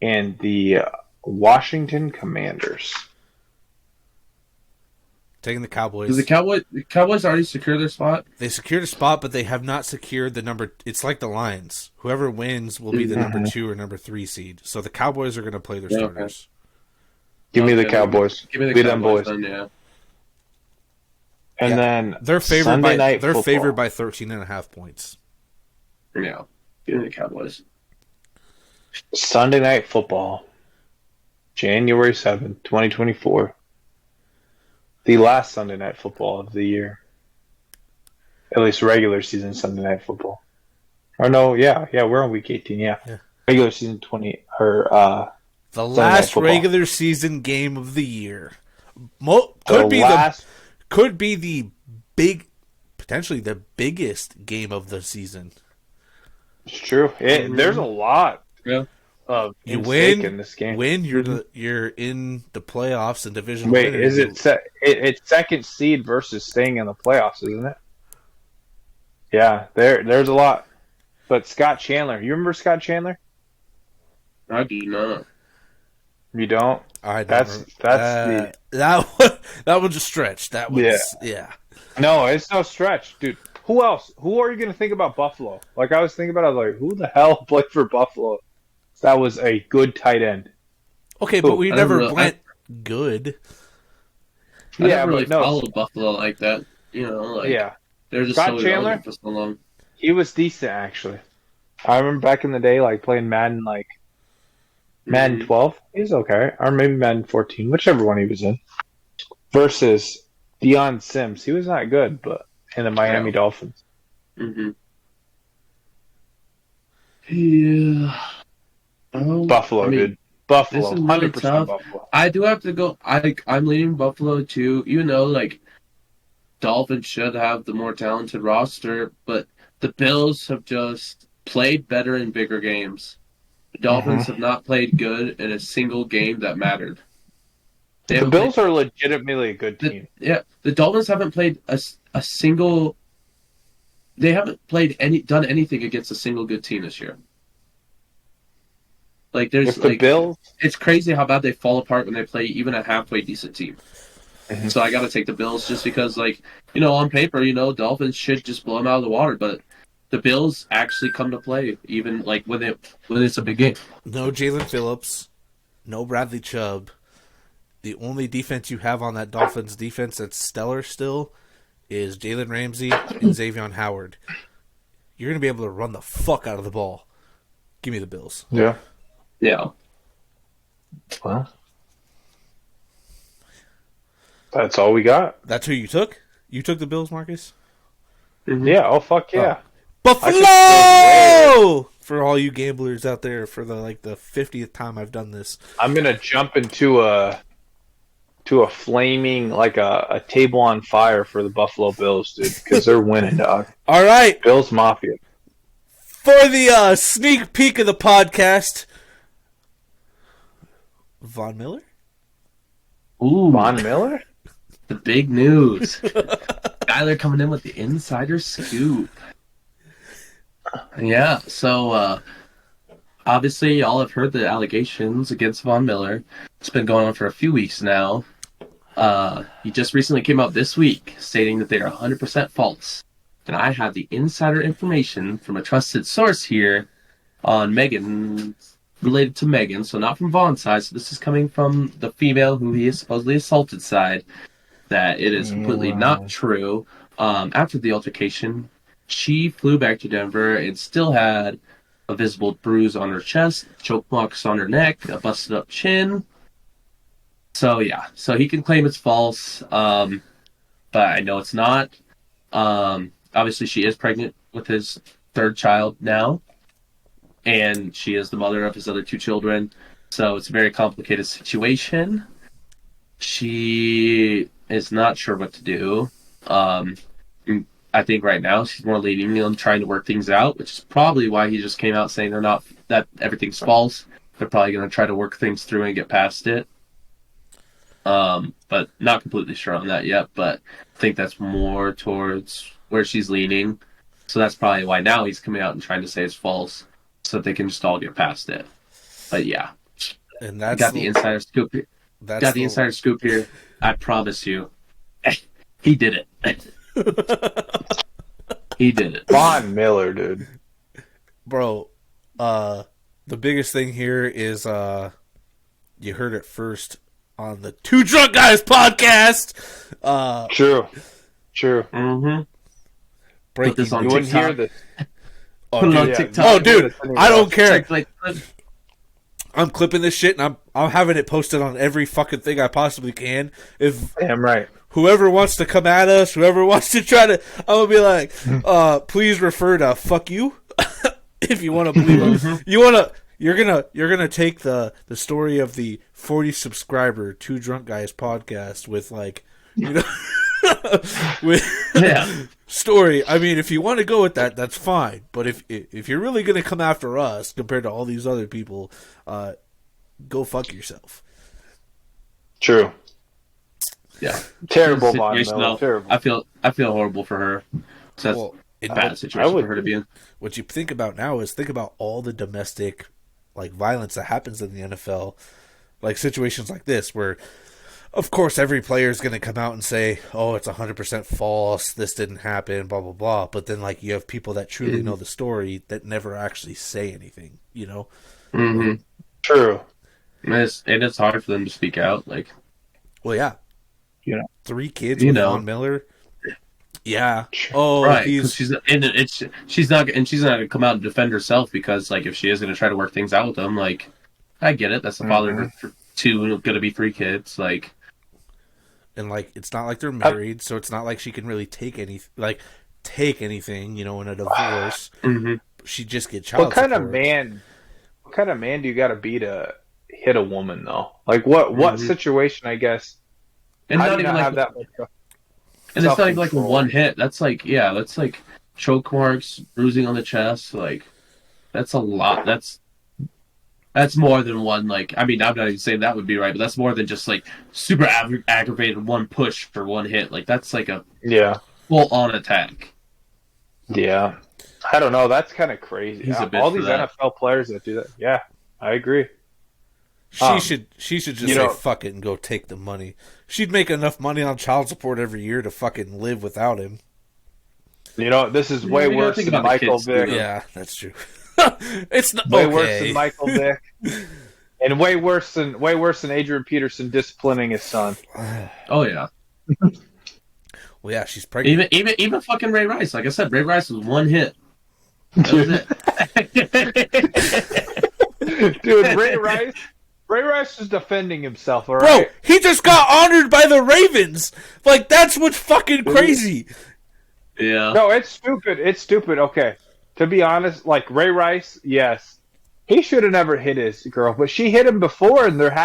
and the Washington Commanders. Taking the Cowboys. Did the Cowboys already secure their spot? They secured a spot, but they have not secured the number. It's like the Lions. Whoever wins will be the number 2 or number 3 seed. So the Cowboys are going to play their starters. Give me the Cowboys. Give me the Cowboys. Then, yeah. And then they're favored by 13.5 points. Yeah. Give me the Cowboys. Sunday Night Football. January 7th, 2024. The last Sunday Night Football of the year. At least regular season Sunday Night Football. Or no, yeah, we're on week 18, yeah. Regular season 20, or, the last regular season game of the year. Could be the potentially the biggest game of the season. It's true. There's a lot of you stake in this game. You're in the playoffs and division. Wait, is it it's second seed versus staying in the playoffs, isn't it? Yeah, there's a lot. But Scott Chandler, you remember Scott Chandler? I do not. You don't? That's that one's a stretch. That was No, it's no stretch, dude. Who else? Who are you going to think about Buffalo? Like I was thinking about, I was like, who the hell played for Buffalo? That was a good tight end. Okay, but we never went good. I never really followed Buffalo like that. You know, they're just Scott so Chandler for so long. He was decent actually. I remember back in the day, like playing Madden, like Madden 12. He's okay, or maybe Madden 14, whichever one he was in. Versus Deion Sims, he was not good, but in the Miami Dolphins. Mm-hmm. Yeah. Buffalo, dude. Buffalo, 100% Buffalo. I do have to go. I'm leaning Buffalo too. Even though like Dolphins should have the more talented roster, but the Bills have just played better in bigger games. The Dolphins have not played good in a single game that mattered. The Bills are legitimately a good team. The Dolphins haven't played a single. They haven't done anything against a single good team this year. Like there's the Bills, it's crazy how bad they fall apart when they play even a halfway decent team. Mm-hmm. So I got to take the Bills just because, like, you know, on paper, you know, Dolphins should just blow them out of the water, but the Bills actually come to play even like when it's a big game. No Jalen Phillips, no Bradley Chubb. The only defense you have on that Dolphins defense that's stellar still is Jalen Ramsey and Xavier Howard. You're going to be able to run the fuck out of the ball. Give me the Bills. Yeah. Yeah. Well, that's all we got. That's who you took? You took the Bills, Marcus? Mm-hmm. Yeah. Oh, fuck yeah. Buffalo! For all you gamblers out there, for the 50th time I've done this. I'm going to jump into a flaming, like a table on fire for the Buffalo Bills, dude, because they're winning, dog. All right. Bills Mafia. For the sneak peek of the podcast, Von Miller? Ooh. Von Miller? The big news. Schyler coming in with the insider scoop. Yeah, so obviously y'all have heard the allegations against Von Miller. It's been going on for a few weeks now. He just recently came out this week stating that they are 100% false. And I have the insider information from a trusted source here on Megan, related to Megan, so not from Von's side. So this is coming from the female who he is supposedly assaulted side, that it is completely not true. After the altercation, she flew back to Denver and still had a visible bruise on her chest, choke marks on her neck, a busted up chin. So yeah, so he can claim it's false, but I know it's not. Obviously, she is pregnant with his third child now, and she is the mother of his other two children. So it's a very complicated situation. She is not sure what to do. I think right now she's more leaning on trying to work things out, which is probably why he just came out saying that everything's false. They're probably going to try to work things through and get past it. But not completely sure on that yet, but I think that's more towards where she's leaning. So that's probably why now he's coming out and trying to say it's false so that they can just all get past it. But yeah. And that's got the insider scoop here. Got the insider scoop here. I promise you. He did it. He did it. Von Miller, dude. Bro, the biggest thing here is you heard it first on the Two Drunk Guys podcast. True. Mm-hmm. Put this on you TikTok. wouldn't hear this. Put it on TikTok. Oh, dude, I don't care. I'm clipping this shit and I'm having it posted on every fucking thing I possibly can. If damn right. Whoever wants to come at us, whoever wants to try to, I'm gonna be like, please refer to fuck you if you want to believe it. You're gonna take the story of the 40 subscriber Two Drunk Guys podcast with like, you know, with story. I mean, if you want to go with that, that's fine. But if you're really gonna come after us compared to all these other people, go fuck yourself. True. Yeah, terrible. Terrible. I feel horrible for her. That's a bad situation for her to be in. What you think about now is think about all the domestic like violence that happens in the NFL, like situations like this where, of course, every player is going to come out and say, "Oh, it's 100% false. This didn't happen." Blah blah blah. But then, like, you have people that truly know the story that never actually say anything. You know. Mm-hmm. True. And it's hard for them to speak out. Like, well, yeah. You know, 3 kids with Von Miller. Yeah. Oh, right. She's not gonna come out and defend herself because, like, if she is gonna try to work things out with them, like, I get it. That's the father of 2, gonna be 3 kids, like. And like, it's not like they're married, so it's not like she can really take anything, you know, in a divorce. She just get child support. What kind of man do you got to be to hit a woman though? Like, what situation? I guess. And how not do you even not like have that much and it's not even like a one hit. That's like choke marks, bruising on the chest. Like, that's a lot. That's more than one. Like, I mean, I'm not even saying that would be right, but that's more than just like super aggravated one push for one hit. Like, that's like a full on attack. Yeah, I don't know. That's kind of crazy. All these NFL players that do that. Yeah, I agree. She should just say fuck it and go take the money. She'd make enough money on child support every year to fucking live without him. You know, this is way worse than Michael Vick. Yeah, that's true. It's not way worse than Michael Vick, and way worse than Adrian Peterson disciplining his son. Oh yeah. Well, yeah, she's pregnant. Even fucking Ray Rice. Like I said, Ray Rice was one hit. That was it. Dude, Ray Rice is defending himself, all Bro, right? he just got honored by the Ravens. Like, that's what's fucking crazy. Yeah. No, it's stupid. It's stupid. Okay. To be honest, like, Ray Rice, yes. He should have never hit his girl, but she hit him before, and they're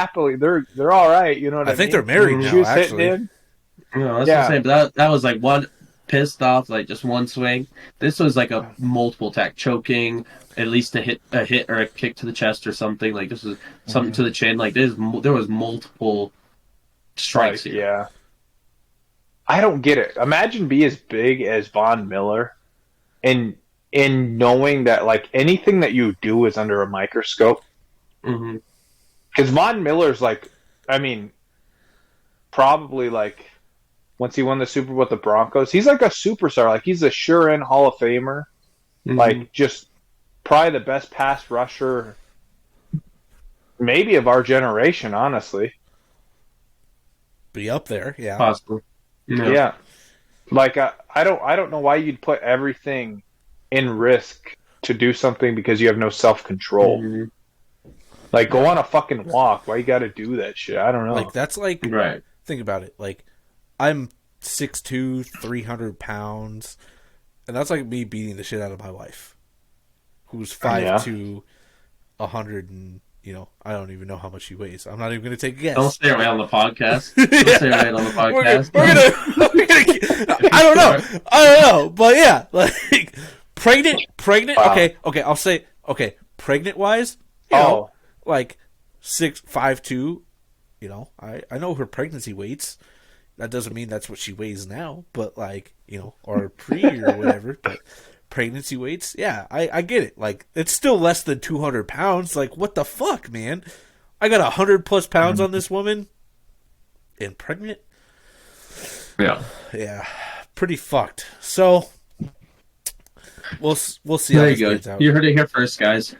all right. You know what I mean? I think they're married now, she was actually. Hitting him. No, that's what I'm saying. But that was like one pissed off, like just one swing. This was like a multiple attack, choking, at least a hit or a kick to the chest or something. Like this was something to the chin. Like there was multiple strikes here. Yeah. I don't get it. Imagine be as big as Von Miller, and knowing that like anything that you do is under a microscope. Because Von Miller's like, I mean, probably like. Once he won the Super Bowl with the Broncos, he's like a superstar. Like, he's a sure-in Hall of Famer. Like, just probably the best pass rusher, maybe of our generation, honestly. Be up there, yeah. Possible. Yeah. Like, I don't know why you'd put everything in risk to do something because you have no self-control. Like, go on a fucking walk. Why you got to do that shit? I don't know. Like, that's like, right. Think about it. Like, I'm 6'2", 300 pounds, and that's like me beating the shit out of my wife, who's 5'2", 100, and you know, I don't even know how much she weighs. I'm not even going to take a guess. Don't stay right on the podcast. I don't know, but yeah, like pregnant. Wow. Okay, I'll say pregnant wise, you know, like 5'2". You know, I know her pregnancy weights. That doesn't mean that's what she weighs now, but like, you know, or pre or whatever. But pregnancy weights, yeah, I get it. Like, it's still less than 200 pounds. Like, what the fuck, man? I got 100+ pounds on this woman and pregnant. Yeah, pretty fucked. So we'll see how this plays out. You heard it here first, guys.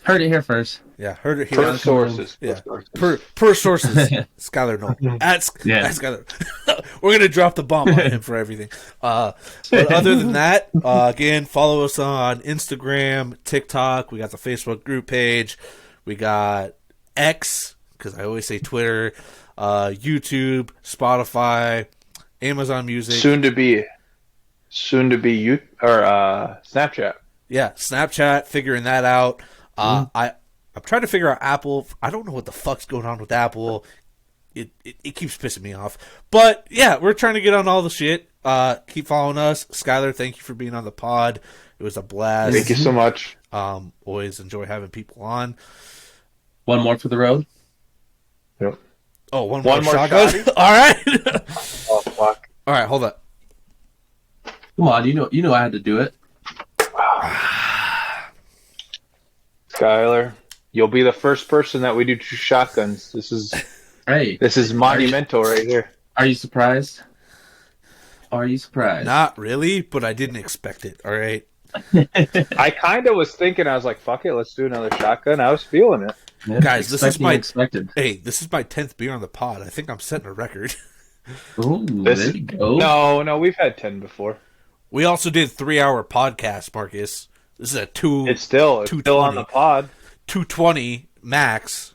Heard it here first. Yeah, heard it here. Per sources. Yeah, per sources. Schyler Knoll. At Schyler. We're going to drop the bomb on him for everything. But other than that, again, follow us on Instagram, TikTok. We got the Facebook group page. We got X, because I always say Twitter, YouTube, Spotify, Amazon Music. Soon to be you or Snapchat. Yeah, Snapchat, figuring that out. I'm trying to figure out Apple. I don't know what the fuck's going on with Apple. It keeps pissing me off. But yeah, we're trying to get on all the shit. Keep following us. Skyler, thank you for being on the pod. It was a blast. Thank you so much. Always enjoy having people on. One more for the road. Yep. Oh, one more shotgun. All right. Oh fuck. All right, hold up. Come on, you know I had to do it. Schyler, you'll be the first person that we do 2 shotguns. This is monumental right here. Are you surprised? Are you surprised? Not really, but I didn't expect it. All right. I kind of was thinking, I was like, fuck it, let's do another shotgun. I was feeling it. Yeah, guys, this is my expected. Hey, this is my 10th beer on the pod. I think I'm setting a record. Ooh, there you go. No, we've had 10 before. We also did 3-hour podcast, Marcus. This is a 2. It's still on the pod. 220 max.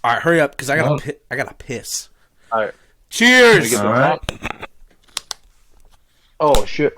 All right, hurry up because I gotta piss. All right. Cheers. All right. Oh shit.